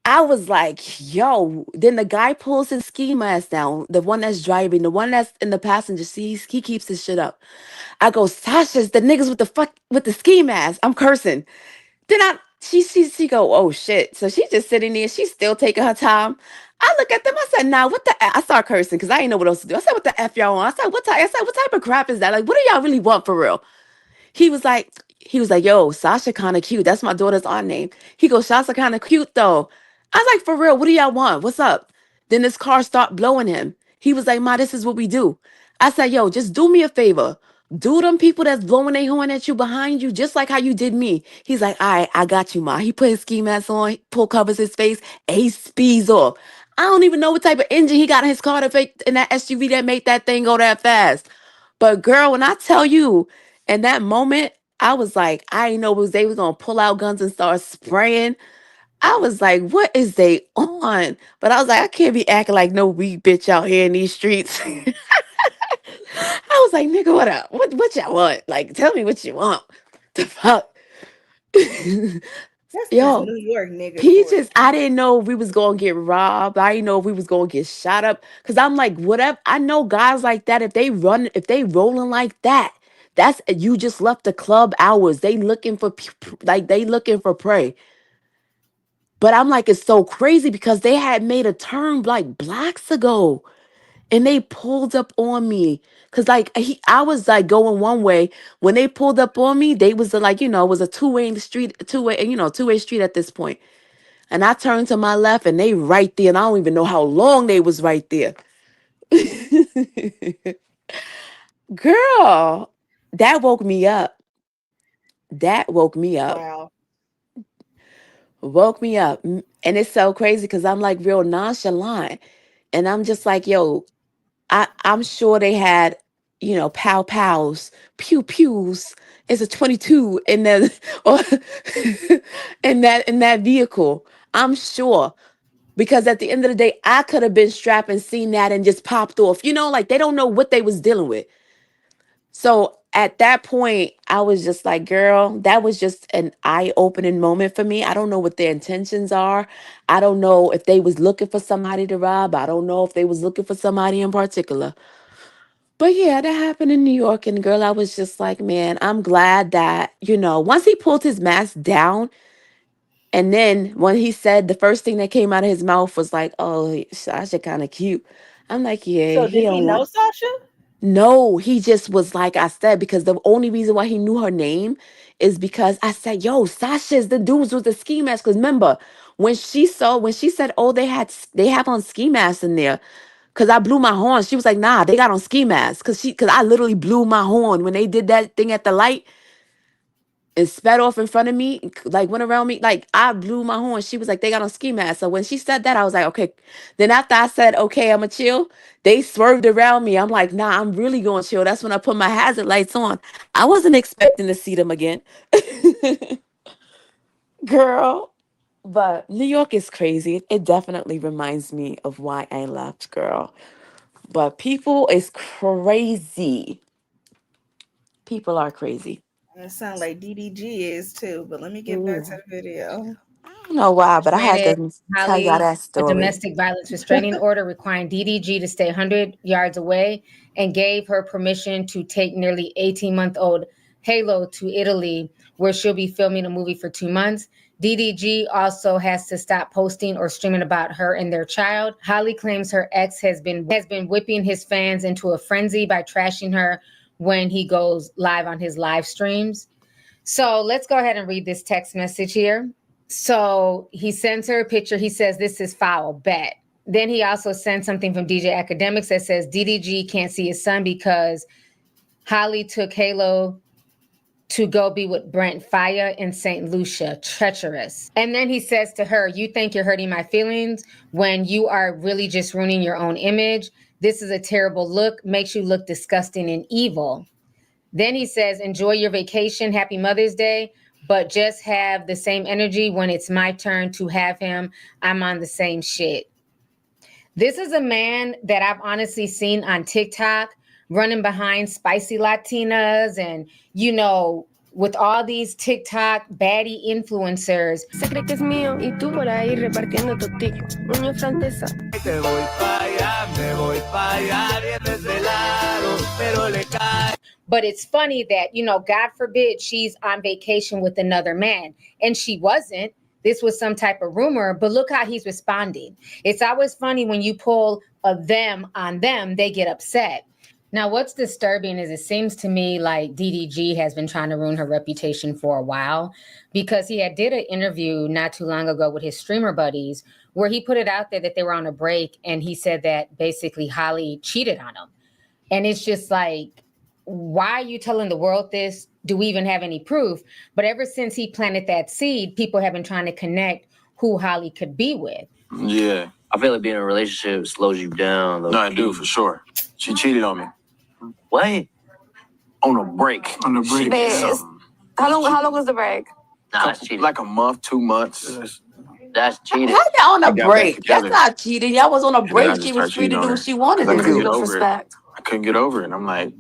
I was like, yo. Then the guy pulls his ski mask down. The one that's driving, the one that's in the passenger seat, he keeps his shit up. I go, Sasha's the niggas with the ski mask. I'm cursing. Then she go, oh shit. So she's just sitting there. She's still taking her time. I look at them. I said, nah, what the? I start cursing because I didn't know what else to do. I said, what the f y'all on? I said, what type of crap is that? Like, what do y'all really want for real? He was like, yo, Sasha kind of cute. That's my daughter's aunt name. He goes, Sasha kind of cute though. I was like, for real, what do y'all want? What's up? Then this car start blowing him. He was like, Ma, this is what we do. I said, yo, just do me a favor. Do them people that's blowing their horn at you behind you, just like how you did me. He's like, all right, I got you, Ma. He put his ski mask on, pull covers his face, and he speeds off. I don't even know what type of engine he got in his car in that SUV that made that thing go that fast. But girl, when I tell you, in that moment, I was like, I didn't know they was gonna pull out guns and start spraying. I was like, what is they on? But I was like, I can't be acting like no weak bitch out here in these streets. I was like, nigga, what up? What y'all want? Like, tell me what you want. The fuck? that's just Yo, New York niggas for you. Peaches, I didn't know if we was gonna get robbed. I didn't know if we was gonna get shot up. Cause I'm like, whatever. I know guys like that. If they rolling like that, that's you just left the club hours. They looking for they looking for prey. But I'm like, it's so crazy because they had made a turn like blocks ago, and they pulled up on me. Cause I was like going one way. When they pulled up on me, they was like, it was a two-way in the street, two-way street at this point. And I turned to my left and they right there. And I don't even know how long they was right there. Girl, that woke me up. That woke me up. Wow. woke me up. And it's so crazy because I'm like real nonchalant. And I'm just like, yo, I'm sure they had, pow pows, pew pews. It's a 22 in that or in that vehicle. I'm sure. Because at the end of the day, I could have been strapped and seen that and just popped off. Like they don't know what they was dealing with. So at that point, I was just like, girl, that was just an eye-opening moment for me. I don't know what their intentions are. I don't know if they was looking for somebody to rob. I don't know if they was looking for somebody in particular. But yeah, that happened in New York. And girl, I was just like, man, I'm glad that, once he pulled his mask down, and then when he said the first thing that came out of his mouth was like, oh, Sasha kind of cute. I'm like, yeah, So he did he don't know want. Sasha? No, he just was like I said, because the only reason why he knew her name is because I said, yo, Sasha's the dudes with the ski mask. Because remember, when she said, oh, they have on ski masks in there, because I blew my horn. She was like, nah, they got on ski masks. Because I literally blew my horn when they did that thing at the light and sped off in front of me, like went around me, like I blew my horn. She was like, they got on ski masks. So when she said that, I was like, okay. Then after I said, okay, I'm gonna chill, they swerved around me. I'm like, nah, I'm really gonna chill. That's when I put my hazard lights on. I wasn't expecting to see them again. Girl. But New York is crazy. It definitely reminds me of why I left, girl. But people is crazy. People are crazy. It sounds like DDG is too, but let me get back to the video. I don't know why, but I had Granted, to tell y'all Holly, that a story. domestic violence restraining order requiring DDG to stay 100 yards away and gave her permission to take nearly 18-month-old Halo to Italy, where she'll be filming a movie for 2 months. DDG also has to stop posting or streaming about her and their child. Holly claims her ex has been whipping his fans into a frenzy by trashing her when he goes live on his live streams. So let's go ahead and read this text message here. So he sends her a picture. He says, this is foul, bet. Then he also sends something from DJ Academics that says DDG can't see his son because Holly took Halo to go be with Brent Faya in St. Lucia. Treacherous. And then he says to her, you think you're hurting my feelings when you are really just ruining your own image. This is a terrible look, makes you look disgusting and evil. Then he says, enjoy your vacation. Happy Mother's Day. But just have the same energy when it's my turn to have him. I'm on the same shit. This is a man that I've honestly seen on TikTok running behind spicy Latinas and, with all these TikTok baddie influencers. Se cree que es mío y tú por ahí repartiendo tortillo. Uña francesa. Te voy para allá, me voy para allá, vienes de lado, pero le cae. But it's funny that, God forbid she's on vacation with another man. And she wasn't. This was some type of rumor, but look how he's responding. It's always funny when you pull a them on them, they get upset. Now, what's disturbing is it seems to me like DDG has been trying to ruin her reputation for a while because he did an interview not too long ago with his streamer buddies where he put it out there that they were on a break and he said that basically Holly cheated on him. And it's just like, why are you telling the world this? Do we even have any proof? But ever since he planted that seed, people have been trying to connect who Holly could be with. Yeah. I feel like being in a relationship slows you down. No, I do, for sure. She cheated on me. What? On a break. On a break. How long was the break? Nah, that's cheating. Like a month, 2 months. That's cheating. How y'all on a We got break? back That's together. not cheating. Y'all was on a And then I break. just She was started free to cheating do on what her. she wanted 'Cause I to couldn't do. get over it. I couldn't get over it. And I'm like,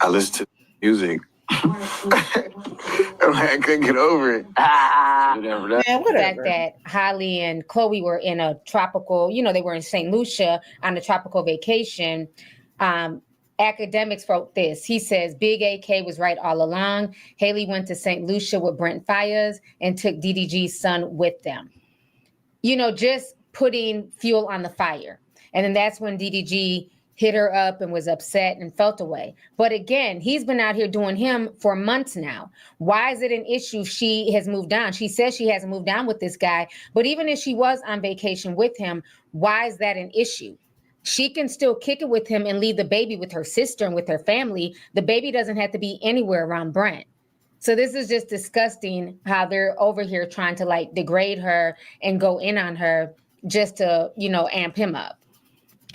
I listened to music. I'm like, I couldn't get over it. The fact that Holly and Chloe were in a tropical, they were in St. Lucia on a tropical vacation. Academics wrote this. He says, Big AK was right all along. Haley went to St. Lucia with Brent Fayez and took DDG's son with them. Just putting fuel on the fire. And then that's when DDG hit her up and was upset and felt away. But again, he's been out here doing him for months now. Why is it an issue? She has moved on. She says she hasn't moved on with this guy. But even if she was on vacation with him, why is that an issue? She can still kick it with him and leave the baby with her sister and with her family. The baby doesn't have to be anywhere around Brent. So this is just disgusting how they're over here trying to like degrade her and go in on her just to, amp him up.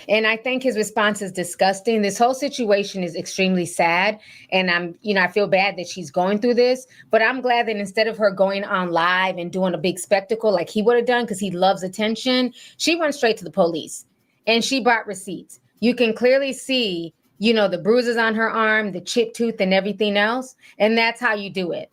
And I think his response is disgusting. This whole situation is extremely sad. And I feel bad that she's going through this, but I'm glad that instead of her going on live and doing a big spectacle like he would have done, because he loves attention, she went straight to the police and she brought receipts. You can clearly see, the bruises on her arm, the chipped tooth and everything else. And that's how you do it.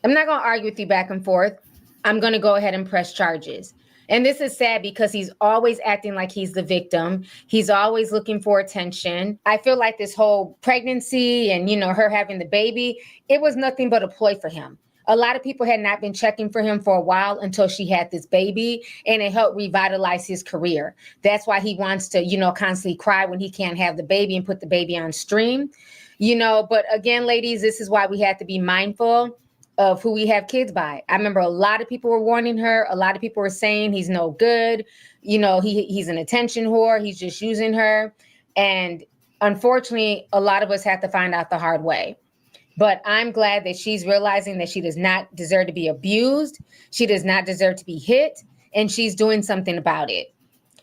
I'm not going to argue with you back and forth. I'm going to go ahead and press charges. And this is sad because he's always acting like he's the victim. He's always looking for attention. I feel like this whole pregnancy and, her having the baby, it was nothing but a ploy for him. A lot of people had not been checking for him for a while until she had this baby, and it helped revitalize his career. That's why he wants to, constantly cry when he can't have the baby and put the baby on stream. But again, ladies, this is why we have to be mindful of who we have kids by. I remember a lot of people were warning her. A lot of people were saying he's no good. He's an attention whore. He's just using her. And unfortunately, a lot of us have to find out the hard way. But I'm glad that she's realizing that she does not deserve to be abused. She does not deserve to be hit. And she's doing something about it.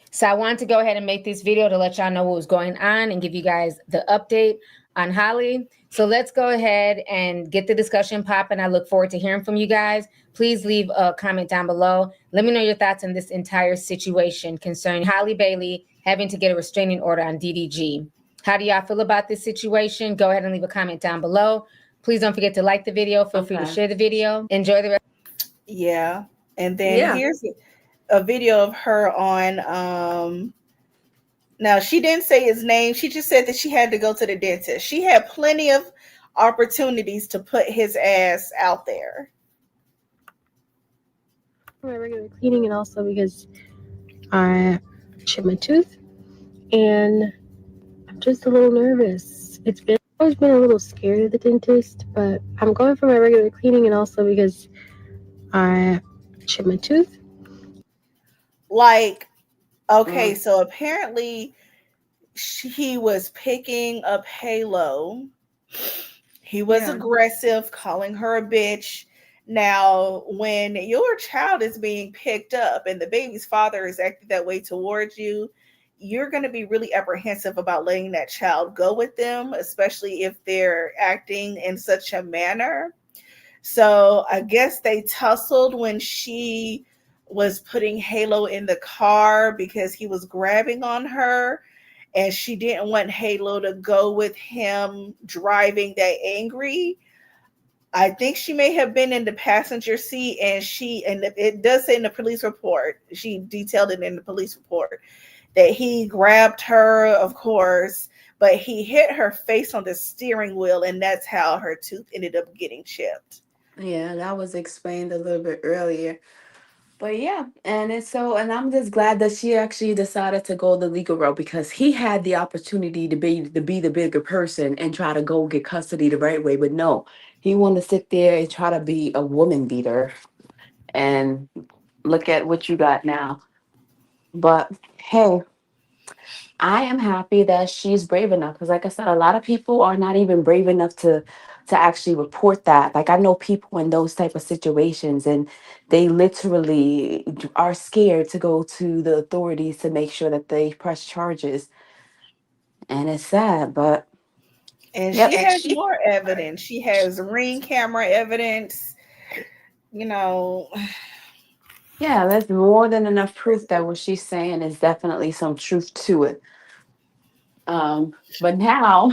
So I wanted to go ahead and make this video to let y'all know what was going on and give you guys the update on Holly. So let's go ahead and get the discussion popping. I look forward to hearing from you guys. Please leave a comment down below. Let me know your thoughts on this entire situation concerning Holly Bailey having to get a restraining order on DDG. How do y'all feel about this situation? Go ahead and leave a comment down below. Please don't forget to like the video. Feel free to share the video. Enjoy the rest. Yeah. And then here's a video of her on now, she didn't say his name. She just said that she had to go to the dentist. She had plenty of opportunities to put his ass out there. My regular cleaning, and also because I chipped my tooth and I'm just a little nervous. I've always been a little scared of the dentist, but I'm going for my regular cleaning, and also because I chipped my tooth. Like, okay, so apparently he was picking up Halo. He was aggressive, calling her a bitch. Now, when your child is being picked up and the baby's father is acting that way towards you, you're going to be really apprehensive about letting that child go with them, especially if they're acting in such a manner. So I guess they tussled when she was putting Halo in the car because he was grabbing on her, and she didn't want Halo to go with him driving that angry. I think she may have been in the passenger seat, and it does say in the police report, she detailed it in the police report, that he grabbed her, of course, but he hit her face on the steering wheel, and that's how her tooth ended up getting chipped. Yeah, that was explained a little bit earlier. But yeah, and I'm just glad that she actually decided to go the legal route, because he had the opportunity to be the bigger person and try to go get custody the right way. But no, he wanted to sit there and try to be a woman beater. And look at what you got now. But hey, I am happy that she's brave enough, because like I said, a lot of people are not even brave enough to actually report that. Like, I know people in those type of situations, and they literally are scared to go to the authorities to make sure that they press charges. And it's sad, but and yep. she has more evidence. She has ring camera evidence, Yeah, that's more than enough proof that what she's saying is definitely some truth to it. But now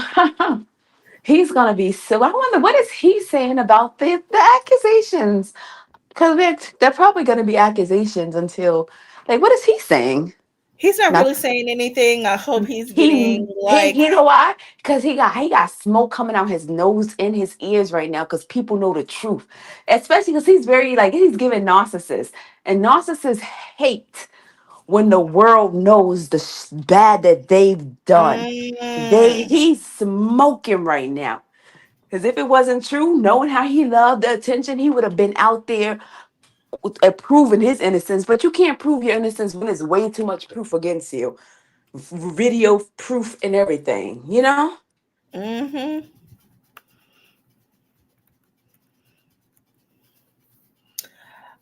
he's gonna be so. I wonder what is he saying about the accusations, because they're probably gonna be accusations until, like, what is he saying? He's not really saying anything. I hope he's He, getting like, you know why? Because he got smoke coming out his nose and his ears right now, because people know the truth, especially because he's very, like, he's giving narcissists, and narcissists hate when the world knows the bad that they've done. He's smoking right now, because if it wasn't true, knowing how he loved the attention, he would have been out there proving his innocence. But you can't prove your innocence when there's way too much proof against you, video proof and everything, you know.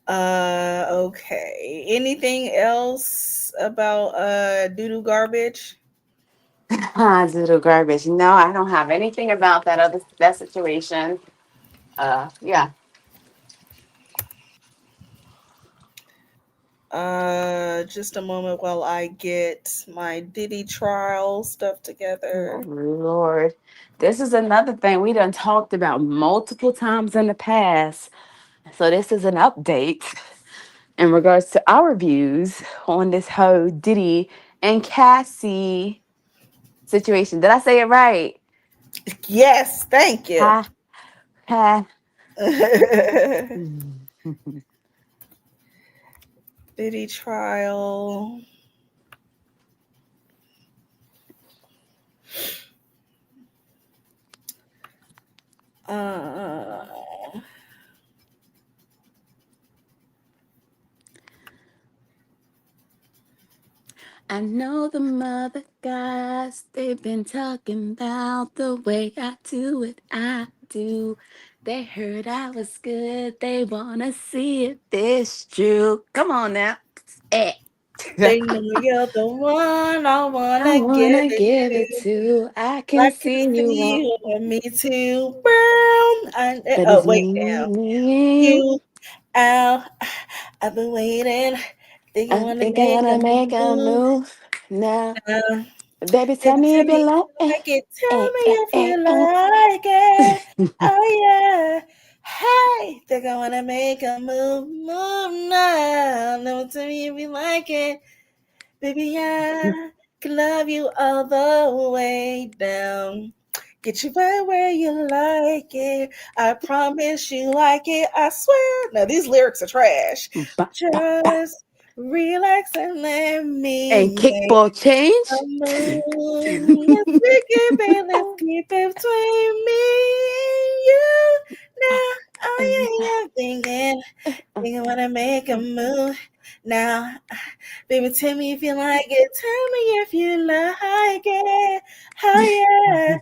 Okay. Anything else about doo-doo garbage? Little garbage. No, I don't have anything about that situation. Yeah. Just a moment while I get my Diddy trial stuff together. Oh, Lord. This is another thing we done talked about multiple times in the past. So this is an update in regards to our views on this whole Diddy and Cassie situation. Did I say it right? Yes, thank you. Ha, ha. Diddy trial. I know the mother guys, they've been talking about the way I do what I do. They heard I was good, they wanna see if it's true. Come on now. Eh. They know you're the one I I wanna give wanna it give it to. to. I I can can see you see want, you want me to burn. but Oh, it's wait me, now. me. You out. I've been waiting. Think you I wanna think I make a wanna make a move move now. now. Baby, tell Baby, me tell if you me if like you it. like it. Tell Eh, me eh, if eh, you eh. like it. Oh yeah. Hey, think I wanna make a move now. No, tell me if you like it. Baby, I can love you all the way down. Get you right where you like it. I promise you like it. I swear. Now these lyrics are trash. Ba, ba, ba. Just relax and let me And make kickball a change. move. Let's keep it, let's keep it between me and you. Now I am thinking wanna make a move. Now, baby, tell me if you like it. Tell me if you like it. Oh yeah.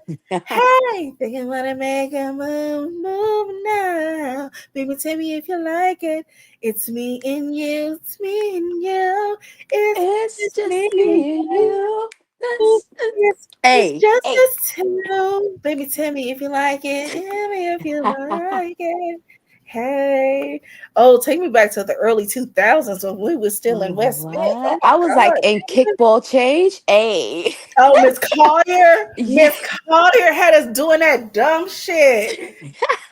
Hey, thinking wanna make a move now. Baby, tell me if you like it. It's me and you. It's me and you. It's It's me just and me and you. you. It's Hey, just hey. us two. Baby, tell me if you like it. Tell me if you like it. Hey. Oh, take me back to the early 2000s when we were still in West End. Oh What? my I was like, God. and kickball change. Hey. Oh, Miss Collier. Yeah. Miss Collier had us doing that dumb shit.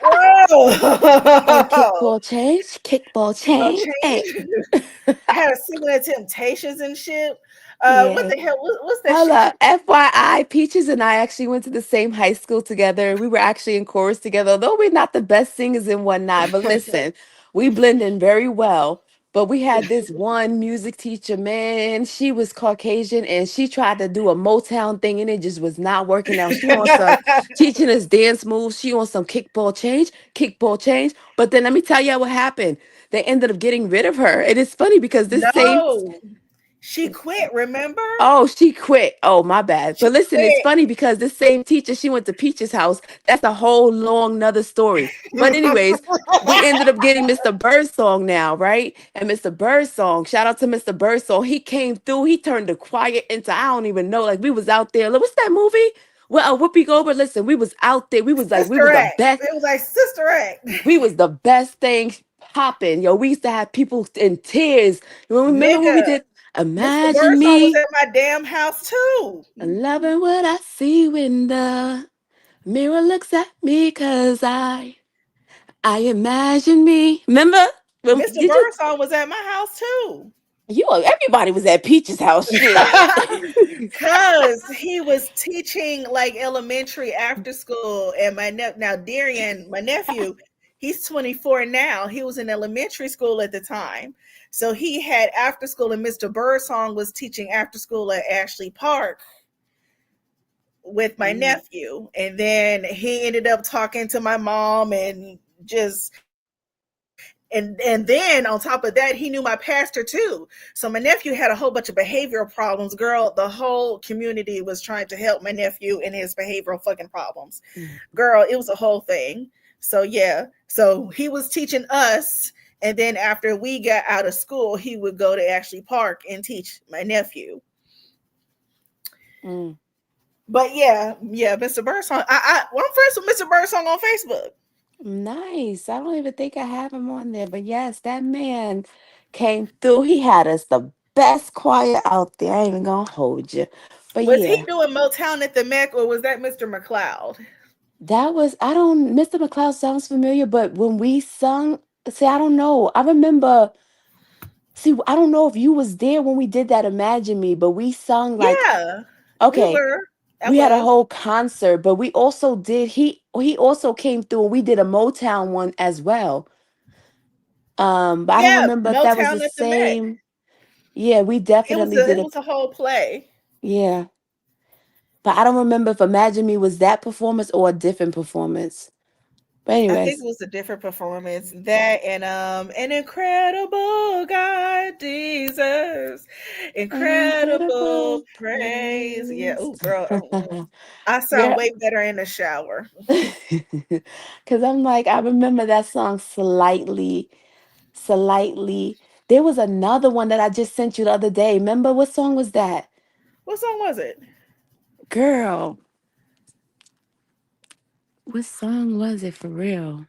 Whoa. And kickball change. Kickball Kickball change. Hey. change. Had us singing the Temptations and shit. What Yeah. the hell? What's that Hold shit? up. FYI, Peaches and I actually went to the same high school together. We were actually in chorus together, although we're not the best singers and whatnot. But listen, we blend in very well. But we had this one music teacher, man. She was Caucasian and she tried to do a Motown thing and it just was not working out. She on some teaching us dance moves. She on some kickball change, kickball change. But then let me tell you what happened. They ended up getting rid of her. And it's funny because this same No. She quit, remember? Oh, she quit. Oh, my bad. She But listen, it's quit. funny because the same teacher, she went to Peach's house. That's a whole long nother story. But anyways, we ended up getting Mr. Birdsong now, right? And Mr. Birdsong, shout out to Mr. Birdsong. He came through. He turned the choir into I don't even know. Like we was out there. Look, what's that movie? Well, Whoopi Goldberg. Listen, we was out there. We was like, we Sister was the Act. best. It was like Sister Act. We was the best thing popping. Yo, we used to have people in tears. You remember when we Nigga, did Mr. Imagine Birdsong was Me? at my damn house too. Loving what I see when the mirror looks at me, cause I imagine me. Remember? Mr. Did you? Birdsong was at my house too. Everybody was at Peach's house. Shit. Cause he was teaching like elementary after school, and now Darian, my nephew, he's 24 now. He was in elementary school at the time, so he had after school, and Mr. Birdsong was teaching after school at Ashley Park with my nephew, and then he ended up talking to my mom and just and then on top of that, he knew my pastor too. So my nephew had a whole bunch of behavioral problems. Girl, the whole community was trying to help my nephew in his behavioral fucking problems. Girl, it was a whole thing. So yeah, so he was teaching us, And then after we got out of school, he would go to Ashley Park and teach my nephew. Mm. But yeah, Mr. Birdsong. I'm friends with Mr. Birdsong on Facebook. Nice. I don't even think I have him on there, but yes, that man came through. He had us the best choir out there. I ain't even gonna hold you. But Was he yeah, doing Motown at the Met, or was that Mr. McLeod? that was, I don't, Mr. McLeod sounds familiar, but when we sung, see, I don't know. I remember, see, I don't know if you was there when we did that Imagine Me, but we sung like, Yeah, we okay, were. I we had a was. whole concert, but we also did, he also came through and we did a Motown one as well. But I don't Yeah, remember if that was the Motown at the Met. same. Yeah, we definitely did It a, was a whole play. yeah. But I don't remember if Imagine Me was that performance or a different performance. But I think it anyways, was a different performance. That and an incredible God deserves an incredible incredible praise. Yeah. praise. Oh, girl. I sound Girl, way better in the shower. because I'm like, I remember that song slightly, slightly. There was another one that I just sent you the other day. Remember what song was that? What song was it? Girl, what song was it for real?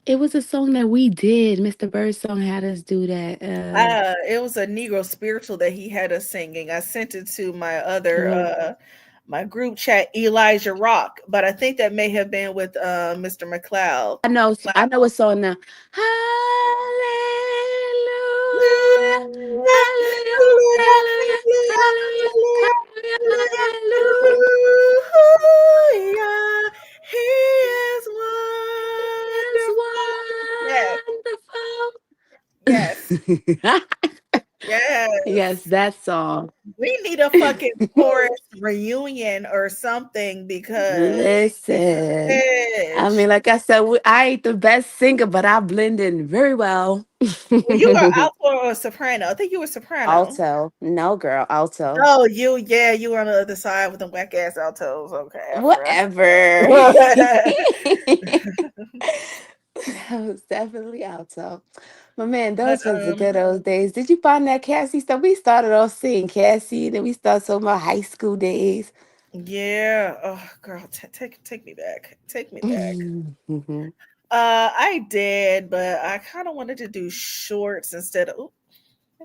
It was a song that we did. Mr. Birdsong had us do that. It was a Negro spiritual that he had us singing. I sent it to my other Well, my group chat, Elijah Rock, but I think that may have been with Mr. McLeod. I know a song now. Hallelujah, hallelujah, hallelujah, hallelujah, hallelujah, hallelujah. Hallelujah. He is It's Yes. wonderful. Yes, Yes. that song. We need a fucking chorus reunion or something because Listen, I bitch, mean, like I said, I ain't the best singer, but I blend in very well. you are alto or soprano. I think you were soprano. Alto. No, girl, alto. Oh, you were on the other side with the whack ass altos. Okay, I forgot. Whatever. That was definitely alto. But man, But those was the good old days. Did you find that Cassie stuff? We started off seeing Cassie, then we started talking about high school days. yeah, oh girl, take me back. Take me back. Mhm. I did, but I kind of wanted to do shorts instead of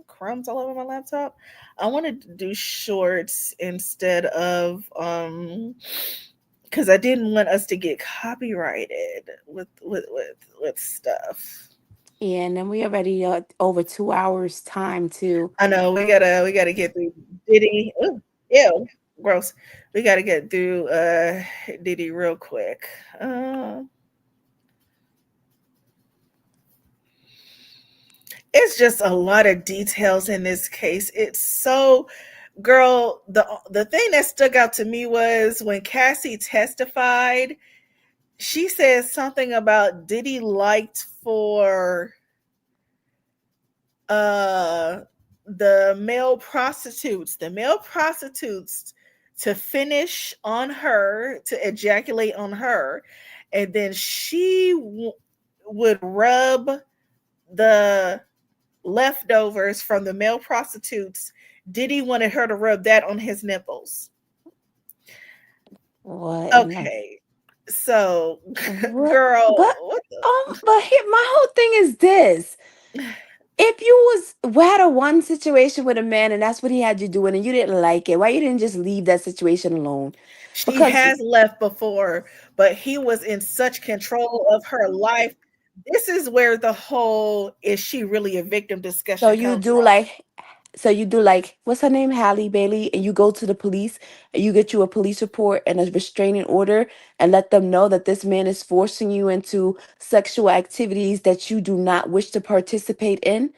crumbs all over my laptop. I wanted to do shorts instead of because I didn't want us to get copyrighted with stuff. Yeah, and then we already over 2 hours time too. I know we gotta get through Diddy. Ooh, ew, gross. We gotta get through Diddy real quick. It's just a lot of details in this case. It's so girl, the thing that stuck out to me was when Cassie testified, she said something about Diddy liked for uh the male prostitutes to finish on her, to ejaculate on her, and then she would rub the leftovers from the male prostitutes. Diddy wanted her to rub that on his nipples. What in the Okay, so what? girl, But what the but here, my whole thing is this: if you had a one situation with a man and that's what he had you doing and you didn't like it, why you didn't just leave that situation alone? she Because has left before, but he was in such control of her life. This is where the whole "is she really a victim" so discussion you comes do from. like so you do like what's her name, Halle Bailey, and you go to the police and you get you a police report and a restraining order and let them know that this man is forcing you into sexual activities that you do not wish to participate in.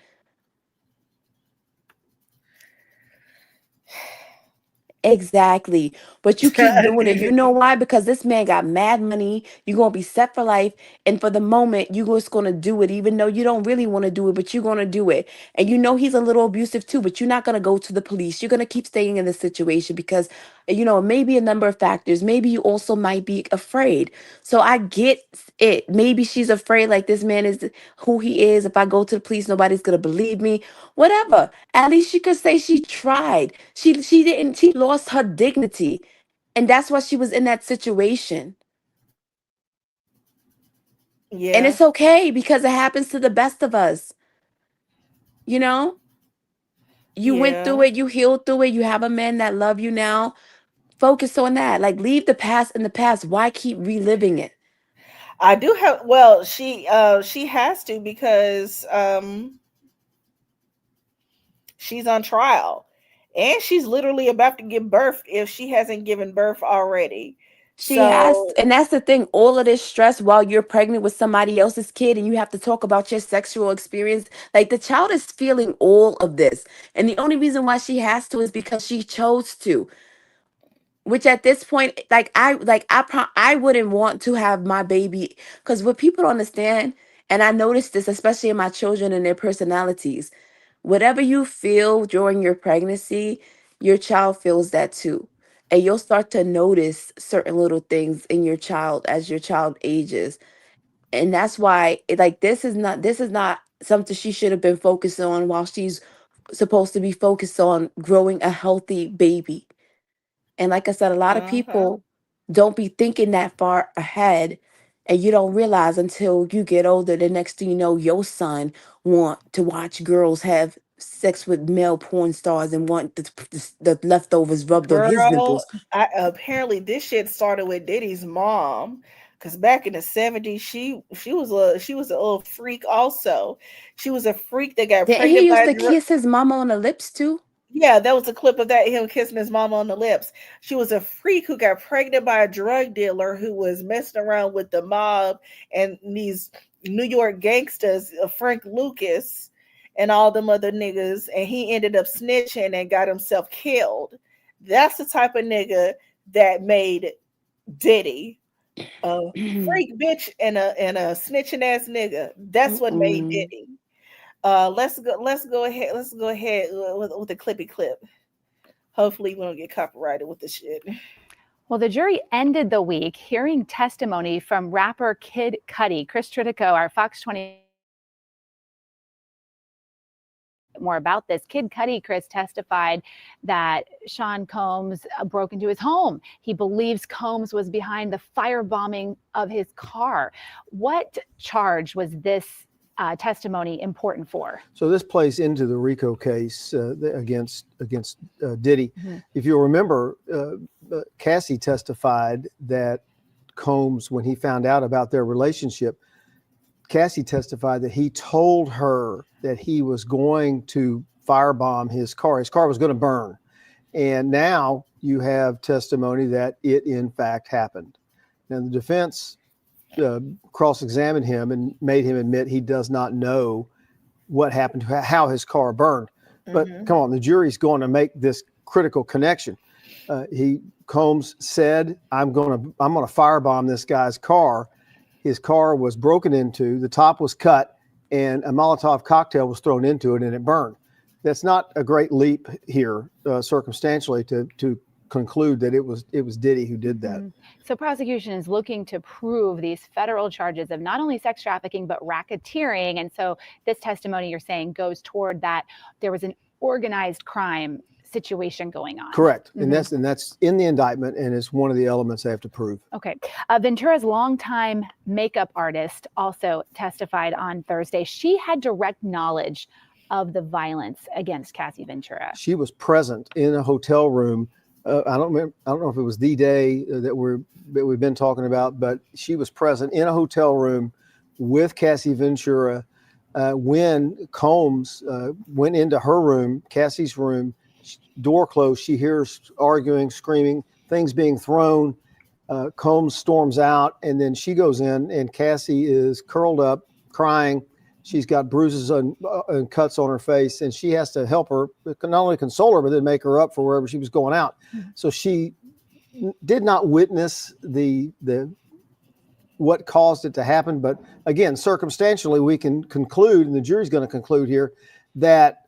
Exactly. But you keep doing it. You know why? Because this man got mad money. You're going to be set for life. And for the moment, you're just going to do it, even though you don't really want to do it, but you're going to do it. And you know he's a little abusive too, but you're not going to go to the police. You're going to keep staying in this situation because You know, maybe a number of factors. Maybe you also might be afraid. So I get it. Maybe she's afraid, like, this man is who he is. If I go to the police, nobody's gonna believe me. Whatever. At least she could say she tried. She didn't. She lost her dignity, and that's why she was in that situation. And Yeah. it's okay because it happens to the best of us. You know, you went through Yeah. it. You healed through it. You have a man that love you now. Focus on that. Like, leave the past in the past. Why keep reliving it? I do have, well, she has to, because she's on trial. And she's literally about to give birth if she hasn't given birth already. She has, So, and that's the thing, all of this stress while you're pregnant with somebody else's kid and you have to talk about your sexual experience. Like, the child is feeling all of this. And the only reason why she has to is because she chose to. Which at this point, I wouldn't want to have my baby, because what people don't understand, and I noticed this especially in my children and their personalities. Whatever you feel during your pregnancy, your child feels that too. And you'll start to notice certain little things in your child as your child ages. And that's why, like, this is not something she should have been focused on while she's supposed to be focused on growing a healthy baby. And like I said, a lot of uh-huh. people don't be thinking that far ahead, and you don't realize until you get older. The next thing you know, your son want to watch girls have sex with male porn stars and want the leftovers rubbed on his Girl, nipples. apparently this shit started with Diddy's mom. Cause back in the 70s, she was a little freak also. She was a freak that got Didn't he pregnant by used a to kiss his mama on the lips too? Yeah, that was a clip of that, him kissing his mama on the lips. She was a freak who got pregnant by a drug dealer who was messing around with the mob and these New York gangsters, Frank Lucas and all them other niggas, and he ended up snitching and got himself killed. That's the type of nigga that made Diddy a freak bitch and a snitching ass nigga. That's what made Mm-mm. Diddy. Let's go ahead with the clippy clip. Hopefully we don't get copyrighted with this shit. Well, the jury ended the week hearing testimony from rapper Kid Cudi. Chris Tritico, our Fox 20 more about this. Kid Cudi, Chris, testified that Sean Combs broke into his home. He believes Combs was behind the firebombing of his car. What charge was this testimony important for? So this plays into the RICO case against Diddy. Mm-hmm. If you'll remember, Cassie testified that Combs, when he found out about their relationship, Cassie testified that he told her that he was going to firebomb his car. His car was going to burn. And now you have testimony that it in fact happened. And the defense cross-examined him and made him admit he does not know what happened to how his car burned. But come on, the jury's going to make this critical connection. Combs said, I'm gonna firebomb this guy's car. His car was broken into, the top was cut, and a Molotov cocktail was thrown into it and it burned. That's not a great leap here, circumstantially, to conclude that it was Diddy who did that. So prosecution is looking to prove these federal charges of not only sex trafficking, but racketeering. And so this testimony, you're saying, goes toward that there was an organized crime situation going on. Correct. And that's in the indictment, and it's one of the elements they have to prove. Okay. Ventura's longtime makeup artist also testified on Thursday. She had direct knowledge of the violence against Cassie Ventura. She was present in a hotel room. I don't know if it was the day that we've been talking about, but she was present in a hotel room with Cassie Ventura when Combs went into her room, Cassie's room, door closed. She hears arguing, screaming, things being thrown. Combs storms out, and then she goes in, and Cassie is curled up, crying. She's got bruises and cuts on her face, and she has to help her, not only console her, but then make her up for wherever she was going out. So she did not witness the what caused it to happen. But again, circumstantially, we can conclude, and the jury's going to conclude here, that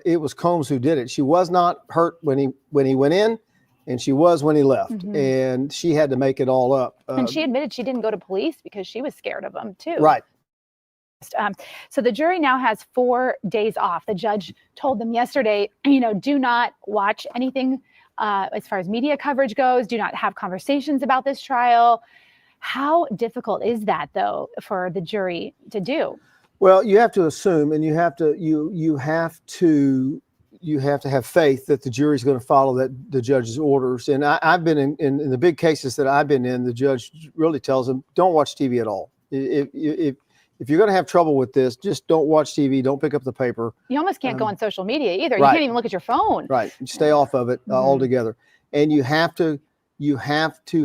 it was Combs who did it. She was not hurt when he went in. and she was when he left, Mhm. and she had to make it all up. And she admitted she didn't go to police because she was scared of him too. Right. So the jury now has 4 days off. The judge told them yesterday, do not watch anything as far as media coverage goes. Do not have conversations about this trial. How difficult is that, though, for the jury to do? Well, you have to assume, and you have to have faith that the jury's going to follow the judge's orders. And I've been in the big cases that I've been in, the judge really tells them, don't watch TV at all. If you're going to have trouble with this, just don't watch TV. Don't pick up the paper. You almost can't go on social media either. Right. You can't even look at your phone. Right. Stay off of it altogether. And you have to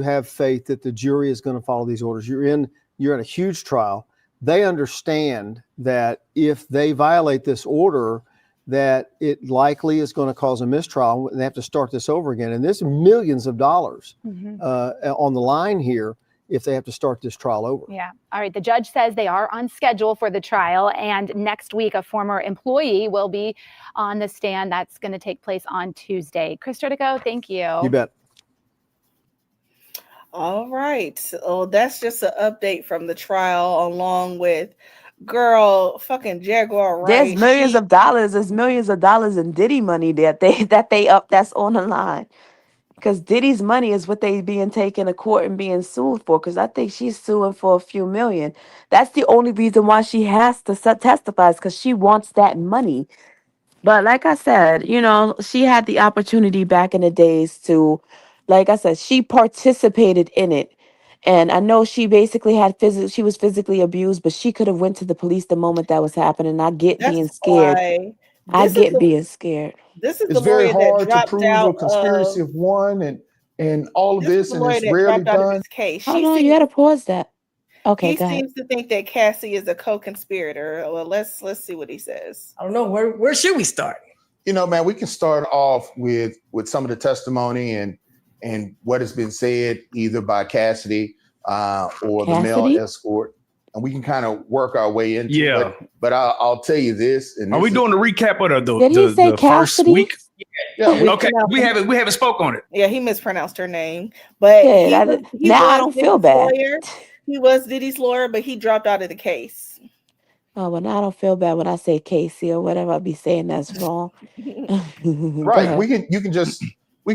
have faith that the jury is going to follow these orders. You're in a huge trial. They understand that if they violate this order, that it likely is going to cause a mistrial, and they have to start this over again. And there's millions of dollars on the line here if they have to start this trial over. Yeah. All right. The judge says they are on schedule for the trial, and next week a former employee will be on the stand. That's going to take place on Tuesday. Chris Tritico, thank you. You bet. All right. So that's just an update from the trial, along with fucking Jaguar, right? There's millions of dollars. There's millions of dollars in Diddy money that's on the line. Because Diddy's money is what they being taken to court and being sued for. Because I think she's suing for a few million. That's the only reason why she has to testify, is because she wants that money. But like I said, she had the opportunity back in the days to, like I said, she participated in it. And I know she basically she was physically abused, but she could have went to the police the moment that was happening. I get being scared. Being scared. This is It's the very lawyer that hard to dropped prove out a conspiracy of one and all of this is this, the and lawyer it's that rarely dropped out of done. this case. Hold on, you got to pause that. Okay, He go ahead. seems to think that Cassie is a co-conspirator. Well, let's see what he says. I don't know where should we start? Man, we can start off with some of the testimony and what has been said either by Cassidy or the male escort, and we can kind of work our way into it. But I'll tell you this. And are we doing the recap of Did he say the first Cassidy? week? Yeah. Okay. We haven't spoke on it. Yeah, he mispronounced her name, but now I don't feel bad. He was Diddy's lawyer, but he dropped out of the case. Oh, well, now I don't feel bad when I say Casey or whatever I be saying that's wrong. Right. We can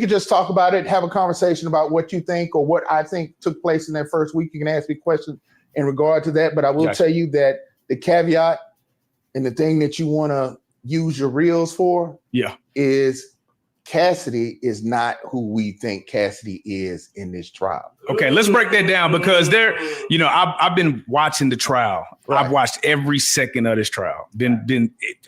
just talk about it, have a conversation about what you think or what I think took place in that first week. You can ask me questions in regard to that, but I will tell you that the caveat and the thing that you want to use your reels for is Cassidy is not who we think Cassidy is in this trial. Okay, let's break that down, because I've been watching the trial. Right. I've watched every second of this trial.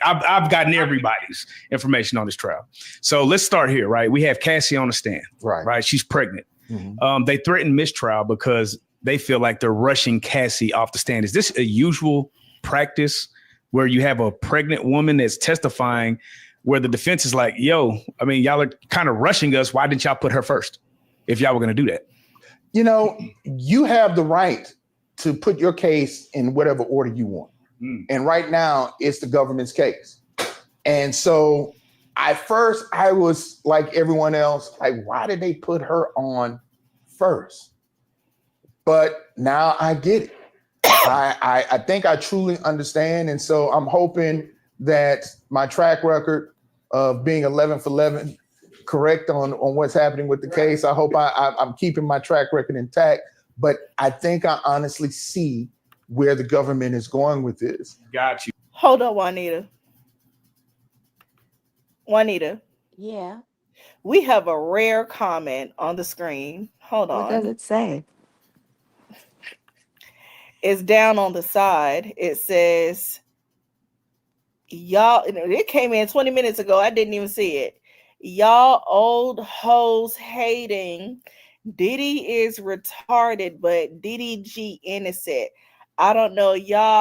I've gotten everybody's information on this trial. So let's start here, right? We have Cassie on the stand, right? She's pregnant. Mm-hmm. They threatened mistrial because they feel like they're rushing Cassie off the stand. Is this a usual practice where you have a pregnant woman that's testifying, where the defense is like, y'all are kind of rushing us. Why didn't y'all put her first if y'all were going to do that? You have the right to put your case in whatever order you want. And right now it's the government's case. And so at first I was like everyone else, like, why did they put her on first? But now I get it. I think I truly understand. And so I'm hoping that my track record of being 11 for 11 correct on what's happening with the case. I hope I'm keeping my track record intact, but I think I honestly see where the government is going with this. Got you. Hold on, Juanita. Yeah. We have a rare comment on the screen. Hold on. What does it say? It's down on the side. It says, y'all, it came in 20 minutes ago. I didn't even see it. Y'all old hoes hating. Diddy is retarded, but Diddy G innocent. I don't know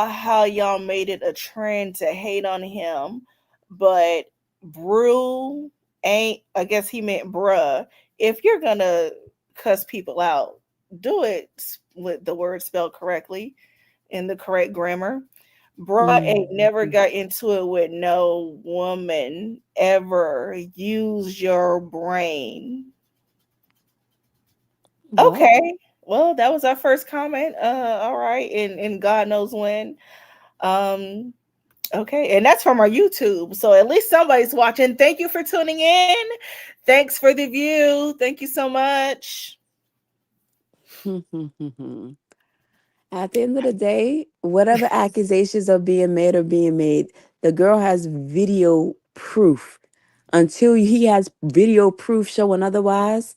how y'all made it a trend to hate on him, but brew ain't, I guess he meant bruh. If you're gonna cuss people out, do it with the word spelled correctly in the correct grammar. Bruh ain't never got into it with no woman ever. Use your brain. Okay. Well, that was our first comment. All right. And God knows when. Um, okay, and that's from our YouTube. So at least somebody's watching. Thank you for tuning in. Thanks for the view. Thank you so much. At the end of the day, whatever accusations are being made, the girl has video proof. Until he has video proof showing otherwise,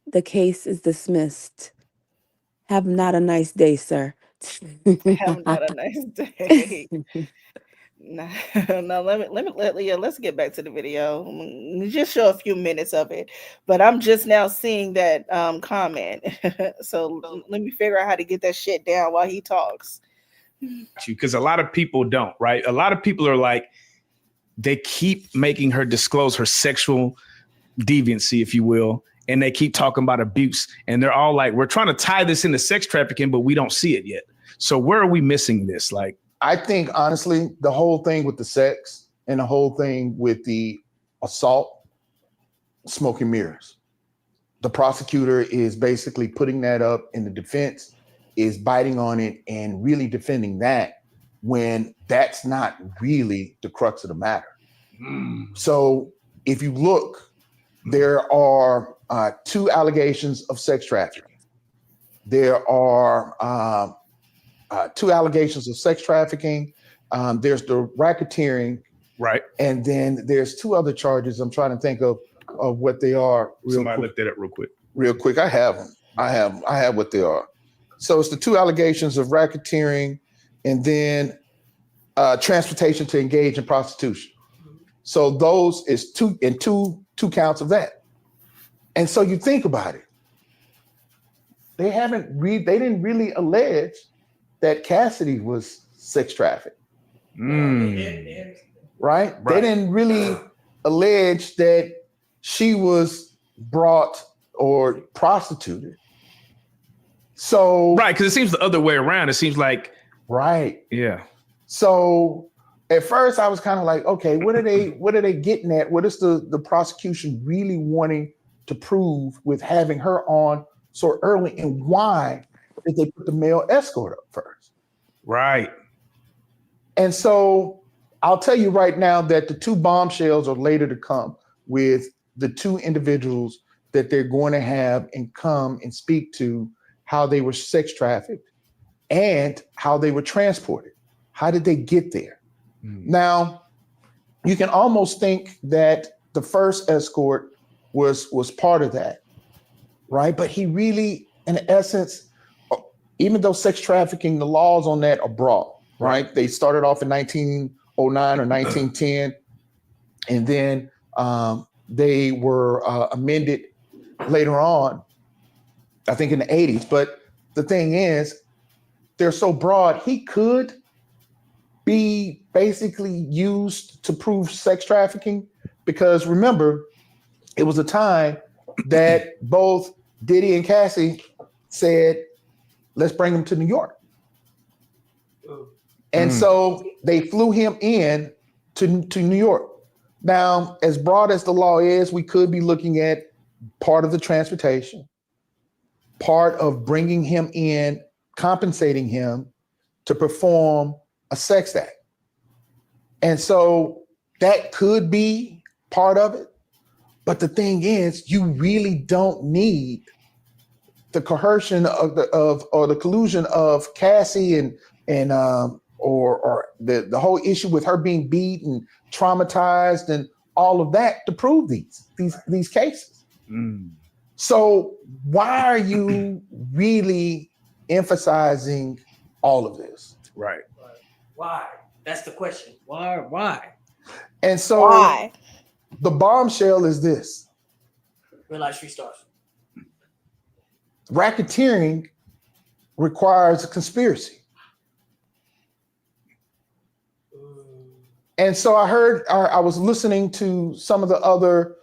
the case is dismissed. Have not a nice day, sir. Have not a nice day. No, let's get back to the video. Just show a few minutes of it, but I'm just now seeing that comment. So let me figure out how to get that shit down while he talks. Because a lot of people don't, right? A lot of people are like, they keep making her disclose her sexual deviancy, if you will, and they keep talking about abuse, and they're all like, we're trying to tie this into sex trafficking, but we don't see it yet. So where are we missing this? Like, I think honestly, the whole thing with the sex and the whole thing with the assault, smoke and mirrors. The prosecutor is basically putting that up, and the defense is biting on it and really defending that when that's not really the crux of the matter. So if you look, there are 2 allegations of sex trafficking. There are 2 allegations of sex trafficking. There's the racketeering, right? And then there's 2 other charges. I'm trying to think of what they are. Somebody look that up real quick. Real quick, I have them. I have what they are. So it's the 2 allegations of racketeering, and then transportation to engage in prostitution. So those is 2 counts of that. And so you think about it. They didn't really allege that Cassidy was sex trafficked. Right? They didn't really allege that she was brought or prostituted. So right, because it seems the other way around. It seems like yeah. So at first I was kind of like, okay, what are they getting at? What is the prosecution really wanting to prove with having her on so early, and why did they put the male escort up first? Right. And so I'll tell you right now that the 2 bombshells are later to come with the 2 individuals that they're going to have and come and speak to how they were sex trafficked and how they were transported. How did they get there? Now, you can almost think that the first escort was part of that, right? But he really, in essence, even though sex trafficking, the laws on that are broad, right? They started off in 1909 or 1910, and then they were amended later on, I think in the 80s. But the thing is, they're so broad, he could be basically used to prove sex trafficking, because remember, it was a time that both Diddy and Cassie said, let's bring him to New York. And so they flew him in to New York. Now, as broad as the law is, we could be looking at part of the transportation, part of bringing him in, compensating him to perform a sex act. And so that could be part of it. But the thing is, you really don't need the coercion of the collusion of Cassie and or the whole issue with her being beat and traumatized and all of that to prove these cases. So why are you really emphasizing all of this? Right. Why? That's the question. Why? And so the bombshell is this. Real life street stars. Racketeering requires a conspiracy. And so I was listening to some of the other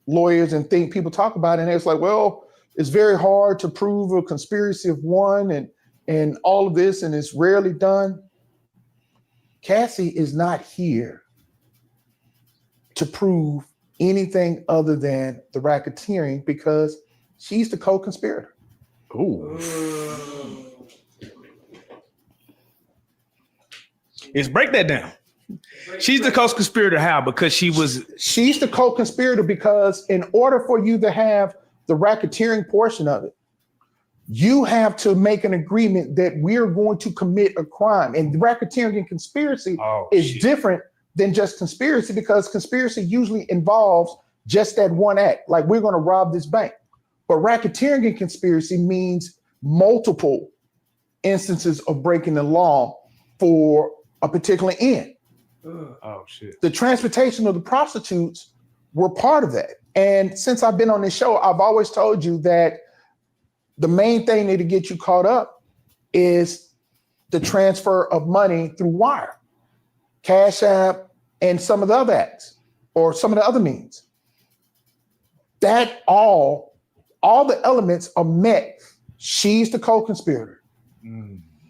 lawyers and people talk about it, and it's like, well, it's very hard to prove a conspiracy of one and all of this, and it's rarely done. Cassie is not here to prove anything other than the racketeering, because She's the co-conspirator. Ooh. Let's break that down. She's the co-conspirator. How? Because she's the co-conspirator because in order for you to have the racketeering portion of it, you have to make an agreement that we're going to commit a crime. And racketeering and conspiracy is different than just conspiracy, because conspiracy usually involves just that one act. Like, we're going to rob this bank. But racketeering and conspiracy means multiple instances of breaking the law for a particular end. Oh, shit. The transportation of the prostitutes were part of that. And since I've been on this show, I've always told you that the main thing that to get you caught up is the transfer of money through wire, Cash App, and some of the other acts, or some of the other means. That all the elements are met. She's the co-conspirator.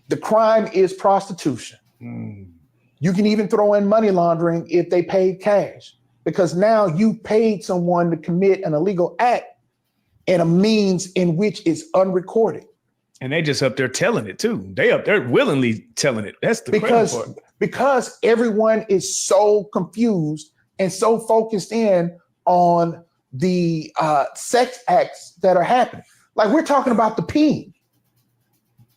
The crime is prostitution. You can even throw in money laundering if they paid cash, because now you paid someone to commit an illegal act in a means in which it's unrecorded. And they just up there telling it too. They up there willingly telling it. That's the crazy part. Because everyone is so confused and so focused in on the sex acts that are happening. Like, we're talking about the peeing.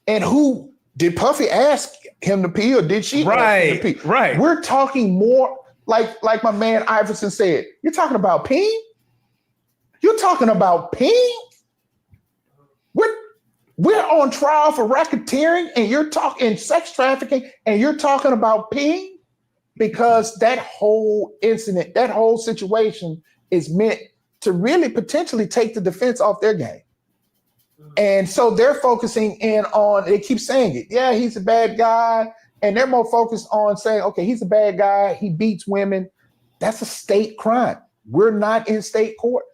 And who did Puffy ask him to pee, or did she ask him to pee? Right. We're talking more like my man Iverson said. You're talking about peeing? You're talking about peeing? We're on trial for racketeering, and you're talking sex trafficking, and you're talking about peeing? Because that whole incident, that whole situation is meant to really potentially take the defense off their game. And so they're focusing in on, they keep saying it. Yeah, he's a bad guy. And they're more focused on saying, okay, he's a bad guy. He beats women. That's a state crime. We're not in state court.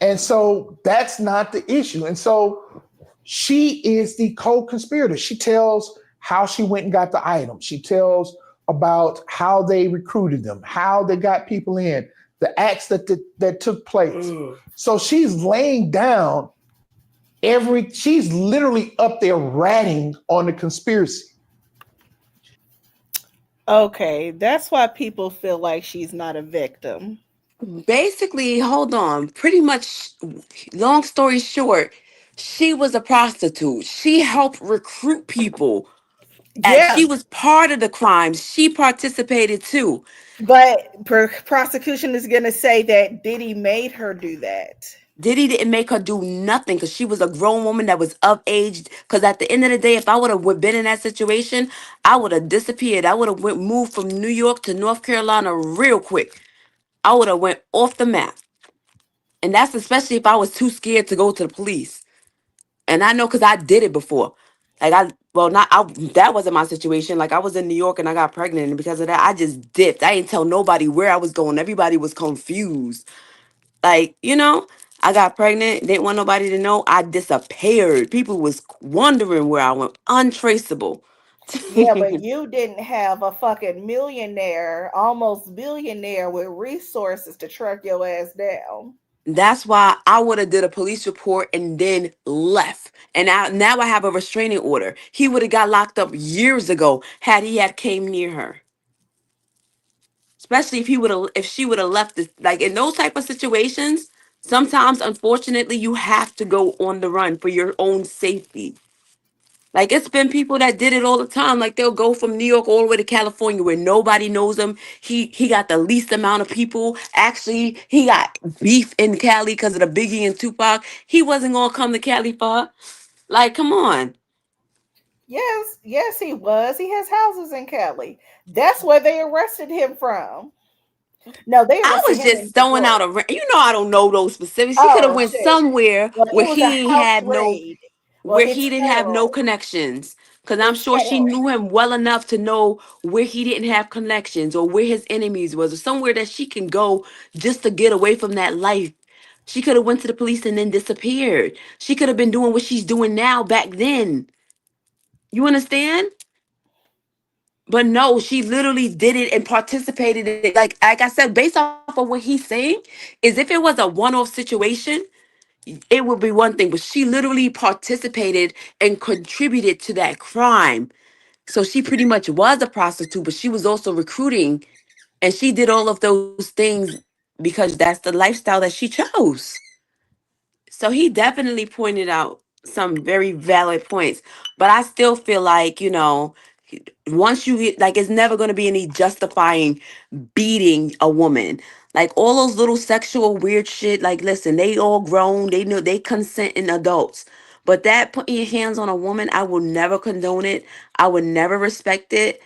And so that's not the issue. And so she is the co-conspirator. She tells how she went and got the item. She tells about how they recruited them, how they got people in, the acts that took place. So she's laying down she's literally up there ratting on the conspiracy. Okay, that's why people feel like she's not a victim. Basically, hold on. Pretty much, long story short, she was a prostitute. She helped recruit people. And she was part of the crime. She participated too. But prosecution is going to say that Diddy made her do that. Diddy didn't make her do nothing, because she was a grown woman that was of age. Because at the end of the day, if I would have been in that situation, I would have disappeared. I would have moved from New York to North Carolina real quick. I would have went off the map. And that's especially if I was too scared to go to the police. And I know, because I did it before. That wasn't my situation. Like, I was in New York and I got pregnant, and because of that, I just dipped. I didn't tell nobody where I was going. Everybody was confused. Like, I got pregnant, didn't want nobody to know. I disappeared. People was wondering where I went. Untraceable. Yeah, but you didn't have a fucking millionaire, almost billionaire with resources to track your ass down. That's why I would have did a police report and then left. And now I have a restraining order. He would have got locked up years ago had he came near her. Especially if she would have left this, like, in those type of situations, sometimes unfortunately you have to go on the run for your own safety. Like, it's been people that did it all the time. Like, they'll go from New York all the way to California where nobody knows him. He got the least amount of people. Actually, he got beef in Cali because of the Biggie and Tupac. He wasn't gonna come to Cali for. Like, come on. Yes, he was. He has houses in Cali. That's where they arrested him from. No, I was just throwing out I don't know those specifics. He could have went somewhere where he didn't have no connections. Because I'm sure she knew him well enough to know where he didn't have connections, or where his enemies was, or somewhere that she can go just to get away from that life. She could have went to the police and then disappeared. She could have been doing what she's doing now back then. You understand? But no, she literally did it and participated in it. Like I said, based off of what he's saying, is if it was a one-off situation, it would be one thing, but she literally participated and contributed to that crime. So she pretty much was a prostitute, but she was also recruiting, and she did all of those things because that's the lifestyle that she chose. So he definitely pointed out some very valid points, but I still feel like, once you get, like, it's never going to be any justifying beating a woman. Like all those little sexual weird shit, like, listen, they all grown, they know, they consenting adults. But that putting your hands on a woman, I will never condone it. I would never respect it.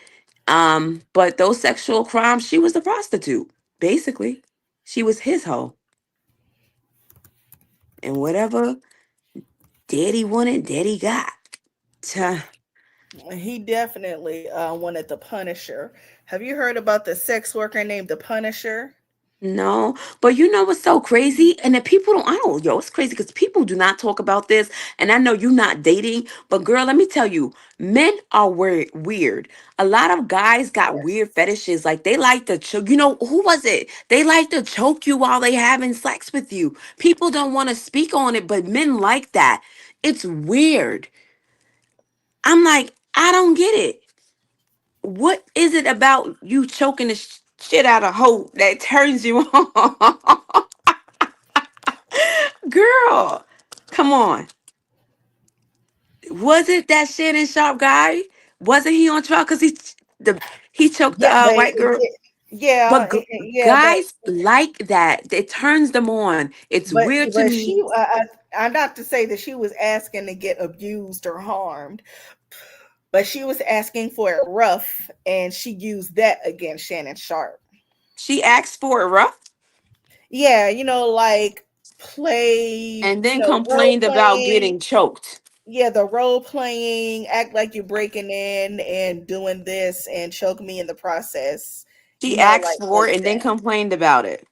But those sexual crimes, she was a prostitute, basically. She was his hoe. And whatever daddy wanted, daddy got. Tuh. He definitely wanted the Punisher. Have you heard about the sex worker named the Punisher? No, but you know what's so crazy? And that people it's crazy because people do not talk about this. And I know you're not dating, but girl, let me tell you, men are weird. A lot of guys got weird fetishes. Like they like to choke. Who was it? They like to choke you while they having sex with you. People don't want to speak on it, but men like that. It's weird. I'm like, I don't get it. What is it about you choking the shit out of hoe that turns you on? Girl, come on. Was it that Shannon Sharp guy? Wasn't he on trial because he choked the Yeah, but white girl? yeah, But yeah, guys like that. It turns them on. It's weird to but me. I'm not to say that she was asking to get abused or harmed, but she was asking for it rough, and she used that against Shannon Sharp. She asked for it rough Yeah, like play, and then role complained about playing. getting choked. Yeah, the role playing, act like you're breaking in and doing this and choke me in the process. She Like asked for it and then that. complained about it.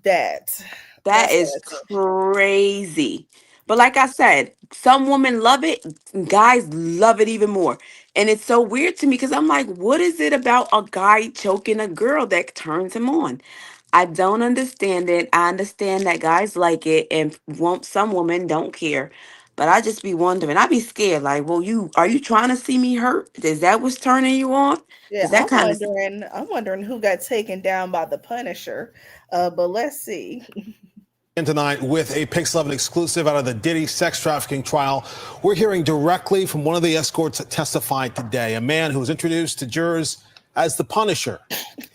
That That that's is what crazy. But like I said, some women love it, guys love it even more. And it's so weird to me because I'm like, what is it about a guy choking a girl that turns him on? I don't understand it. I understand that guys like it and some women don't care. But I just be wondering, I be scared. Like, well, are you trying to see me hurt? Is that what's turning you on? yeah, Because that kind of I'm wondering who got taken down by the Punisher. But let's see. And tonight with a Pix 11 exclusive out of the Diddy sex trafficking trial. We're hearing directly from one of the escorts that testified today, a man who was introduced to jurors as the Punisher.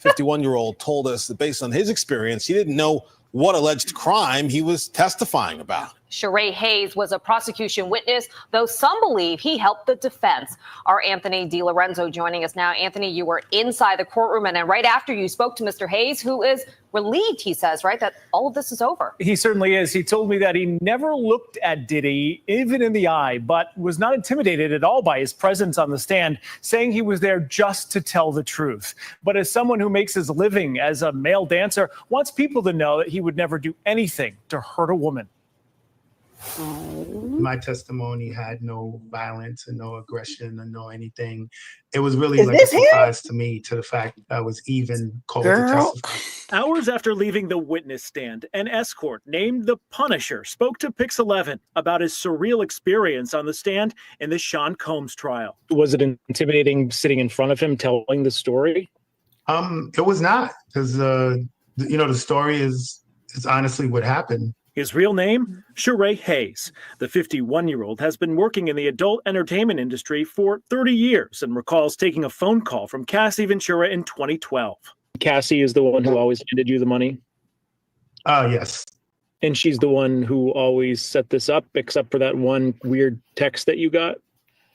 51-year-old told us that based on his experience, he didn't know what alleged crime he was testifying about. Sheree Hayes was a prosecution witness, though some believe he helped the defense. Our Anthony DiLorenzo joining us now. Anthony, you were inside the courtroom, and then right after you spoke to Mr. Hayes, who is relieved, he says, right, that all of this is over. He certainly is. He told me that he never looked at Diddy, even in the eye, but was not intimidated at all by his presence on the stand, saying he was there just to tell the truth. But as someone who makes his living as a male dancer, wants people to know that he would never do anything to hurt a woman. My testimony had no violence and no aggression and no anything. It was really like a surprise to me, to the fact that I was even called to testify. Hours after leaving the witness stand, an escort named the Punisher spoke to Pix 11 about his surreal experience on the stand in the Sean Combs trial. Was it intimidating sitting in front of him telling the story? It was not, because the story is honestly what happened. His real name, Sheree Hayes. The 51-year-old has been working in the adult entertainment industry for 30 years and recalls taking a phone call from Cassie Ventura in 2012. Cassie is the one who always handed you the money? Yes. And she's the one who always set this up, except for that one weird text that you got?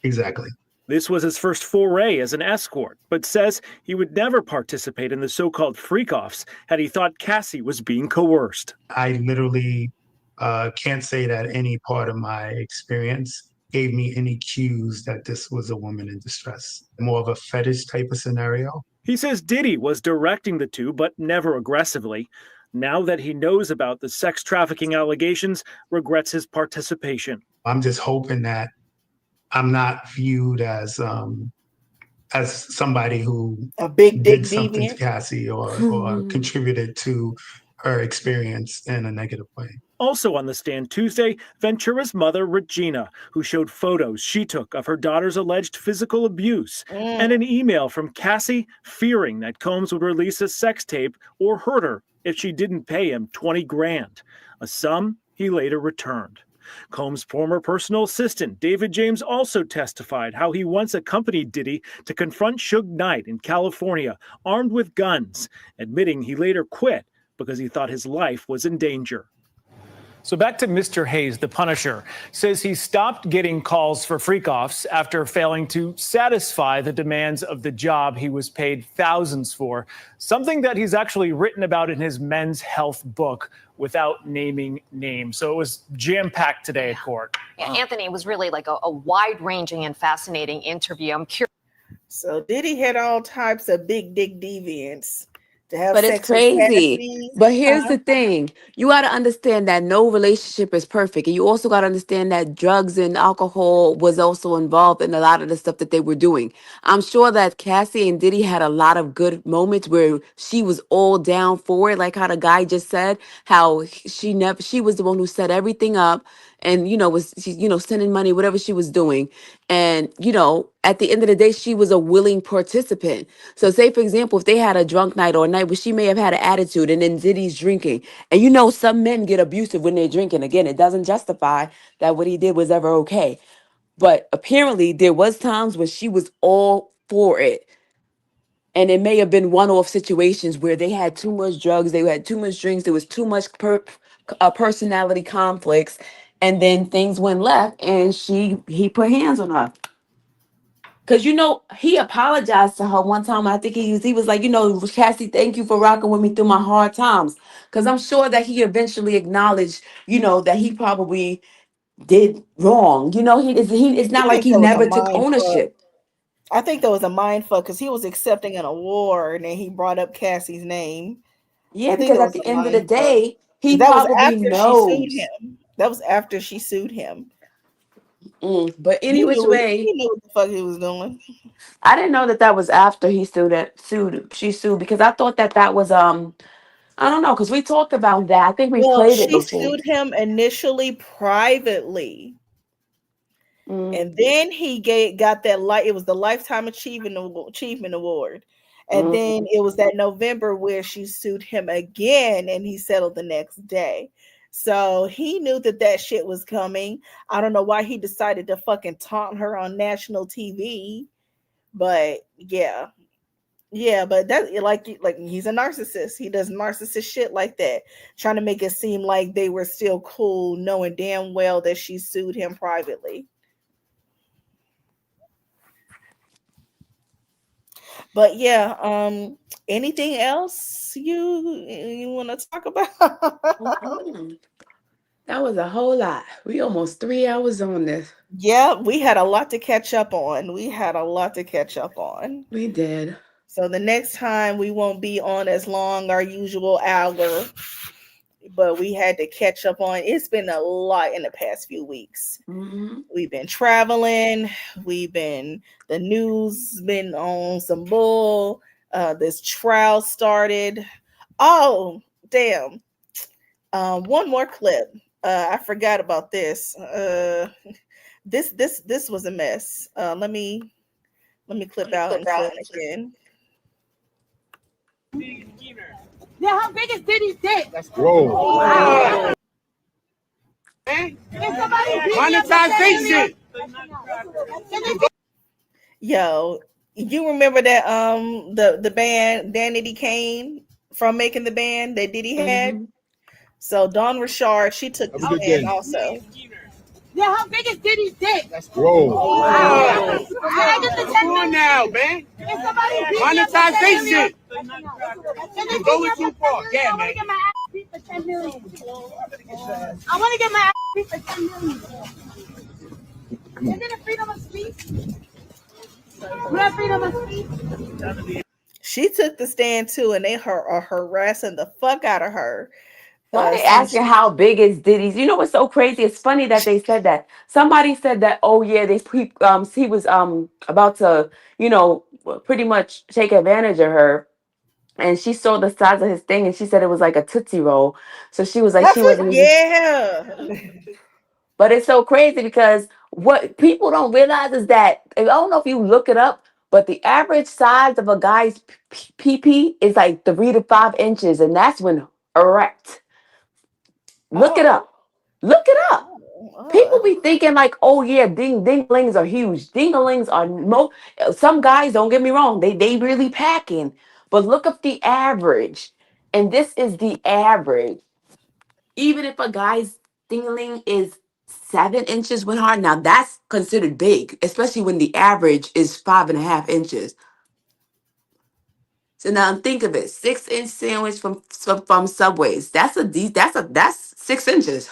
Exactly. This was his first foray as an escort, but says he would never participate in the so-called freak-offs had he thought Cassie was being coerced. I literally can't say that any part of my experience gave me any cues that this was a woman in distress. More of a fetish type of scenario. He says Diddy was directing the two, but never aggressively. Now that he knows about the sex trafficking allegations, regrets his participation. I'm just hoping that I'm not viewed as somebody who a big dick did something deviant to Cassie or contributed to her experience in a negative way. Also on the stand Tuesday, Ventura's mother, Regina, who showed photos she took of her daughter's alleged physical abuse, and an email from Cassie fearing that Combs would release a sex tape or hurt her if she didn't pay him 20 grand, a sum he later returned. Combs' former personal assistant, David James, also testified how he once accompanied Diddy to confront Suge Knight in California, armed with guns, admitting he later quit because he thought his life was in danger. So back to Mr. Hayes, the Punisher, says he stopped getting calls for freak-offs after failing to satisfy the demands of the job he was paid thousands for, something that he's actually written about in his men's health book without naming names. So it was jam-packed today at court. Yeah, Anthony, it was really like a wide-ranging and fascinating interview. I'm curious. So Diddy had all types of big dick deviants. To have But sex it's crazy. With But here's the thing. You got to understand that no relationship is perfect. And you also got to understand that drugs and alcohol was also involved in a lot of the stuff that they were doing. I'm sure that Cassie and Diddy had a lot of good moments where she was all down for it. Like how the guy just said, how she was the one who set everything up and, was, sending money, whatever she was doing. And, at the end of the day, she was a willing participant. So say, for example, if they had a drunk night or a night where she may have had an attitude and then Diddy's drinking, and some men get abusive when they're drinking. Again, it doesn't justify that what he did was ever okay. But apparently there was times when she was all for it. And it may have been one-off situations where they had too much drugs, they had too much drinks, there was too much personality conflicts, and then things went left and he put hands on her. Because, he apologized to her one time. I think he was like, Cassie, thank you for rocking with me through my hard times. Because I'm sure that he eventually acknowledged, that he probably did wrong. It's not I like think he that was a never took mind fuck. ownership. I think that was a mind fuck because he was accepting an award and he brought up Cassie's name. Yeah, because at the end of the day, he that was probably after she sued knows. him. That was after she sued him. But any which way, he knew what the fuck he was doing. I didn't know that was after she sued because I thought that was I don't know, because we talked about that. I think we played it She before. sued him initially privately. And then he got that it was the Lifetime Achievement Award. And then it was that November where she sued him again and he settled the next day. So he knew that shit was coming. I don't know why he decided to fucking taunt her on national TV. But yeah. Yeah, but that like he's a narcissist. He does narcissist shit like that, trying to make it seem like they were still cool, knowing damn well that she sued him privately. But yeah, anything else you want to talk about? That was a whole lot. We almost 3 hours on this. Yeah, we had a lot to catch up on. We did. So the next time we won't be on as long our usual hour, but we had to catch up on. It's been a lot in the past few weeks. We've been traveling. The news been on some bull. This trial started. Oh, damn. One more clip. I forgot about this. This was a mess. Let me clip out and clip again. Yeah, how big is Diddy's dick? Whoa. Wow. Monetization. Yo, you remember that the band Danity Kane from making the band that Diddy had? So Dawn Richard, she took the stand also. Yeah, how big is Diddy's dick? Whoa. Wow. I get the 10 million now, man. Monetization. You're going too far. Yeah, man. I want to get my ass beat for 10 million. I want to get my ass beat for 10 million. Isn't it freedom of speech? You have freedom of speech? She took the stand too, and they are harassing the fuck out of her. Why they asking how big is Diddy's? You know what's so crazy? It's funny that they said that. Somebody said that, oh yeah, he was about to, pretty much take advantage of her. and she saw the size of his thing, and she said it was like a Tootsie Roll. So she was like, That's she what, wasn't even. yeah. But it's so crazy because what people don't realize is that, I don't know if you look it up, but the average size of a guy's PP is like 3 to 5 inches, and that's when erect. Look it up. Look it up. People be thinking like, oh yeah, dinglings are huge. Dinglings are some guys, don't get me wrong, they really packing. But look up the average. And this is the average. Even if a guy's dingling is 7 inches when hard, now that's considered big, especially when the average is 5.5 inches. So now think of it: 6-inch sandwich from Subways. That's 6 inches.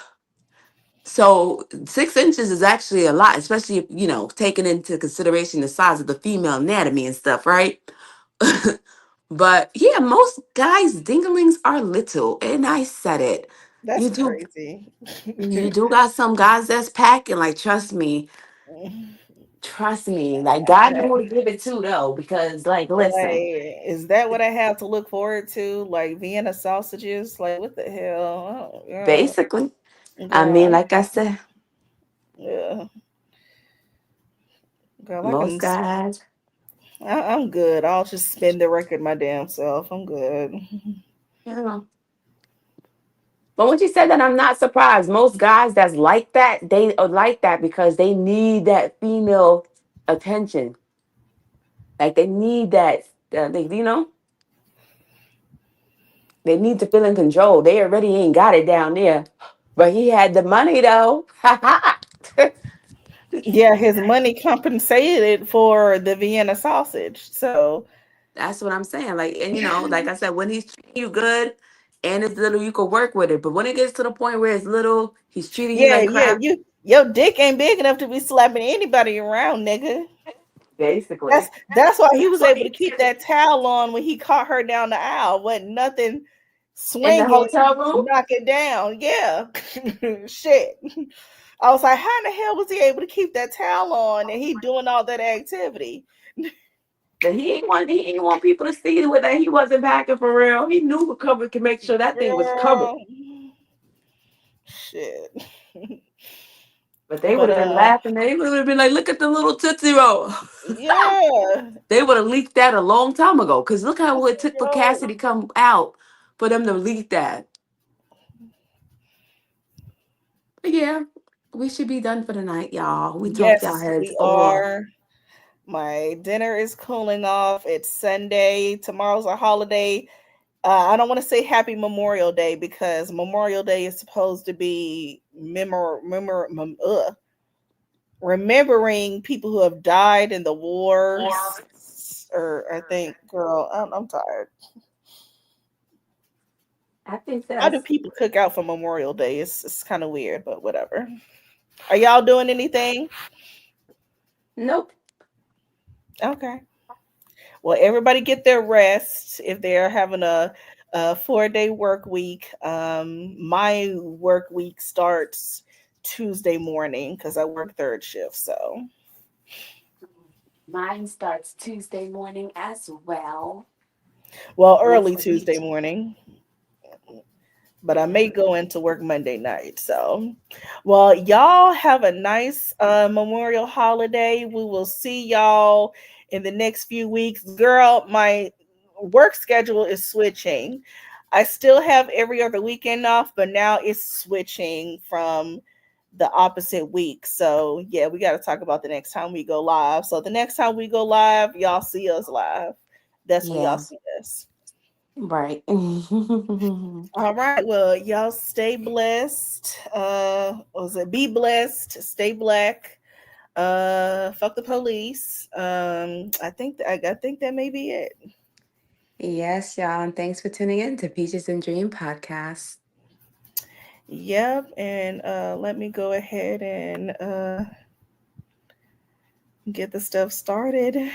So 6 inches is actually a lot, especially if, taking into consideration the size of the female anatomy and stuff, right? But yeah, most guys' dinglings are little, and I said it. That's You do crazy. You do got some guys that's packing, like, trust me. Like, God know who to give it to, though, because, like, listen. Like, is that what I have to look forward to? Like Vienna sausages? Like, what the hell? Oh, girl. Basically. I mean, Girl, like I said, yeah. Girl, most guys. I'm good. I'll just spin the record my damn self. I'm good. Yeah. But when you said that, I'm not surprised. Most guys that's like that, they are like that because they need that female attention. Like, they need that, they need to feel in control. They already ain't got it down there. But he had the money, though. Yeah, his money compensated for the Vienna sausage. So That's what I'm saying. Like, and like I said, when he's treating you good and it's little, you could work with it. But when it gets to the point where it's little, he's treating you like yeah, crap. your dick ain't big enough to be slapping anybody around, nigga. Basically. That's why he was able to keep that towel on when he caught her down the aisle. Wasn't nothing In the swinging hotel to room? knock it down. Yeah. Shit. I was like, how in the hell was he able to keep that towel on and he doing all that activity? But he ain't want people to see with that he wasn't packing for real. He knew the cover could make sure that thing was covered. Girl. Shit. But they would have been laughing. They would have been like, look at the little Tootsie Roll. Yeah. They would have leaked that a long time ago. Because look how it took for Cassie to come out for them to leak that. But yeah, we should be done for the night, y'all. We talked y'all Yes, heads we off. are. My dinner is cooling off. It's Sunday. Tomorrow's a holiday. I don't want to say Happy Memorial Day because Memorial Day is supposed to be remembering people who have died in the wars. Or I think, girl, I'm tired. I think How do that's people cook out for Memorial Day? It's kind of weird, but whatever. Are y'all doing anything? Nope. Okay. Well, everybody get their rest if they're having a 4-day work week. My work week starts Tuesday morning because I work third shift. So mine starts Tuesday morning as well. early Tuesday morning. But I may go into work Monday night. So, well, y'all have a nice Memorial holiday. We will see y'all in the next few weeks. Girl, my work schedule is switching. I still have every other weekend off, but now it's switching from the opposite week. So, yeah, we got to talk about the next time we go live. So, the next time we go live, y'all see us live. That's when y'all see us. Right. All right. Well, y'all stay blessed. Be blessed, stay black. Fuck the police. I think that may be it. Yes, y'all. And thanks for tuning in to Peaches and Dream podcast. Yep. And let me go ahead and get the stuff started.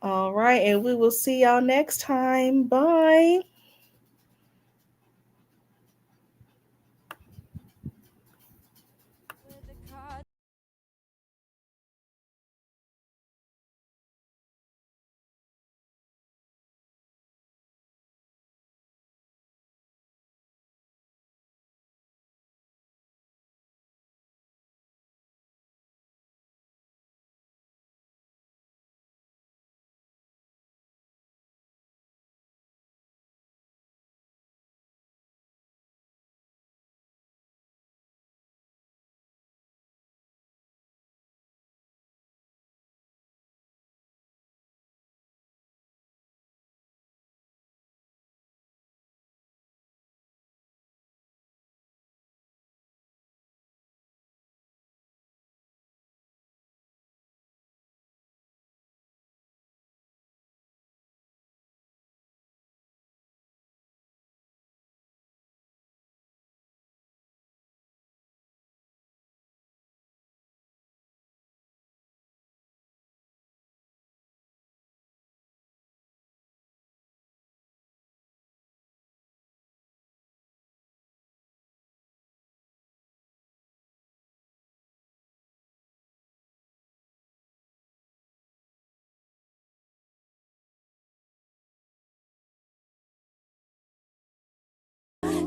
All right. And we will see y'all next time. Bye.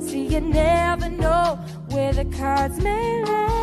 See, you never know where the cards may land.